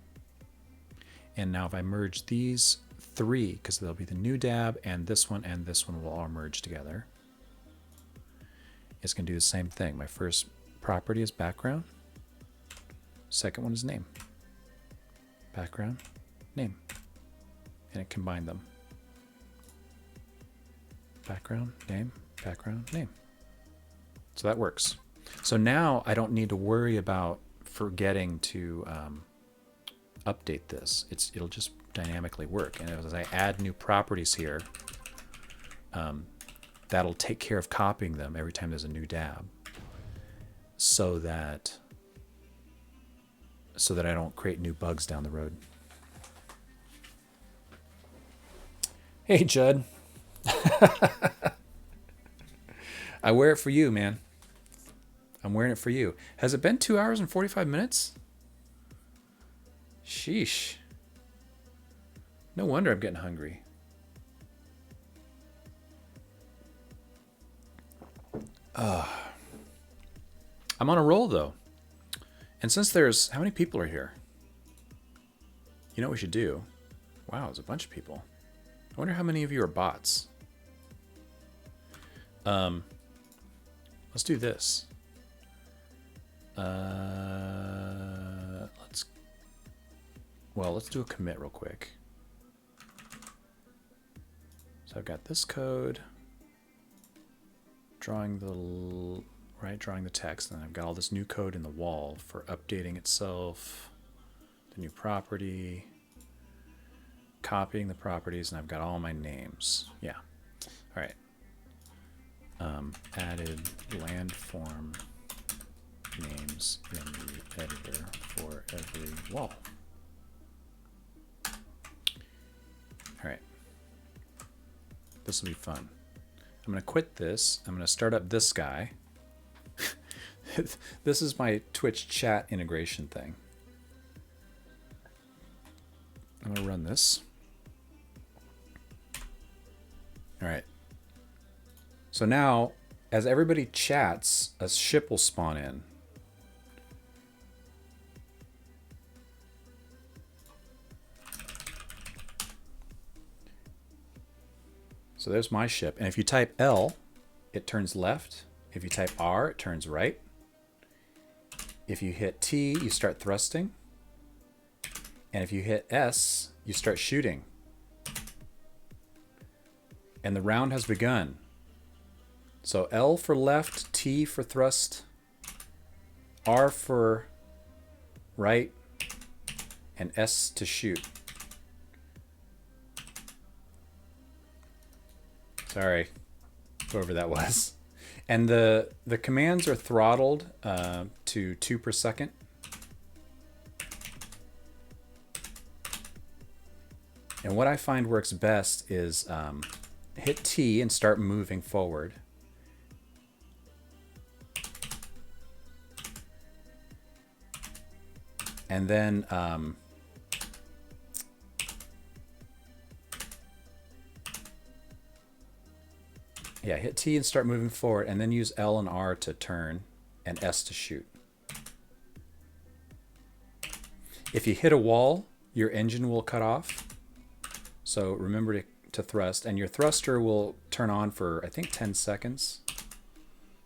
Speaker 1: And now if I merge these three, because they'll be the new dab and this one will all merge together, it's going to do the same thing. My first property is background. Second one is name. Background, name. And it combined them. Background, name, background, name. So that works. So now I don't need to worry about forgetting to update this. It'll just dynamically work. And as I add new properties here, that'll take care of copying them every time there's a new dab, so that I don't create new bugs down the road. Hey, Judd. I wear it for you, man. I'm wearing it for you. Has it been 2 hours and 45 minutes? Sheesh. No wonder I'm getting hungry. I'm on a roll, though. And since there's... How many people are here? You know what we should do? Wow, there's a bunch of people. I wonder how many of you are bots. Let's do this. Let's do a commit real quick. So I've got this code, drawing the text, and I've got all this new code in the wall for updating itself, the new property, copying the properties, and I've got all my names. Yeah. All right. Added landform names in the editor for every wall. All right. This will be fun. I'm going to quit this. I'm going to start up this guy. This is my Twitch chat integration thing. I'm going to run this. All right. So now, as everybody chats, a ship will spawn in. So there's my ship. And if you type L, it turns left. If you type R, it turns right. If you hit T, you start thrusting. And if you hit S, you start shooting. And the round has begun. So L for left, T for thrust, R for right, and S to shoot. Sorry, whoever that was. And the commands are throttled to 2 per second. And what I find works best is hit T and start moving forward. And then hit T and start moving forward, and then use L and R to turn and S to shoot. If you hit a wall, your engine will cut off. So remember to thrust, and your thruster will turn on for, I think, 10 seconds.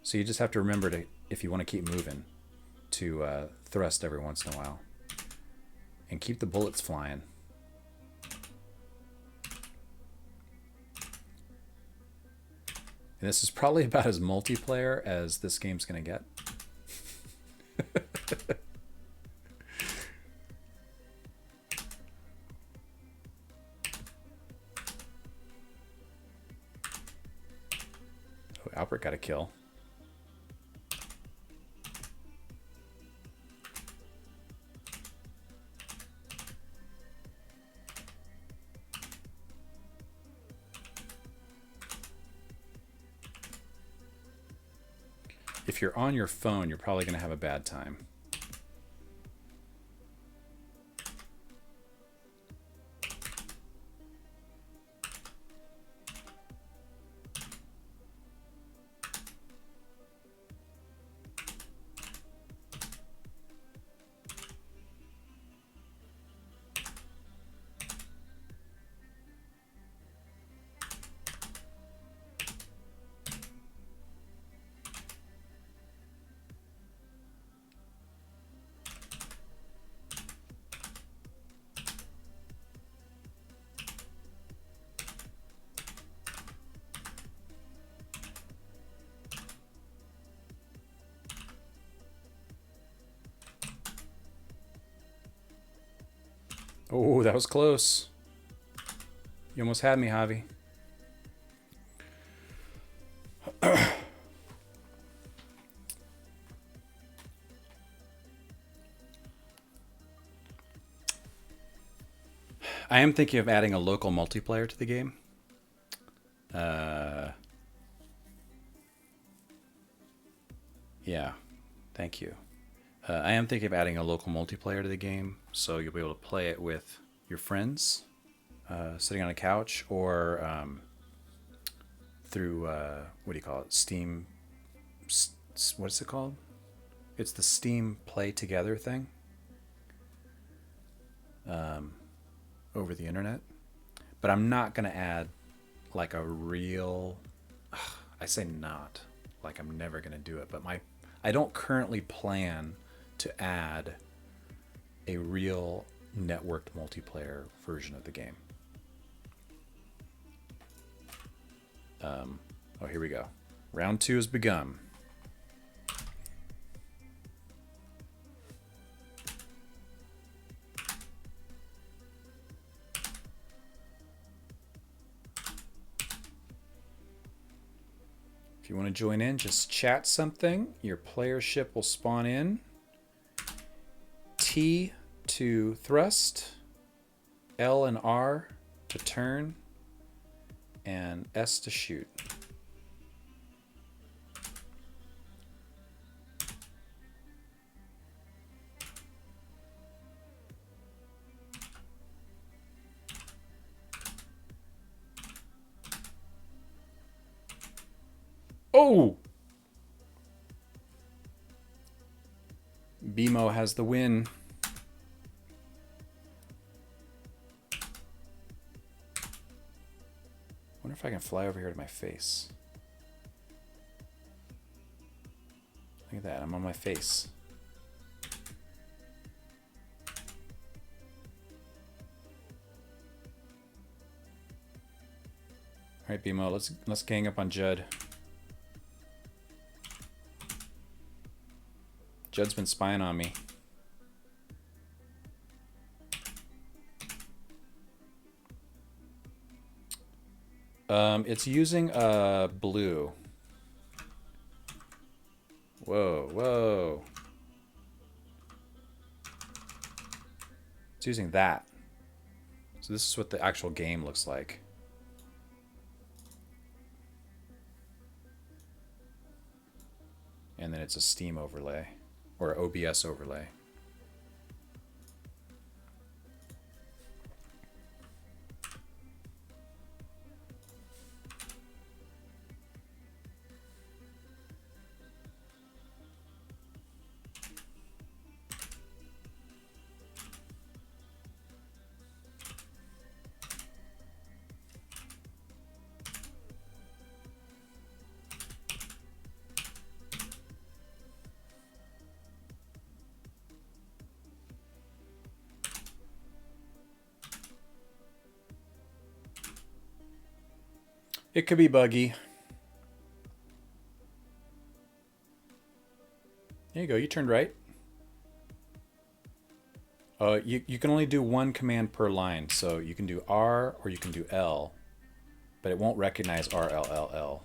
Speaker 1: So you just have to remember to, if you want to keep moving, to thrust every once in a while. And keep the bullets flying. And this is probably about as multiplayer as this game's going to get. Oh, Albert got a kill. If you're on your phone, you're probably going to have a bad time. Oh, that was close. You almost had me, Javi. I am thinking of adding a local multiplayer to the game. Yeah, thank you. I am thinking of adding a local multiplayer to the game, so you'll be able to play it with your friends, sitting on a couch, or through what do you call it? Steam. What is it called? It's the Steam Play Together thing over the internet. But I'm not gonna add like a real. I say not, like I'm never gonna do it. But I don't currently plan to add a real networked multiplayer version of the game. Oh, here we go. Round 2 has begun. If you want to join in, just chat something. Your player ship will spawn in. T to thrust, L and R to turn, and S to shoot. Oh! BMO has the win. Wonder if I can fly over here to my face. Look at that, I'm on my face. All right, BMO, let's gang up on Judd. Judd's been spying on me. It's using blue. Whoa, whoa. It's using that. So this is what the actual game looks like. And then it's a Steam overlay, or OBS overlay. It could be buggy. There you go, you turned right. You can only do one command per line, so you can do R or you can do L, but it won't recognize R, L, L, L.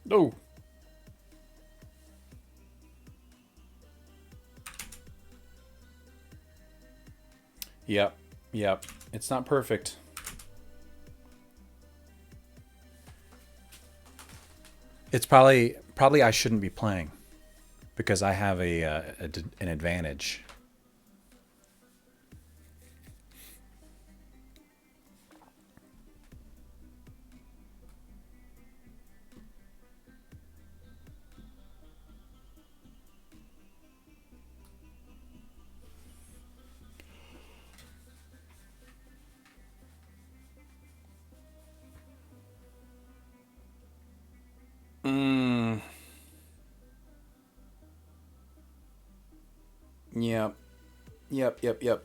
Speaker 1: No. Yep, yep. It's not perfect. It's probably I shouldn't be playing because I have an advantage. Yep. Yep.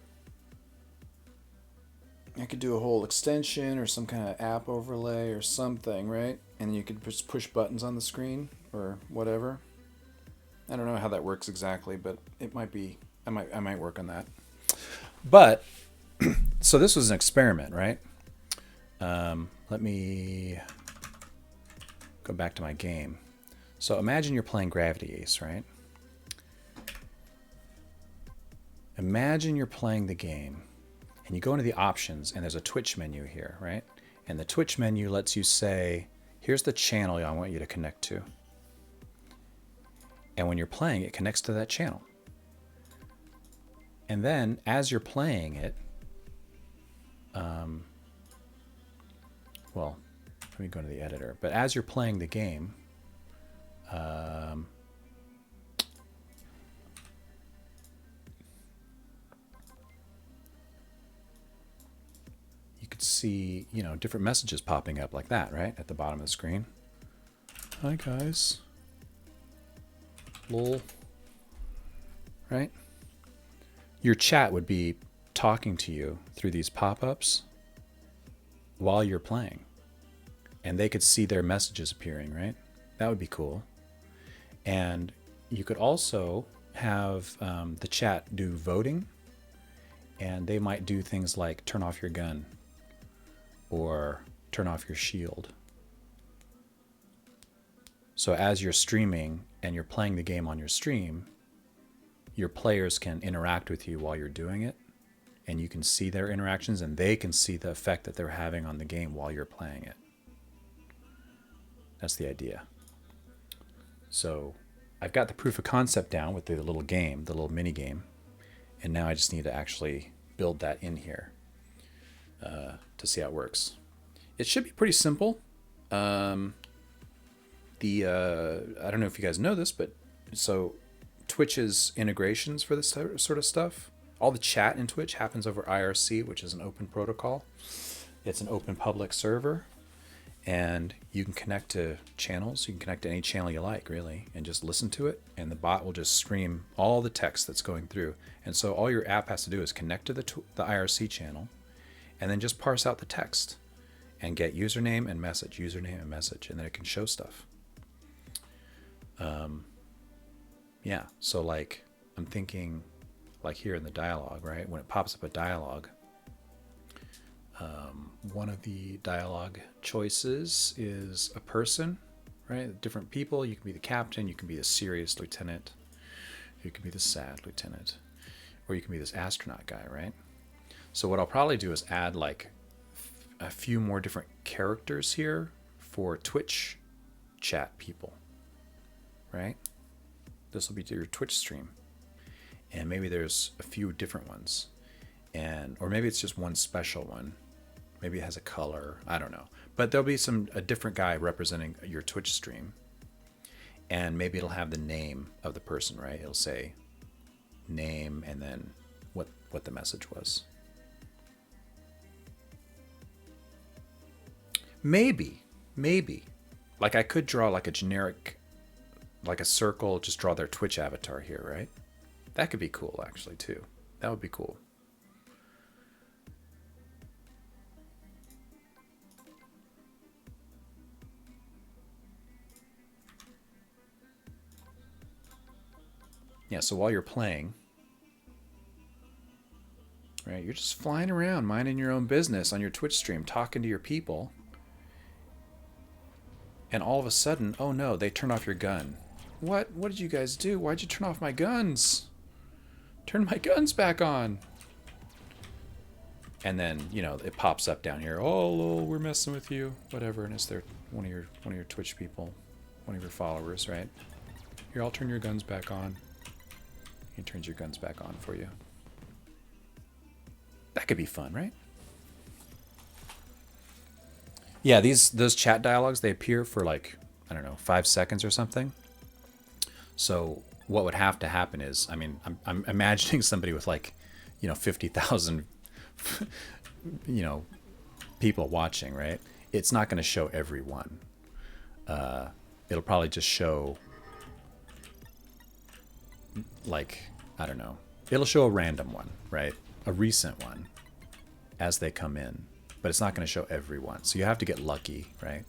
Speaker 1: I could do a whole extension or some kind of app overlay or something, right? And you could just push buttons on the screen or whatever. I don't know how that works exactly, but it might be. I might work on that. But so this was an experiment, right? Let me go back to my game. So imagine you're playing Gravity Ace, right? Imagine you're playing the game and you go into the options and there's a Twitch menu here, right? And the Twitch menu lets you say, here's the channel I want you to connect to. And when you're playing, it connects to that channel. And then as you're playing it, well, let me go to the editor. But as you're playing the game, you could see, you know, different messages popping up like that, right? At the bottom of the screen. Hi, guys. Lol. Right? Your chat would be talking to you through these pop-ups while you're playing. And they could see their messages appearing, right? That would be cool. And you could also have the chat do voting. And they might do things like turn off your gun or turn off your shield. So as you're streaming and you're playing the game on your stream, your players can interact with you while you're doing it, and you can see their interactions and they can see the effect that they're having on the game while you're playing it. That's the idea. So I've got the proof of concept down with the little game, the little mini game, and now I just need to actually build that in here to see how it works. It should be pretty simple. I don't know if you guys know this, but so Twitch's integrations for this sort of stuff, all the chat in Twitch happens over IRC, which is an open protocol. It's an open public server, and you can connect to channels. You can connect to any channel you like, really, and just listen to it, and the bot will just stream all the text that's going through. And so all your app has to do is connect to the IRC channel, and then just parse out the text and get username and message, and then it can show stuff. Yeah, so like I'm thinking like here in the dialogue, right? When it pops up a dialogue, one of the dialogue choices is a person, right? Different people. You can be the captain, you can be the serious lieutenant, you can be the sad lieutenant, or you can be this astronaut guy, right? So what I'll probably do is add like a few more different characters here for Twitch chat people, right? This will be your Twitch stream, and maybe there's a few different ones, or maybe it's just one special one. Maybe it has a color. I don't know, but there'll be a different guy representing your Twitch stream, and maybe it'll have the name of the person, right? It'll say name and then what the message was. Maybe, like I could draw like a generic, like a circle, just draw their Twitch avatar here, right? That could be cool, actually, too. That would be cool. Yeah, so while you're playing, right, you're just flying around, minding your own business on your Twitch stream, talking to your people. And all of a sudden, oh no, they turn off your gun. What did you guys do? Why'd you turn off my guns? Turn my guns back on. And then, you know, it pops up down here. Oh, lol, we're messing with you. Whatever. And it's one of your Twitch people, one of your followers, right? Here, I'll turn your guns back on. He turns your guns back on for you. That could be fun, right? Yeah, those chat dialogues, they appear for like, I don't know, 5 seconds or something. So what would have to happen is, I mean, I'm imagining somebody with like, 50,000, people watching, right? It's not going to show everyone. It'll probably just show like, I don't know, it'll show a random one, right? A recent one as they come in, but it's not going to show everyone. So you have to get lucky, right?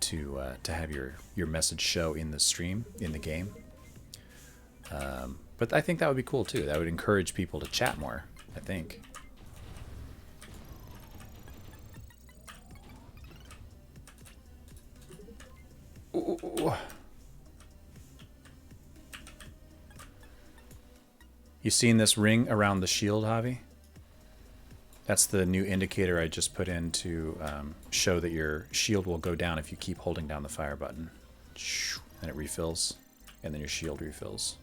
Speaker 1: To have your message show in the stream, in the game. But I think that would be cool too. That would encourage people to chat more, I think. Ooh. You seen this ring around the shield, Javi? That's the new indicator I just put in to show that your shield will go down if you keep holding down the fire button. And it refills, and then your shield refills.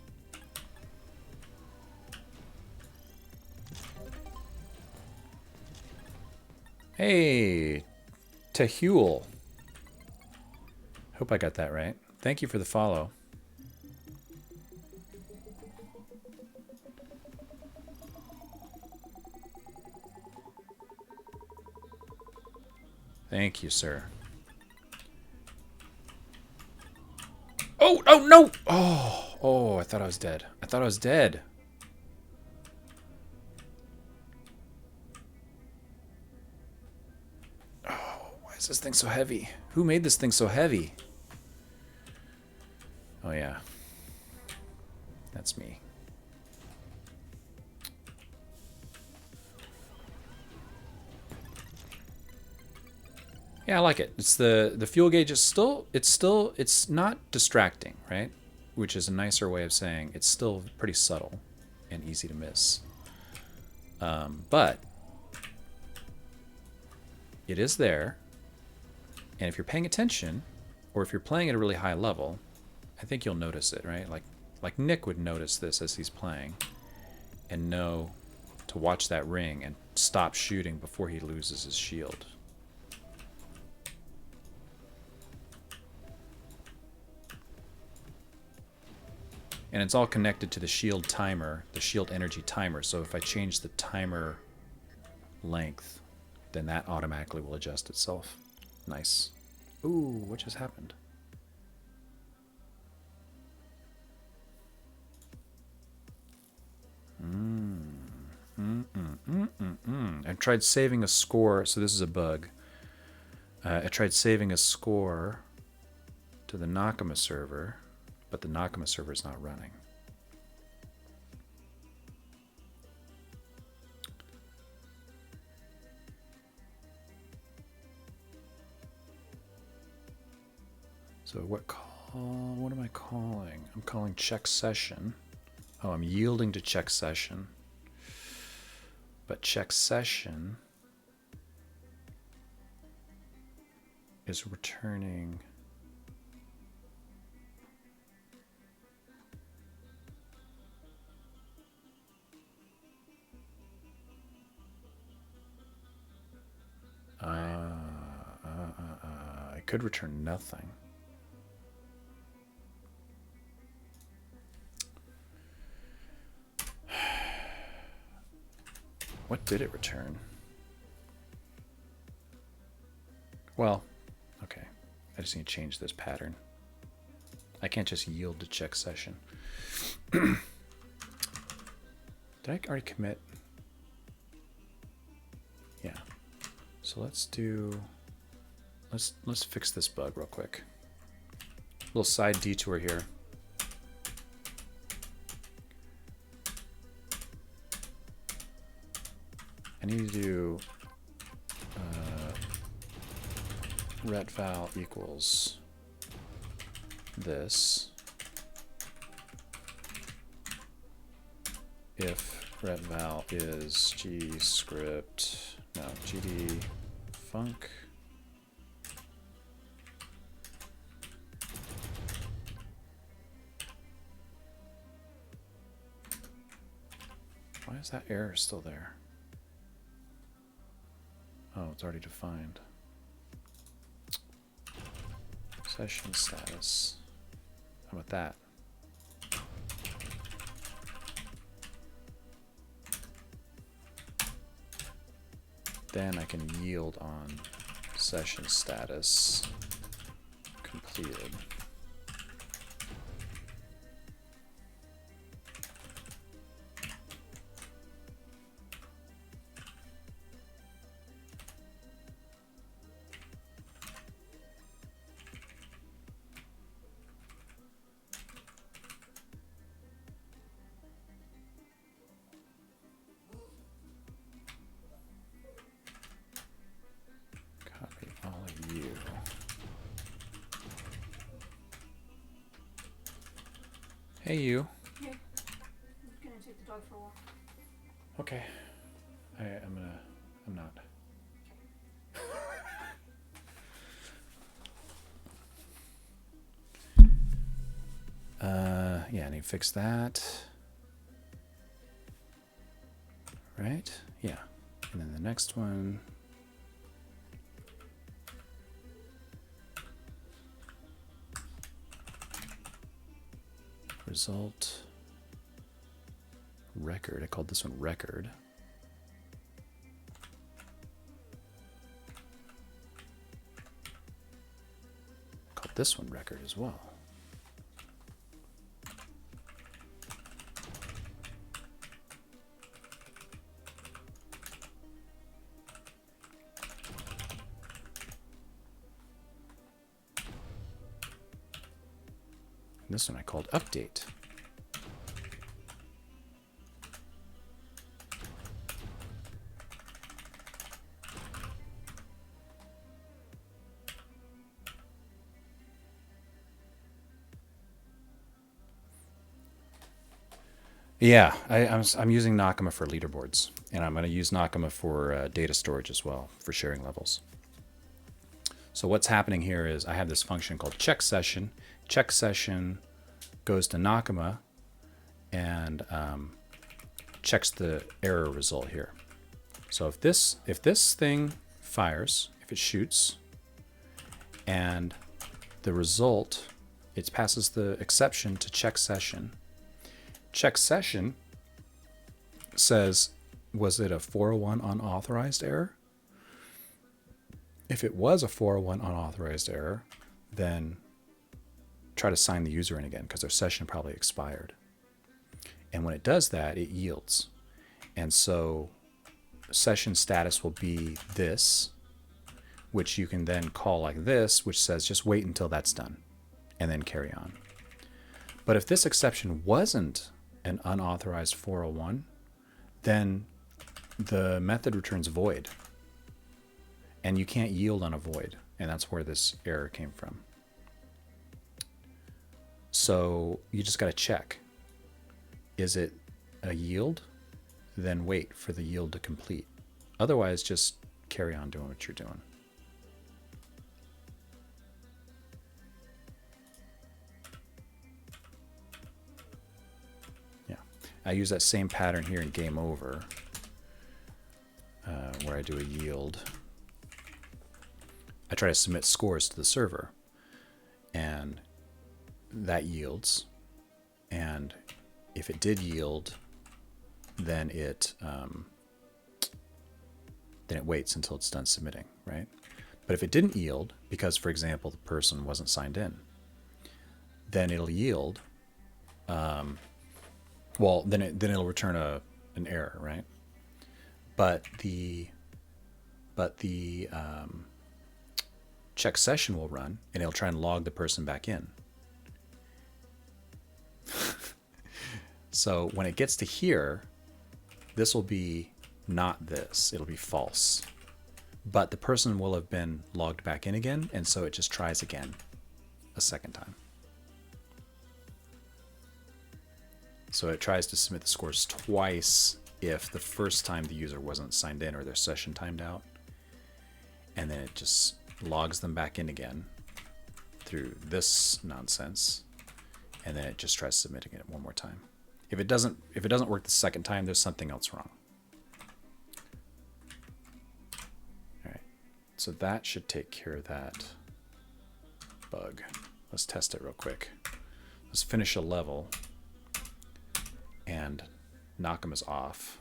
Speaker 1: Hey, Tehul. Hope I got that right. Thank you for the follow. Thank you, sir. Oh, oh, no! Oh, I thought I was dead. I thought I was dead. Oh, why is this thing so heavy? Who made this thing so heavy? Oh, yeah. That's me. Yeah, I like it. It's the fuel gauge is it's not distracting, right? Which is a nicer way of saying it's still pretty subtle and easy to miss. But it is there, and if you're paying attention, or if you're playing at a really high level, I think you'll notice it, right? Like Nick would notice this as he's playing, and know to watch that ring and stop shooting before he loses his shield. And it's all connected to the shield timer, the shield energy timer. So if I change the timer length, then that automatically will adjust itself. Nice. Ooh, what just happened? I tried saving a score, so this is a bug. I tried saving a score to the Nakama server, but the Nakama server is not running. So what am I calling? I'm calling check session. Oh, I'm yielding to check session. But check session is returning I could return nothing. What did it return? Well, okay. I just need to change this pattern. I can't just yield to check session. Did I already commit? Yeah. So let's fix this bug real quick. Little side detour here. I need to do ret val equals this if ret val is g script, no, gd func why is that error still there? Oh, it's already defined. Session status. How about that? Then I can yield on session status completed. Hey, you.
Speaker 2: Yeah. I'm gonna take the dog for a walk.
Speaker 1: Okay. I'm not. Yeah, I need to fix that. Right? Yeah. And then the next one. Result. Record. I called this one record. I called this one record as well. And this one I called update. Yeah, I'm using Nakama for leaderboards, and I'm going to use Nakama for data storage as well, for sharing levels. So what's happening here is I have this function called check session. Check session goes to Nakama and checks the error result here. So if this thing fires, if it shoots, and the result, it passes the exception to check session. Check session says, was it a 401 unauthorized error? If it was a 401 unauthorized error, then try to sign the user in again because their session probably expired. And when it does that, it yields. And so session status will be this, which you can then call like this, which says just wait until that's done and then carry on. But if this exception wasn't an unauthorized 401, then the method returns void. And you can't yield on a void. And that's where this error came from. So you just got to check. Is it a yield? Then wait for the yield to complete. Otherwise, just carry on doing what you're doing. I use that same pattern here in game over, where I do a yield. I try to submit scores to the server, and that yields. And if it did yield, then it waits until it's done submitting, right? But if it didn't yield, because for example the person wasn't signed in, then it'll yield. Well, then it'll return an error, right? But the check session will run, and it'll try and log the person back in. So when it gets to here, this will be not this. It'll be false. But the person will have been logged back in again, and so it just tries again a second time. So it tries to submit the scores twice if the first time the user wasn't signed in or their session timed out. And then it just logs them back in again through this nonsense. And then it just tries submitting it one more time. If it doesn't work the second time, there's something else wrong. All right. So that should take care of that bug. Let's test it real quick. Let's finish a level. And Nakama's off,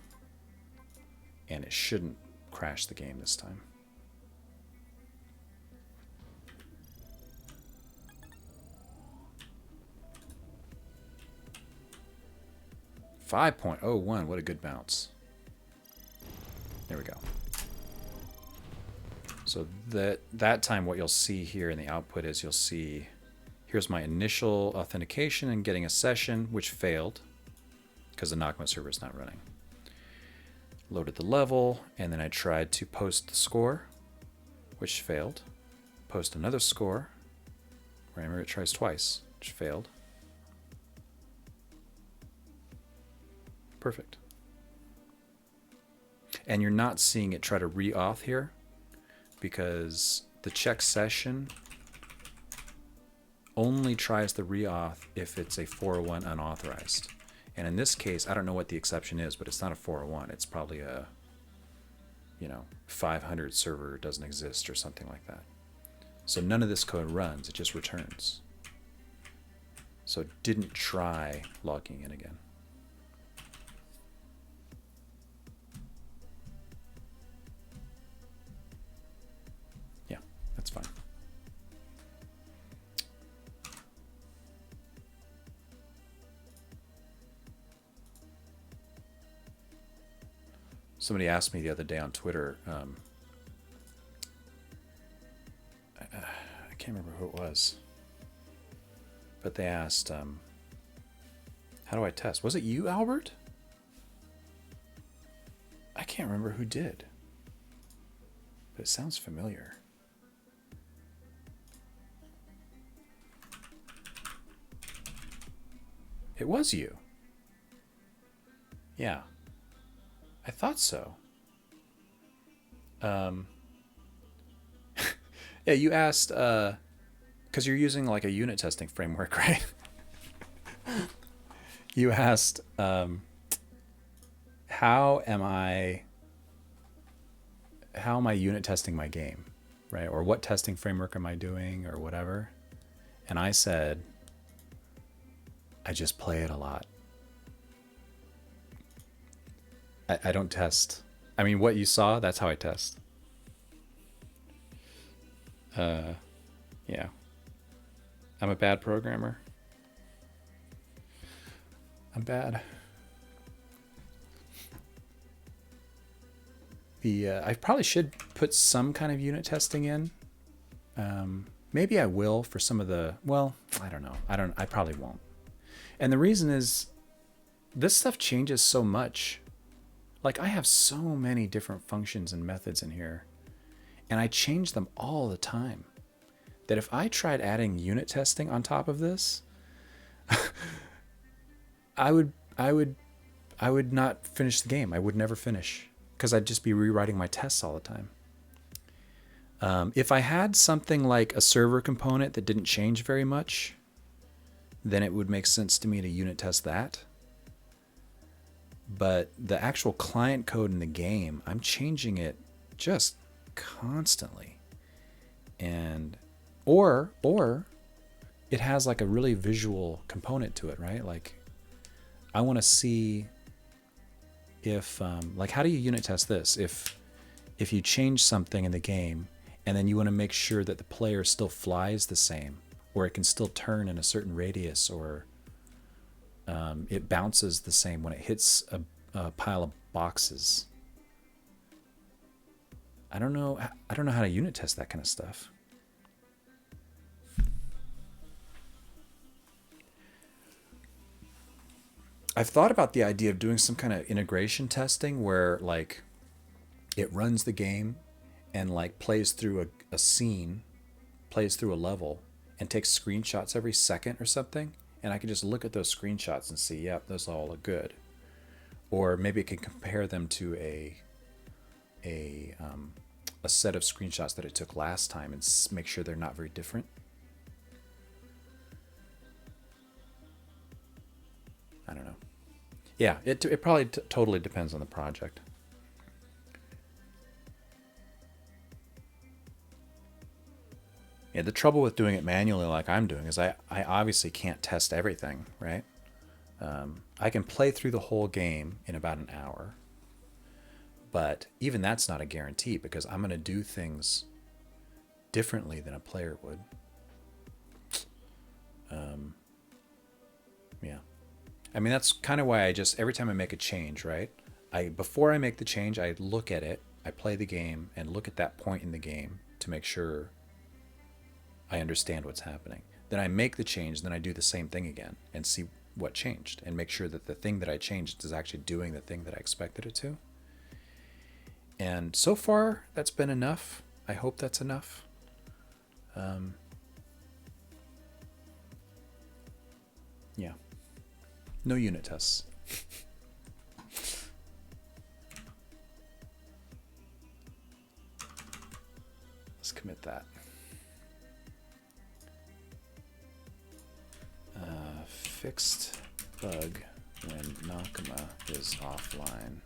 Speaker 1: and it shouldn't crash the game this time. .01, what a good bounce. There we go. So that time what you'll see here in the output is you'll see, here's my initial authentication and getting a session, which failed, because the Nakama server is not running. Loaded the level, and then I tried to post the score, which failed. Post another score. Remember, it tries twice, which failed. Perfect. And you're not seeing it try to re-auth here because the check session only tries the re-auth if it's a 401 unauthorized. And in this case, I don't know what the exception is, but it's not a 401. It's probably a, 500 server doesn't exist or something like that. So none of this code runs, it just returns. So it didn't try logging in again. Yeah, that's fine. Somebody asked me the other day on Twitter, I can't remember who it was, but they asked, how do I test? Was it you, Albert? I can't remember who did, but it sounds familiar. It was you. Yeah. I thought so. Yeah, you asked, because you're using like a unit testing framework, right? You asked, how am I unit testing my game, right? Or what testing framework am I doing or whatever? And I said, I just play it a lot. I don't test. I mean, what you saw, that's how I test. Yeah. I'm a bad programmer. I'm bad. I probably should put some kind of unit testing in. Maybe I will for some of the, well, I don't know. I probably won't. And the reason is this stuff changes so much. Like I have so many different functions and methods in here, and I change them all the time, that if I tried adding unit testing on top of this, I would not finish the game. I would never finish because I'd just be rewriting my tests all the time. If I had something like a server component that didn't change very much, then it would make sense to me to unit test that. But the actual client code in the game, I'm changing it just constantly. And or it has like a really visual component to it, right? Like I want to see if like how do you unit test this? If you change something in the game and then you want to make sure that the player still flies the same, or it can still turn in a certain radius, or it bounces the same when it hits a pile of boxes. I don't know how to unit test that kind of stuff. I've thought about the idea of doing some kind of integration testing where like it runs the game and like plays through a scene, plays through a level, and takes screenshots every second or something. And I can just look at those screenshots and see, yep, those all look good. Or maybe it can compare them to a set of screenshots that it took last time and make sure they're not very different. I don't know. Yeah, it probably totally depends on the project. Yeah, the trouble with doing it manually like I'm doing is I obviously can't test everything, right? I can play through the whole game in about an hour. But even that's not a guarantee because I'm going to do things differently than a player would. Yeah. I mean, that's kind of why I just, every time I make a change, right? Before I make the change, I look at it, I play the game and look at that point in the game to make sure I understand what's happening. Then I make the change, then I do the same thing again and see what changed and make sure that the thing that I changed is actually doing the thing that I expected it to. And so far, that's been enough. I hope that's enough. Yeah. No unit tests. Let's commit that. Fixed bug when Nakama is offline.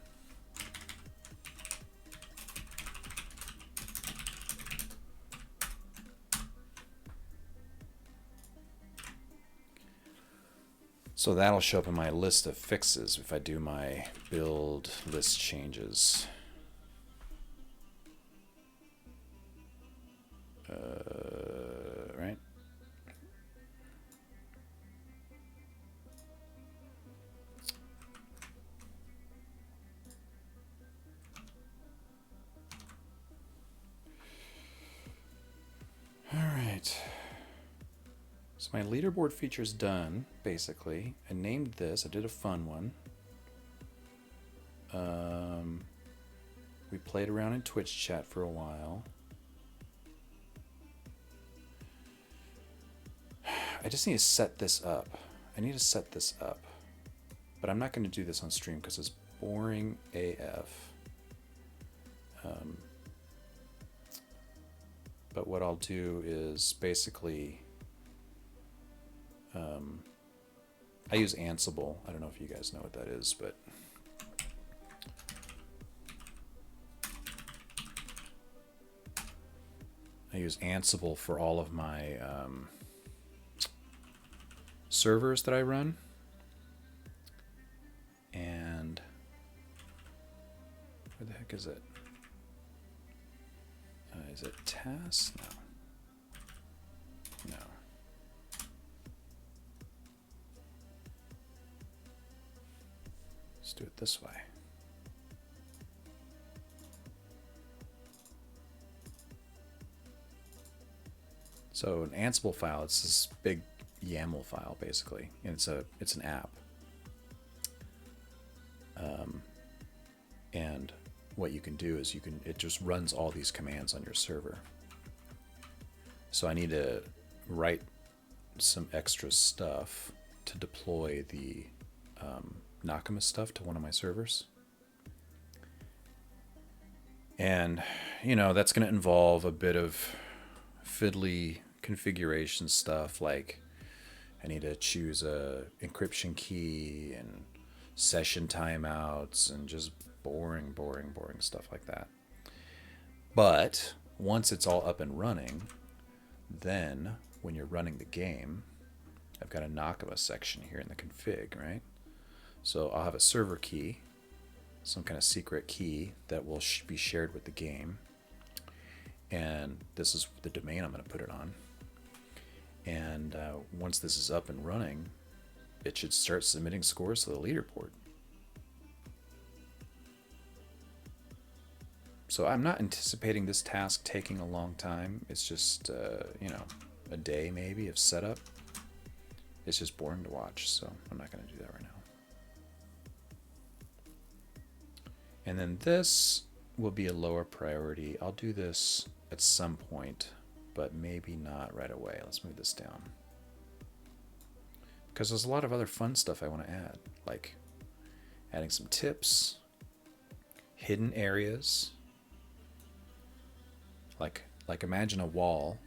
Speaker 1: So that'll show up in my list of fixes if I do my build list changes. Right? All right. So my leaderboard feature's done, basically. I named this. I did a fun one. We played around in Twitch chat for a while. I just need to set this up. But I'm not going to do this on stream because it's boring AF. But what I'll do is basically... I use Ansible. I don't know if you guys know what that is, but... I use Ansible for all of my servers that I run. And where the heck is it? Is it tasks? No. No. Let's do it this way. So an Ansible file, it's this big YAML file basically, and it's an app. And what you can do is it just runs all these commands on your server. So I need to write some extra stuff to deploy the Nakama stuff to one of my servers. And, that's going to involve a bit of fiddly configuration stuff, like I need to choose a encryption key and session timeouts and just boring stuff like that. But once it's all up and running, then when you're running the game, I've got a Nakama section here in the config, right? So I'll have a server key, some kind of secret key that will be shared with the game. And this is the domain I'm going to put it on. And once this is up and running, it should start submitting scores to the leaderboard. So I'm not anticipating this task taking a long time. It's just, a day maybe of setup. It's just boring to watch, so I'm not going to do that right now. And then this will be a lower priority. I'll do this at some point, but maybe not right away. Let's move this down. Because there's a lot of other fun stuff I want to add, like adding some tips, hidden areas. Like imagine a wall,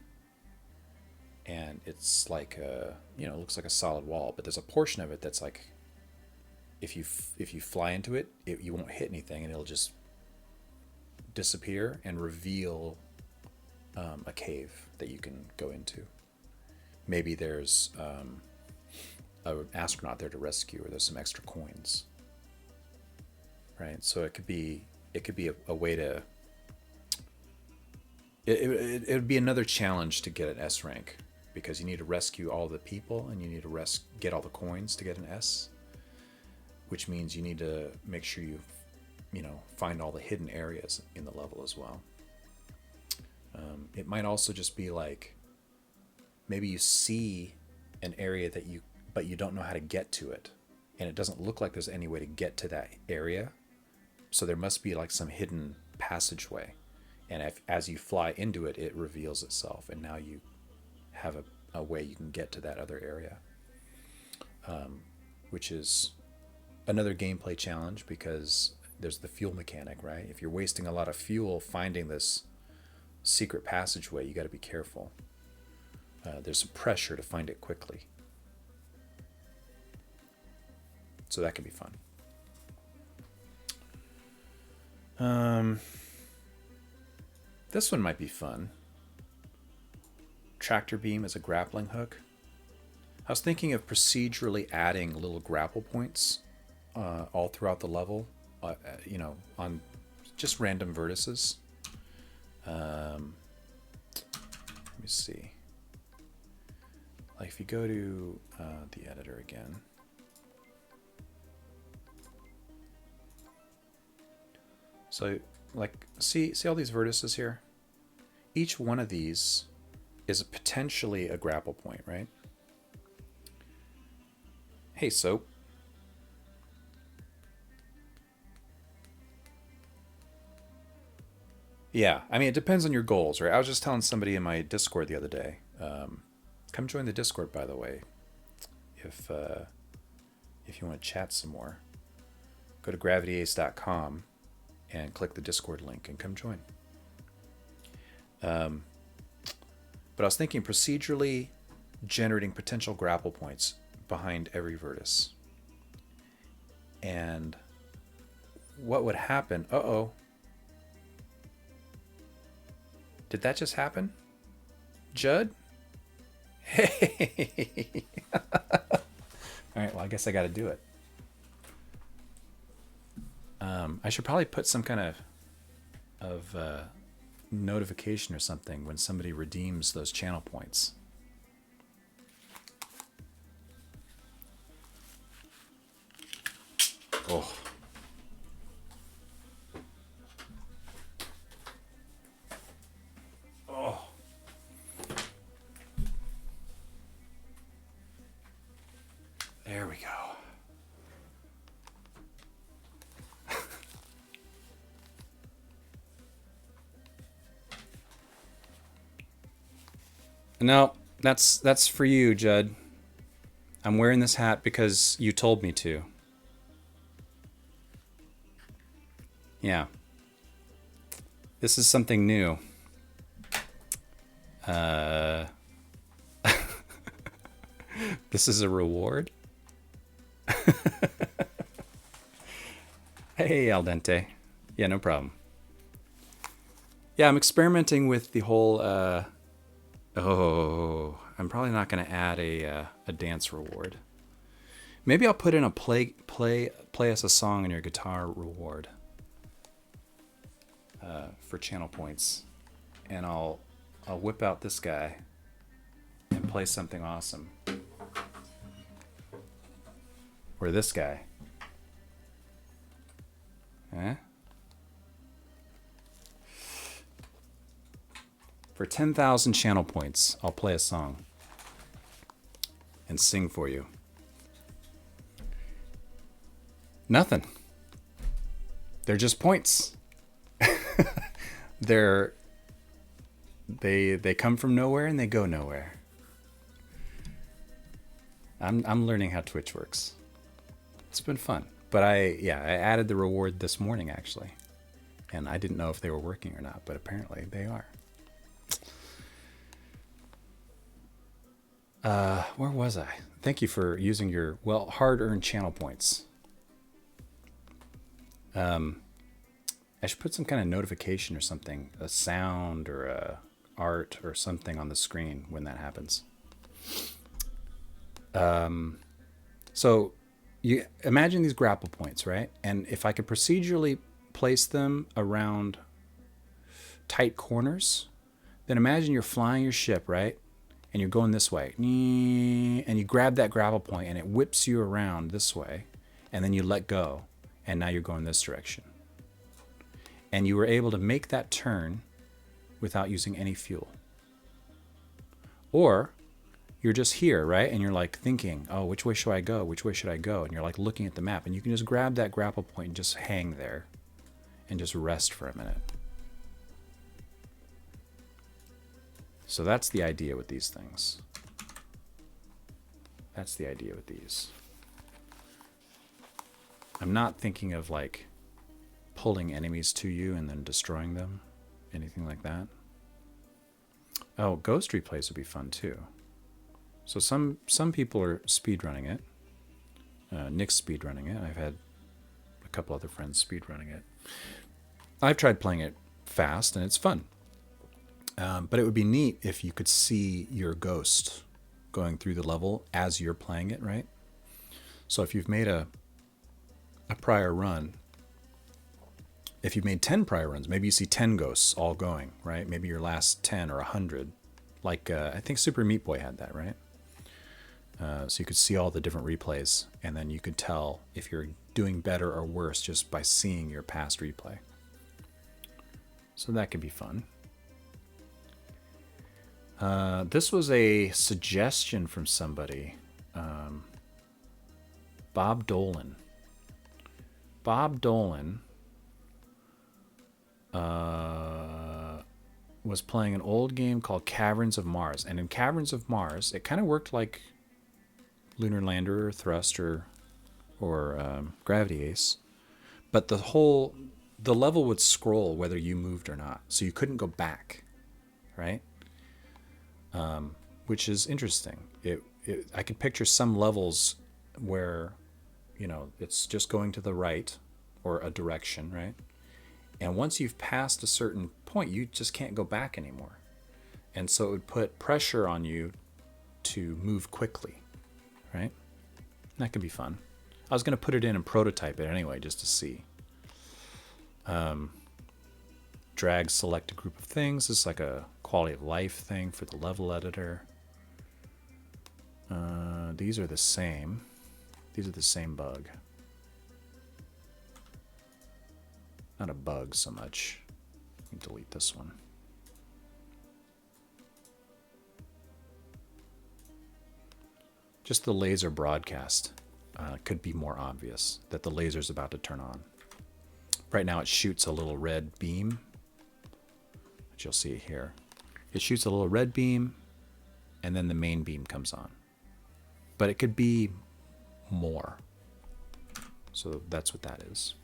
Speaker 1: and it's like it looks like a solid wall, but there's a portion of it that's like, if you fly into it, you won't hit anything, and it'll just disappear and reveal a cave that you can go into. Maybe there's an astronaut there to rescue, or there's some extra coins, right? So it could be a way to. It would be another challenge to get an S rank, because you need to rescue all the people and you need to get all the coins to get an S, which means you need to make sure you find all the hidden areas in the level as well. It might also just be like, maybe you see an area but you don't know how to get to it, and it doesn't look like there's any way to get to that area, so there must be like some hidden passageway, and as you fly into it, it reveals itself, and now you have a way you can get to that other area, which is another gameplay challenge, because there's the fuel mechanic, right? If you're wasting a lot of fuel finding this secret passageway, you got to be careful. There's some pressure to find it quickly. So that can be fun. This one might be fun. Tractor beam as a grappling hook. I was thinking of procedurally adding little grapple points all throughout the level, on just random vertices. Let me see. Like if you go to the editor again. So like see all these vertices here? Each one of these is potentially a grapple point, right? Hey, Soap. Yeah, I mean, it depends on your goals, right? I was just telling somebody in my Discord the other day. Come join the Discord, by the way, if you want to chat some more. Go to gravityace.com and click the Discord link and come join. But I was thinking procedurally generating potential grapple points behind every vertex. And what would happen? Uh-oh. Did that just happen? Judd? Hey! Alright, well, I guess I gotta do it. I should probably put some kind of notification or something when somebody redeems those channel points. Oh. Oh. There we go. No, that's for you, Judd. I'm wearing this hat because you told me to. Yeah. This is something new. This is a reward? Hey, Al dente. Yeah, no problem. Yeah, I'm experimenting with the whole... I'm probably not going to add a dance reward. Maybe I'll put in a play us a song on your guitar reward for channel points, and I'll whip out this guy and play something awesome, or this guy. Eh? For 10,000 channel points, I'll play a song and sing for you. Nothing. They're just points. They come from nowhere and they go nowhere. I'm learning how Twitch works. It's been fun. But I added the reward this morning actually. And I didn't know if they were working or not, but apparently they are. Where was I? Thank you for using your, hard-earned channel points. I should put some kind of notification or something, a sound or a art or something on the screen when that happens. So you imagine these grapple points, right? And if I could procedurally place them around tight corners, then imagine you're flying your ship, right? And you're going this way, and you grab that grapple point and it whips you around this way, and then you let go, and now you're going this direction. And you were able to make that turn without using any fuel. Or you're just here, right? And you're like thinking, oh, which way should I go? Which way should I go? And you're like looking at the map, and you can just grab that grapple point and just hang there and just rest for a minute. So that's the idea with these things. That's the idea with these. I'm not thinking of like pulling enemies to you and then destroying them, anything like that. Oh, ghost replays would be fun too. So some people are speedrunning it. Nick's speedrunning it. I've had a couple other friends speedrunning it. I've tried playing it fast, and it's fun. But it would be neat if you could see your ghost going through the level as you're playing it, right? So if you've made a prior run, if you've made 10 prior runs, maybe you see 10 ghosts all going, right? Maybe your last 10 or 100. Like, I think Super Meat Boy had that, right? So you could see all the different replays, and then you could tell if you're doing better or worse just by seeing your past replay. So that could be fun. This was a suggestion from somebody. Bob Dolan. Bob Dolan was playing an old game called Caverns of Mars. And in Caverns of Mars, it kind of worked like Lunar Lander or Thrust or Gravity Ace. But the level would scroll whether you moved or not. So you couldn't go back, right? Which is interesting. I could picture some levels where, it's just going to the right or a direction, right? And once you've passed a certain point, you just can't go back anymore. And so it would put pressure on you to move quickly, right? That could be fun. I was going to put it in and prototype it anyway, just to see. Drag select a group of things. This is like a quality of life thing for the level editor. These are the same. These are the same bug. Not a bug so much. Let me delete this one. Just the laser broadcast could be more obvious that the laser's about to turn on. Right now it shoots a little red beam, which you'll see here. It shoots a little red beam, and then the main beam comes on. But it could be more. So that's what that is.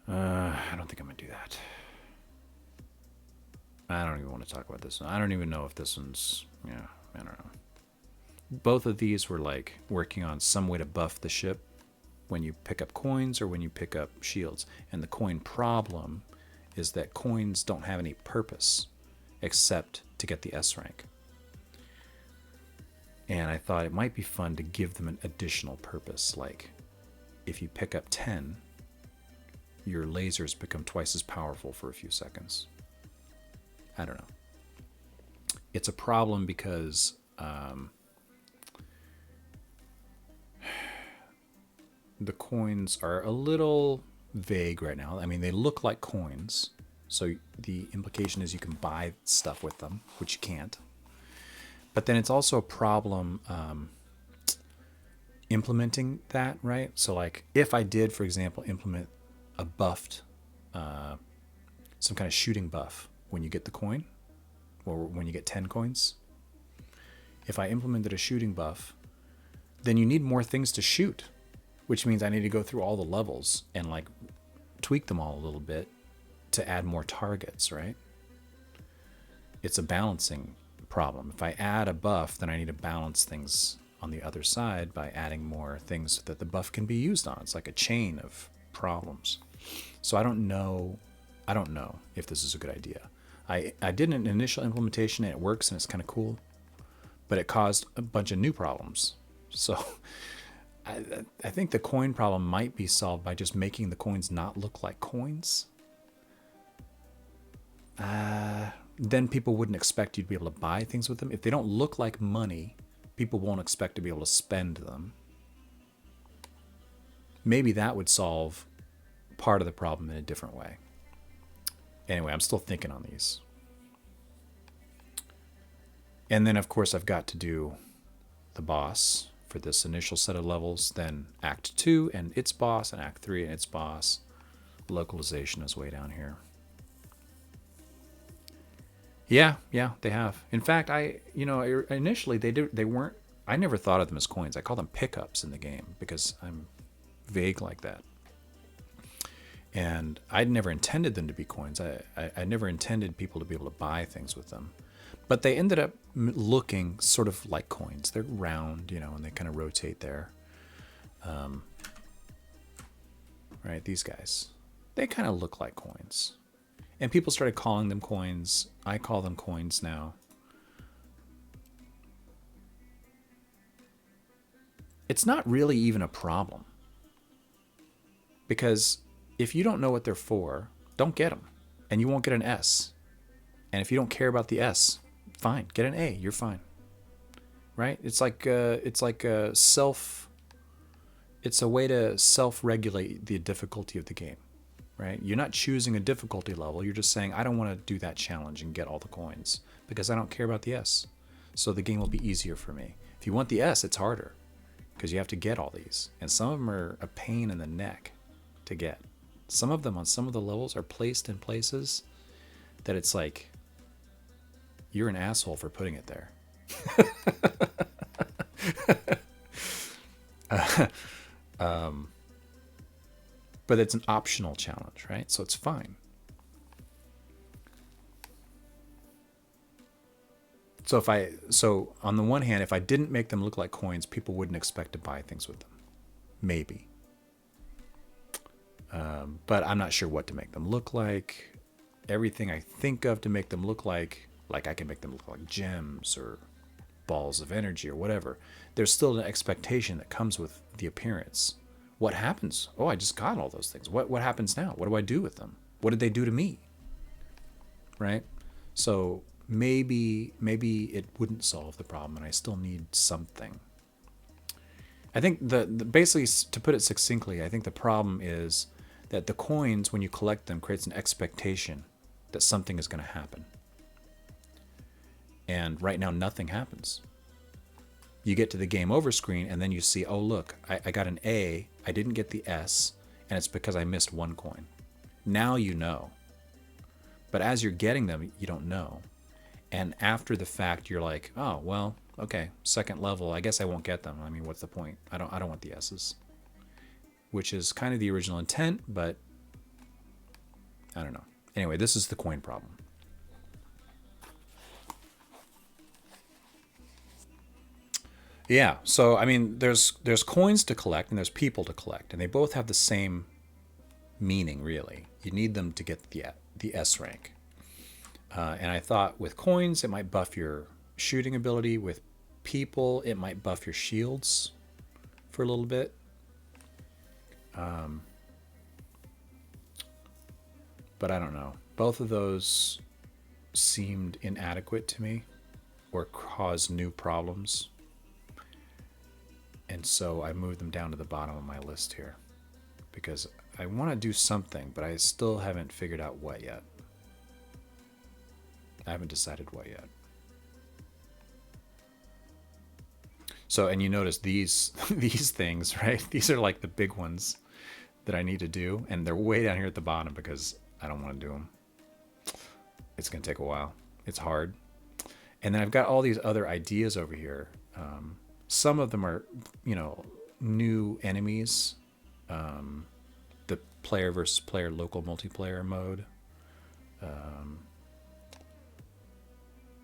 Speaker 1: I don't think I'm going to do that. I don't even want to talk about this one. I don't even know if this one's... Yeah, I don't know. Both of these were like working on some way to buff the ship when you pick up coins or when you pick up shields. And the coin problem is that coins don't have any purpose except to get the S rank. And I thought it might be fun to give them an additional purpose. Like, if you pick up 10, your lasers become twice as powerful for a few seconds. I don't know. It's a problem because the coins are a little vague right now. I mean, they look like coins. So the implication is you can buy stuff with them, which you can't. But then it's also a problem implementing that, right? So like if I did, for example, implement a buffed, some kind of shooting buff when you get the coin, or when you get 10 coins. If I implemented a shooting buff, then you need more things to shoot, which means I need to go through all the levels and like tweak them all a little bit to add more targets, right? It's a balancing problem. If I add a buff, then I need to balance things on the other side by adding more things that the buff can be used on. It's like a chain of problems. So I don't know if this is a good idea. I did an initial implementation and it works and it's kind of cool, but it caused a bunch of new problems. So I think the coin problem might be solved by just making the coins not look like coins. Then people wouldn't expect you to be able to buy things with them. If they don't look like money, people won't expect to be able to spend them. Maybe that would solve part of the problem in a different way. Anyway, I'm still thinking on these. And then, of course, I've got to do the boss for this initial set of levels, then Act 2 and its boss, and Act 3 and its boss. Localization is way down here. Yeah, they have. In fact, initially they weren't. I never thought of them as coins. I call them pickups in the game because I'm vague like that. And I'd never intended them to be coins. I never intended people to be able to buy things with them. But they ended up looking sort of like coins. They're round, and they kind of rotate there. Right, these guys. They kind of look like coins. And people started calling them coins. I call them coins now. It's not really even a problem. Because if you don't know what they're for, don't get them. And you won't get an S. And if you don't care about the S, fine, get an A. You're fine, right? It's like a way to self-regulate the difficulty of the game, right? You're not choosing a difficulty level. You're just saying, I don't want to do that challenge and get all the coins because I don't care about the S. So the game will be easier for me. If you want the S, it's harder because you have to get all these, and some of them are a pain in the neck to get. Some of them on some of the levels are placed in places that it's like, you're an asshole for putting it there. But it's an optional challenge, right? So it's fine. So on the one hand, if I didn't make them look like coins, people wouldn't expect to buy things with them. Maybe. But I'm not sure what to make them look like. Everything I think of to make them look like I can make them look like gems or balls of energy or whatever. There's still an expectation that comes with the appearance. What happens? Oh, I just got all those things. What happens now? What do I do with them? What did they do to me? Right? So maybe it wouldn't solve the problem, and I still need something. I think the basically, to put it succinctly, I think the problem is that the coins, when you collect them, creates an expectation that something is going to happen. And right now, nothing happens. You get to the game over screen, and then you see, oh, look, I got an A, I didn't get the S, and it's because I missed one coin. Now you know. But as you're getting them, you don't know. And after the fact, you're like, oh, well, okay, second level, I guess I won't get them. I mean, what's the point? I don't want the S's. Which is kind of the original intent, but I don't know. Anyway, this is the coin problem. Yeah, so I mean, there's coins to collect and there's people to collect, and they both have the same meaning, really. You need them to get the S rank. And I thought with coins, it might buff your shooting ability. With people, it might buff your shields for a little bit. But I don't know. Both of those seemed inadequate to me or caused new problems. And so I moved them down to the bottom of my list here because I want to do something, but I still haven't figured out what yet. I haven't decided what yet. So, and you notice these things, right? These are like the big ones that I need to do, and they're way down here at the bottom because I don't want to do them. It's going to take a while. It's hard. And then I've got all these other ideas over here. Some of them are, new enemies. The player versus player local multiplayer mode.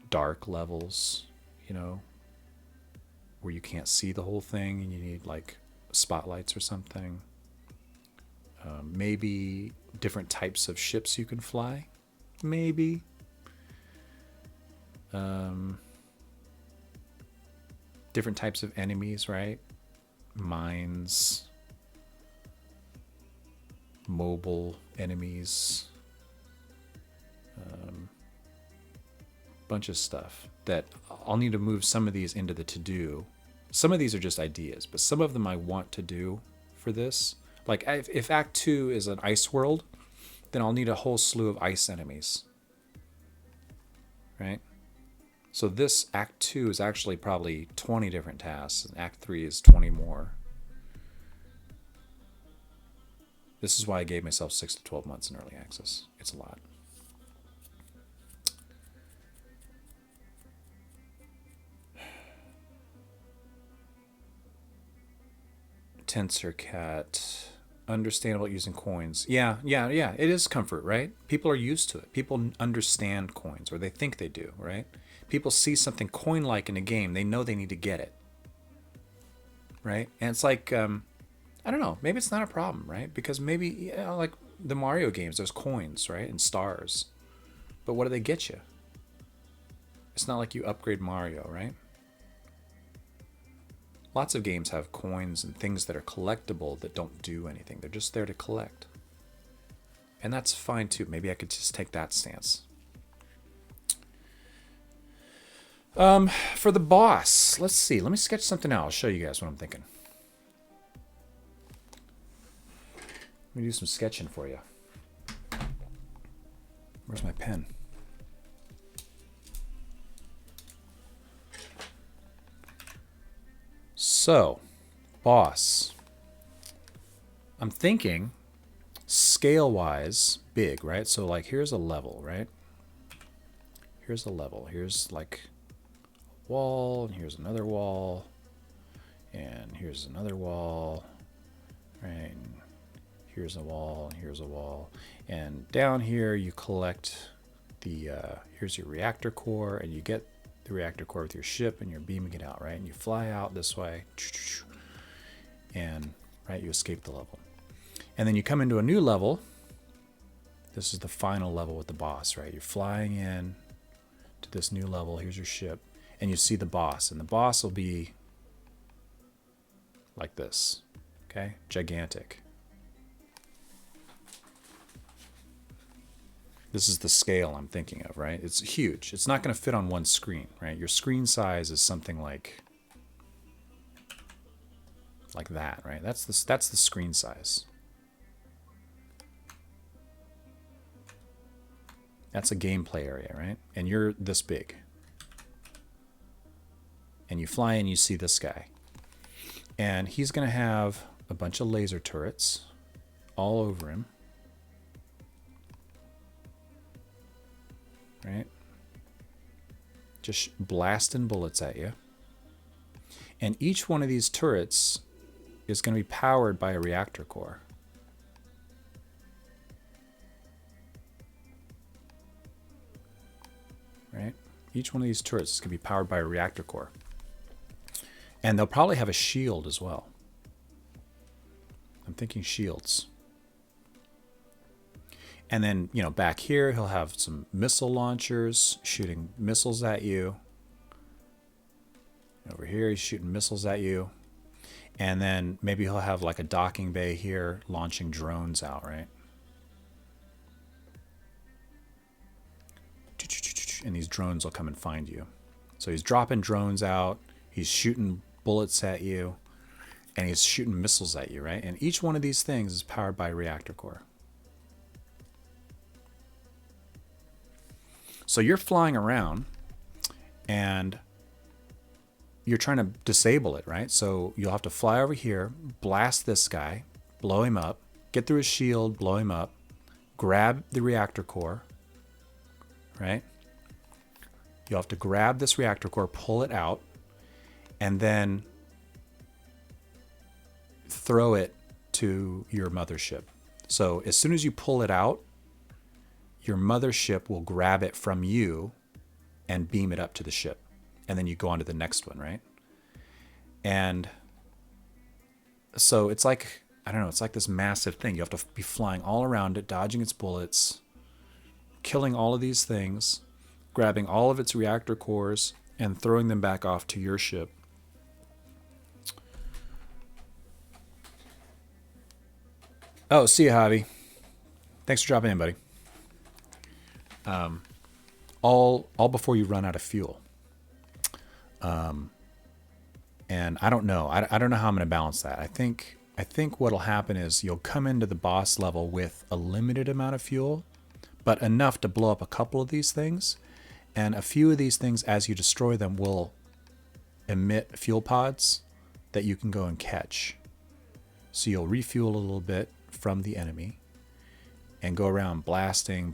Speaker 1: Dark levels, where you can't see the whole thing and you need like spotlights or something. Maybe different types of ships you can fly. Maybe. Different types of enemies, right? Mines. Mobile enemies. Bunch of stuff that I'll need to move some of these into the to-do. Some of these are just ideas, but some of them I want to do for this. Like if Act 2 is an ice world, then I'll need a whole slew of ice enemies. Right? So this Act 2 is actually probably 20 different tasks, and Act 3 is 20 more. This is why I gave myself 6 to 12 months in early access. It's a lot. Tensor Cat. understandable using coins. Yeah. It is comfort, right? People are used to it. People understand coins, or they think they do, right? People see something coin-like in a game, they know they need to get it, right? And it's like, I don't know, maybe it's not a problem, right? Because maybe, like the Mario games, there's coins, right? And stars. But what do they get you? It's not like you upgrade Mario, right? Lots of games have coins and things that are collectible that don't do anything. They're just there to collect. And that's fine too. Maybe I could just take that stance. For the boss, let's see. Let me sketch something out. I'll show you guys what I'm thinking. Let me do some sketching for you. Where's my pen? So, boss. I'm thinking scale-wise big, right? So like here's a level, right? Here's a level. Here's like a wall, and here's another wall, and here's another wall, right? And here's a wall, and here's a wall. And down here you collect the, here's your reactor core, and you get the reactor core with your ship, and you're beaming it out, right? And you fly out this way, and right, you escape the level. And then you come into a new level. This is the final level with the boss, right? You're flying in to this new level. Here's your ship, and you see the boss, and the boss will be like this, okay? Gigantic. This is the scale I'm thinking of, right? It's huge. It's not going to fit on one screen, right? Your screen size is something like that, right? That's the screen size. That's a gameplay area, right? And you're this big. And you fly in, you see this guy. And he's going to have a bunch of laser turrets all over him. Right? Just blasting bullets at you. And each one of these turrets is going to be powered by a reactor core. Right? Each one of these turrets is going to be powered by a reactor core. And they'll probably have a shield as well. I'm thinking shields. And then, you know, back here, he'll have some missile launchers shooting missiles at you. Over here, he's shooting missiles at you. And then maybe he'll have like a docking bay here launching drones out, right? And these drones will come and find you. So he's dropping drones out. He's shooting bullets at you. And he's shooting missiles at you, right? And each one of these things is powered by a reactor core. So you're flying around and you're trying to disable it, right? So you'll have to fly over here, blast this guy, blow him up, get through his shield, blow him up, grab the reactor core, right? You'll have to grab this reactor core, pull it out, and then throw it to your mothership. So as soon as you pull it out, your mothership will grab it from you and beam it up to the ship. And then you go on to the next one, right? And so it's like, I don't know, it's like this massive thing. You have to be flying all around it, dodging its bullets, killing all of these things, grabbing all of its reactor cores, and throwing them back off to your ship. Oh, see you, Javi. Thanks for dropping in, buddy. All before you run out of fuel. And I don't know. I don't know how I'm going to balance that. I think what'll happen is you'll come into the boss level with a limited amount of fuel, but enough to blow up a couple of these things. And a few of these things, as you destroy them, will emit fuel pods that you can go and catch. So you'll refuel a little bit from the enemy and go around blasting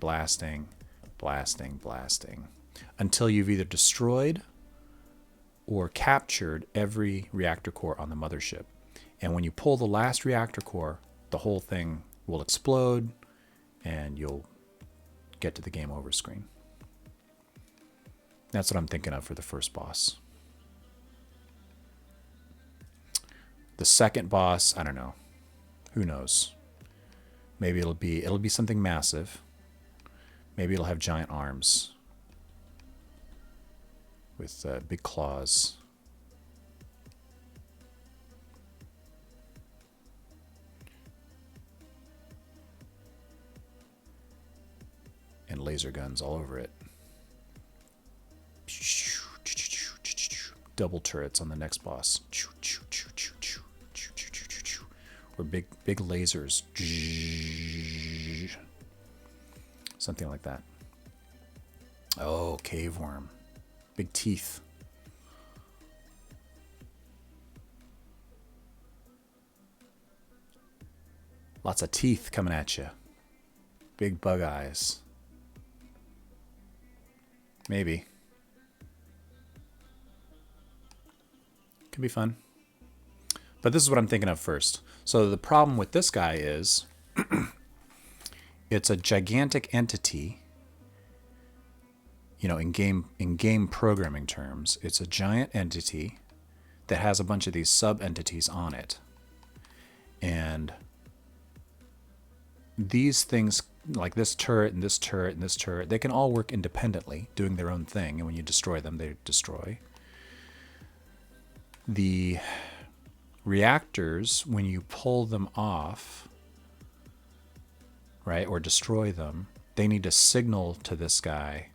Speaker 1: until you've either destroyed or captured every reactor core on the mothership. And when you pull the last reactor core the whole thing will explode and you'll get to the game over screen. That's what I'm thinking of for the first boss. The second boss, I don't know. Who knows? Maybe it'll be something massive. Maybe it'll have giant arms with big claws. And laser guns all over it. Double turrets on the next boss. Or big lasers. Something like that. Oh, cave worm. Big teeth. Lots of teeth coming at you. Big bug eyes. Maybe. Could be fun. But this is what I'm thinking of first. So the problem with this guy is it's a gigantic entity. You know, in game programming terms, it's a giant entity that has a bunch of these sub-entities on it. And these things, like this turret and this turret and this turret, they can all work independently, doing their own thing. And when you destroy them, they destroy. The reactors, when you pull them off, right, or destroy them, they need to signal to this guy.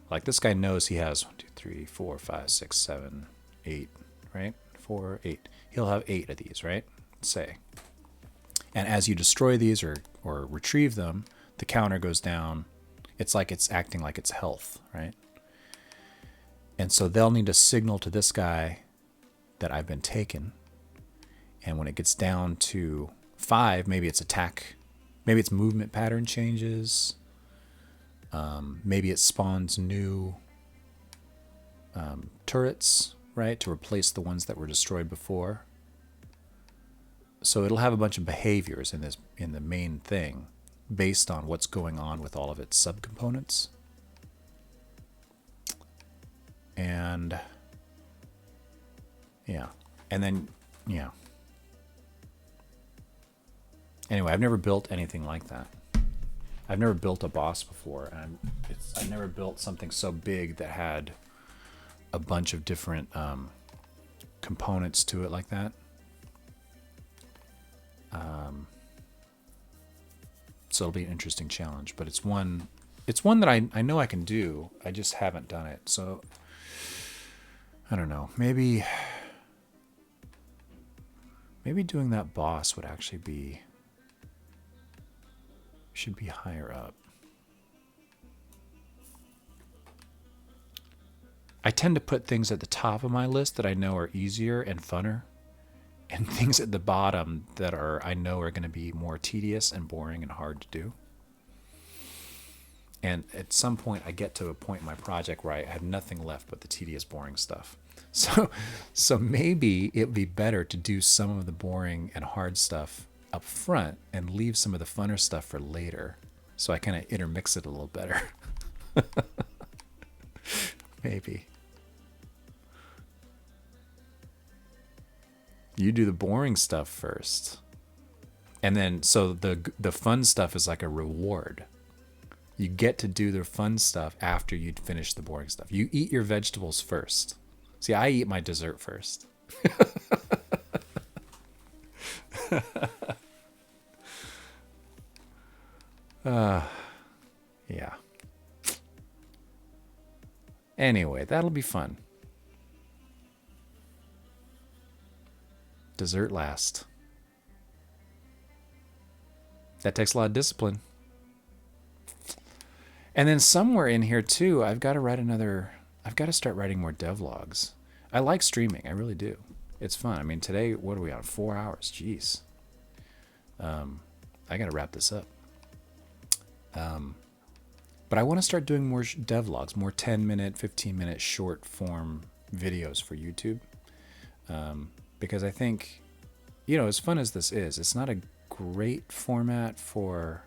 Speaker 1: Like this guy knows he has 1, 2, 3, 4, 5, 6, 7, 8, right? 4, 8. He'll have 8 of these, right? Say. And as you destroy these or retrieve them, the counter goes down. It's like it's acting like it's health, right? And so they'll need to signal to this guy that I've been taken. And when it gets down to 5, maybe it's attack, maybe its movement pattern changes. Maybe it spawns new turrets, right, to replace the ones that were destroyed before. So it'll have a bunch of behaviors in the main thing based on what's going on with all of its subcomponents. And yeah. And then, yeah. Anyway, I've never built anything like that. I've never built a boss before, and I've never built something so big that had a bunch of different components to it like that. So it'll be an interesting challenge, but it's one that I know I can do. I just haven't done it. So I don't know. Maybe doing that boss would actually should be higher up. I tend to put things at the top of my list that I know are easier and funner, and things at the bottom that I know are going to be more tedious and boring and hard to do. And at some point, I get to a point in my project where I have nothing left but the tedious, boring stuff. So maybe it would be better to do some of the boring and hard stuff up front and leave some of the funner stuff for later, so I kind of intermix it a little better. Maybe. You do the boring stuff first. And then, so the fun stuff is like a reward. You get to do the fun stuff after you finish the boring stuff. You eat your vegetables first. See, I eat my dessert first. Yeah. Anyway, that'll be fun. Dessert last. That takes a lot of discipline. And then somewhere in here too, I've got to start writing more devlogs. I like streaming, I really do. It's fun. I mean, today, what are we on? 4 hours. Jeez. I got to wrap this up. But I want to start doing more devlogs, more 10-minute, 15-minute short form videos for YouTube. Because I think, as fun as this is, it's not great format for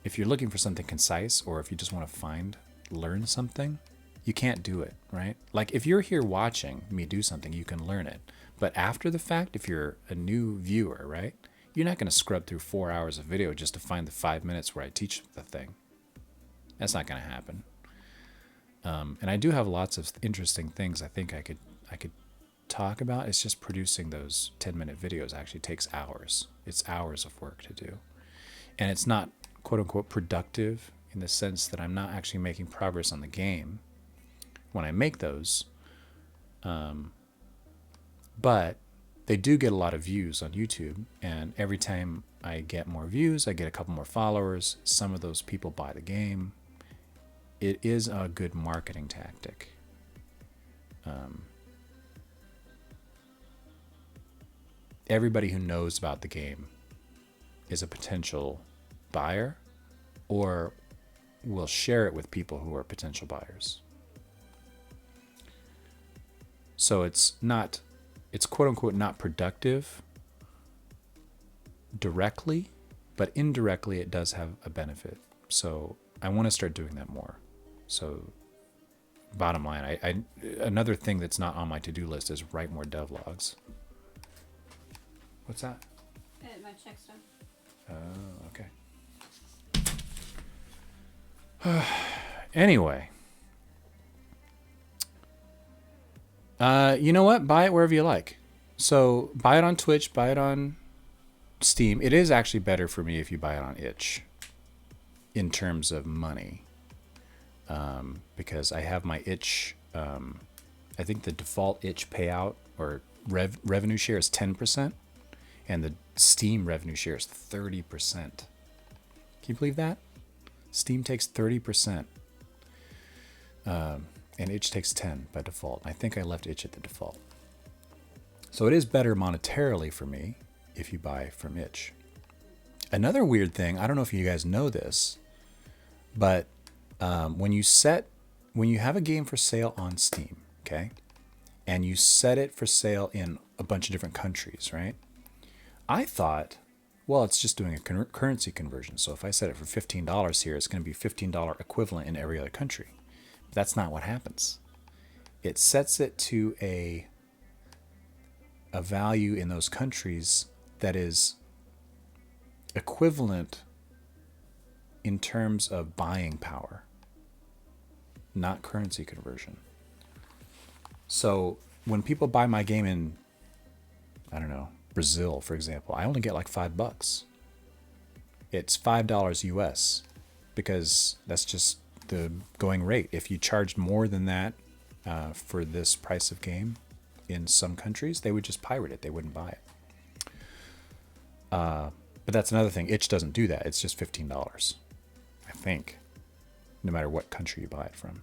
Speaker 1: if you're looking for something concise or if you just want to learn something. You can't do it, right? Like if you're here watching me do something, you can learn it. But after the fact, if you're a new viewer, right, you're not going to scrub through 4 hours of video just to find the 5 minutes where I teach the thing. That's not going to happen. And I do have lots of interesting things I think I could talk about. It's just producing those 10-minute videos actually takes hours. It's hours of work to do. And it's not quote unquote productive in the sense that I'm not actually making progress on the game when I make those. But they do get a lot of views on YouTube. And every time I get more views, I get a couple more followers. Some of those people buy the game. It is a good marketing tactic. Everybody who knows about the game is a potential buyer or will share it with people who are potential buyers. So it's quote unquote not productive directly, but indirectly it does have a benefit. So I want to start doing that more. So bottom line, I another thing that's not on my to-do list is write more devlogs. What's that?
Speaker 2: My check's done.
Speaker 1: Oh, okay. Anyway. You know what? Buy it wherever you like. So buy it on Twitch, buy it on Steam. It is actually better for me if you buy it on itch in terms of money. Because I have my itch, I think the default itch payout or revenue share is 10%. And the Steam revenue share is 30%. Can you believe that? Steam takes 30%. And itch takes 10 by default. I think I left itch at the default. So it is better monetarily for me if you buy from itch. Another weird thing, I don't know if you guys know this, but when you have a game for sale on Steam, okay, and you set it for sale in a bunch of different countries, right? I thought, well, it's just doing a currency conversion. So if I set it for $15 here, it's going to be $15 equivalent in every other country. But that's not what happens. It sets it to a value in those countries that is equivalent in terms of buying power, not currency conversion. So when people buy my game in, I don't know, Brazil, for example, I only get like $5. It's $5 US because that's just the going rate. If you charged more than that for this price of game in some countries, they would just pirate it. They wouldn't buy it. But that's another thing. Itch doesn't do that. It's just $15, I think, no matter what country you buy it from.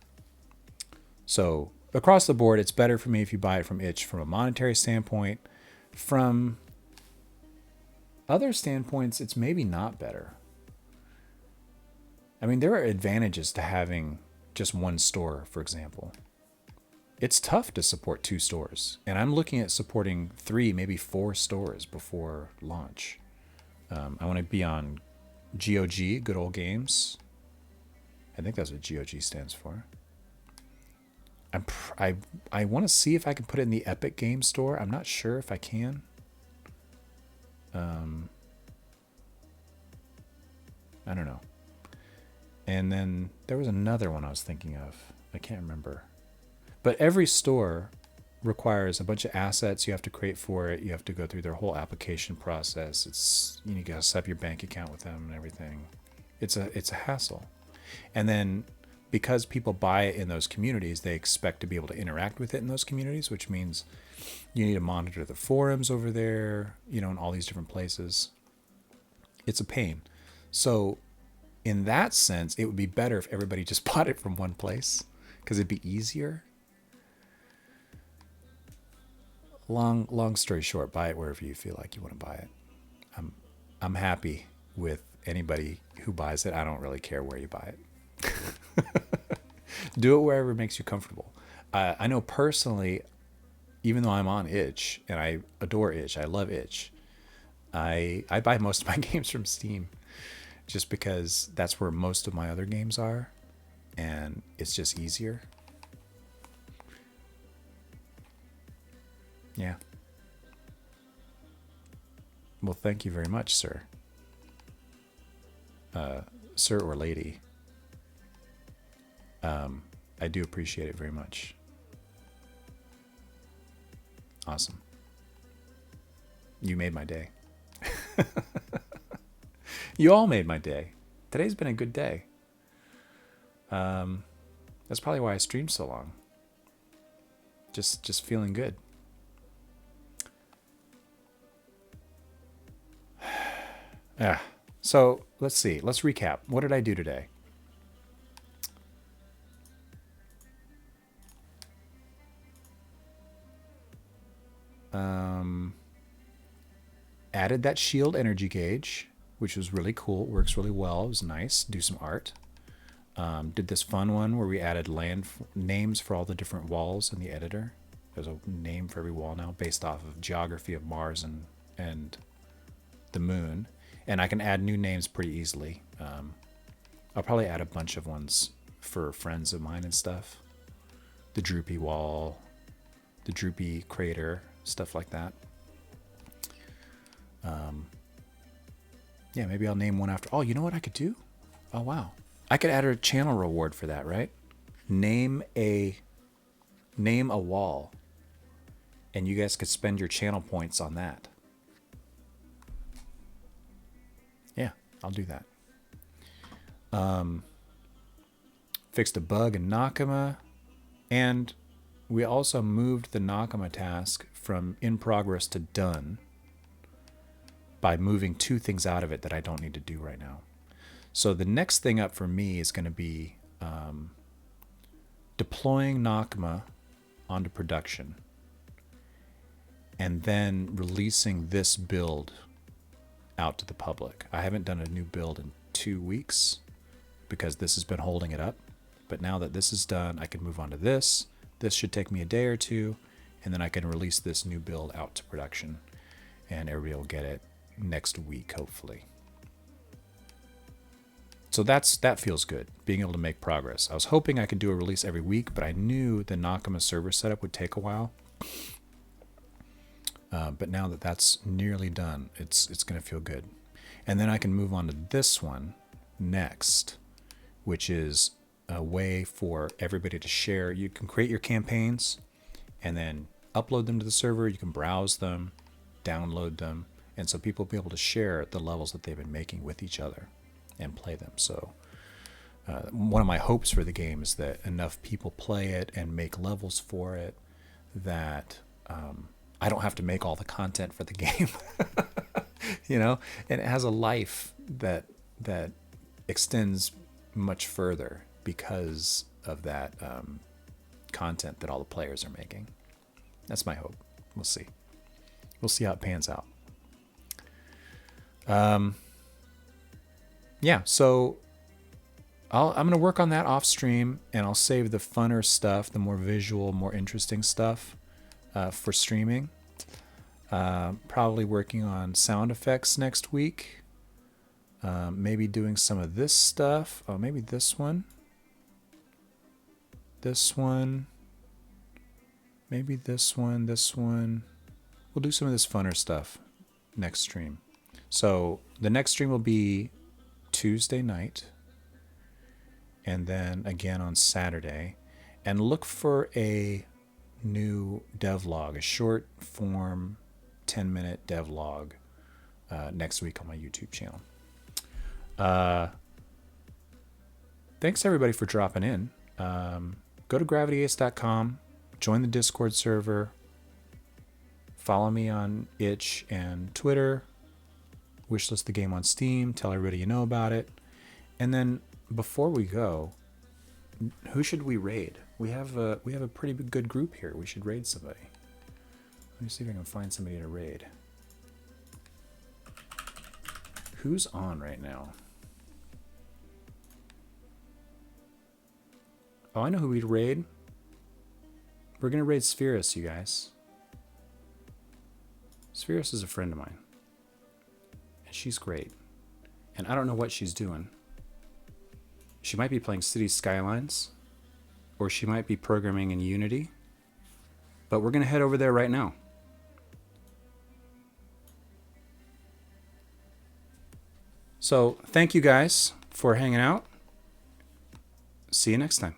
Speaker 1: So across the board, it's better for me if you buy it from itch from a monetary standpoint. From other standpoints, it's maybe not better. I mean, there are advantages to having just one store, for example. It's tough to support 2 stores, and I'm looking at supporting 3, maybe 4 stores before launch. I want to be on GOG, Good Old Games. I think that's what GOG stands for. I want to see if I can put it in the Epic Game Store. I'm not sure if I can. I don't know. And then there was another one I was thinking of. I can't remember. But every store requires a bunch of assets you have to create for it. You have to go through their whole application process. You got to set up your bank account with them and everything. It's a hassle. And then because people buy it in those communities, they expect to be able to interact with it in those communities, which means you need to monitor the forums over there, in all these different places. It's a pain. So in that sense, it would be better if everybody just bought it from one place because it'd be easier. Long story short, buy it wherever you feel like you want to buy it. I'm happy with anybody who buys it. I don't really care where you buy it. Do it wherever makes you comfortable. I know personally, even though I'm on itch and I adore itch, I love itch, I buy most of my games from Steam just because that's where most of my other games are, and it's just easier. Yeah. Well, thank you very much, sir. Sir or lady. I do appreciate it very much. Awesome. You made my day. You all made my day. Today's been a good day. That's probably why I streamed so long. Just feeling good. Yeah. So let's see. Let's recap. What did I do today? Added that shield energy gauge, which was really cool. It works really well. It was nice. Do some art. Did this fun one where we added names for all the different walls in the editor. There's a name for every wall now based off of geography of Mars and the moon. And I can add new names pretty easily. I'll probably add a bunch of ones for friends of mine and stuff. The droopy wall, the droopy crater, stuff like that. Yeah, maybe I'll name one after. Oh, you know what I could do? Oh, wow. I could add a channel reward for that, right? Name a wall, and you guys could spend your channel points on that. Yeah, I'll do that. Fixed a bug in Nakama, and we also moved the Nakama task from in progress to done by moving 2 things out of it that I don't need to do right now. So the next thing up for me is going to be deploying Nakama onto production and then releasing this build out to the public. I haven't done a new build in 2 weeks because this has been holding it up. But now that this is done, I can move on to this. This should take me a day or 2, and then I can release this new build out to production, and everybody will get it next week, hopefully. So that feels good, being able to make progress. I was hoping I could do a release every week, but I knew the Nakama server setup would take a while. But now that that's nearly done, it's going to feel good. And then I can move on to this one next, which is a way for everybody to share. You can create your campaigns and then upload them to the server. You can browse them, download them, and so people will be able to share the levels that they've been making with each other and play them. So one of my hopes for the game is that enough people play it and make levels for it that I don't have to make all the content for the game. You know, and it has a life that extends much further because of that content that all the players are making. That's my hope. We'll see. We'll see how it pans out. Yeah, so I'm going to work on that off stream, and I'll save the funner stuff, the more visual, more interesting stuff for streaming. Probably working on sound effects next week. Maybe doing some of this stuff. Oh, maybe this one. This one. Maybe this one. This one. We'll do some of this funner stuff next stream. So the next stream will be Tuesday night, and then again on Saturday. And look for a new devlog, a short form 10-minute devlog next week on my YouTube channel. Thanks everybody for dropping in. Go to gravityace.com, join the Discord server, follow me on Itch and Twitter, wishlist the game on Steam, tell everybody you know about it. And then before we go, who should we raid? We have a pretty good group here. We should raid somebody. Let me see if I can find somebody to raid. Who's on right now? Oh, I know who we'd raid. We're going to raid Spherus, you guys. Spherus is a friend of mine. She's great. And I don't know what she's doing. She might be playing Cities Skylines, or she might be programming in Unity. But we're going to head over there right now. So thank you guys for hanging out. See you next time.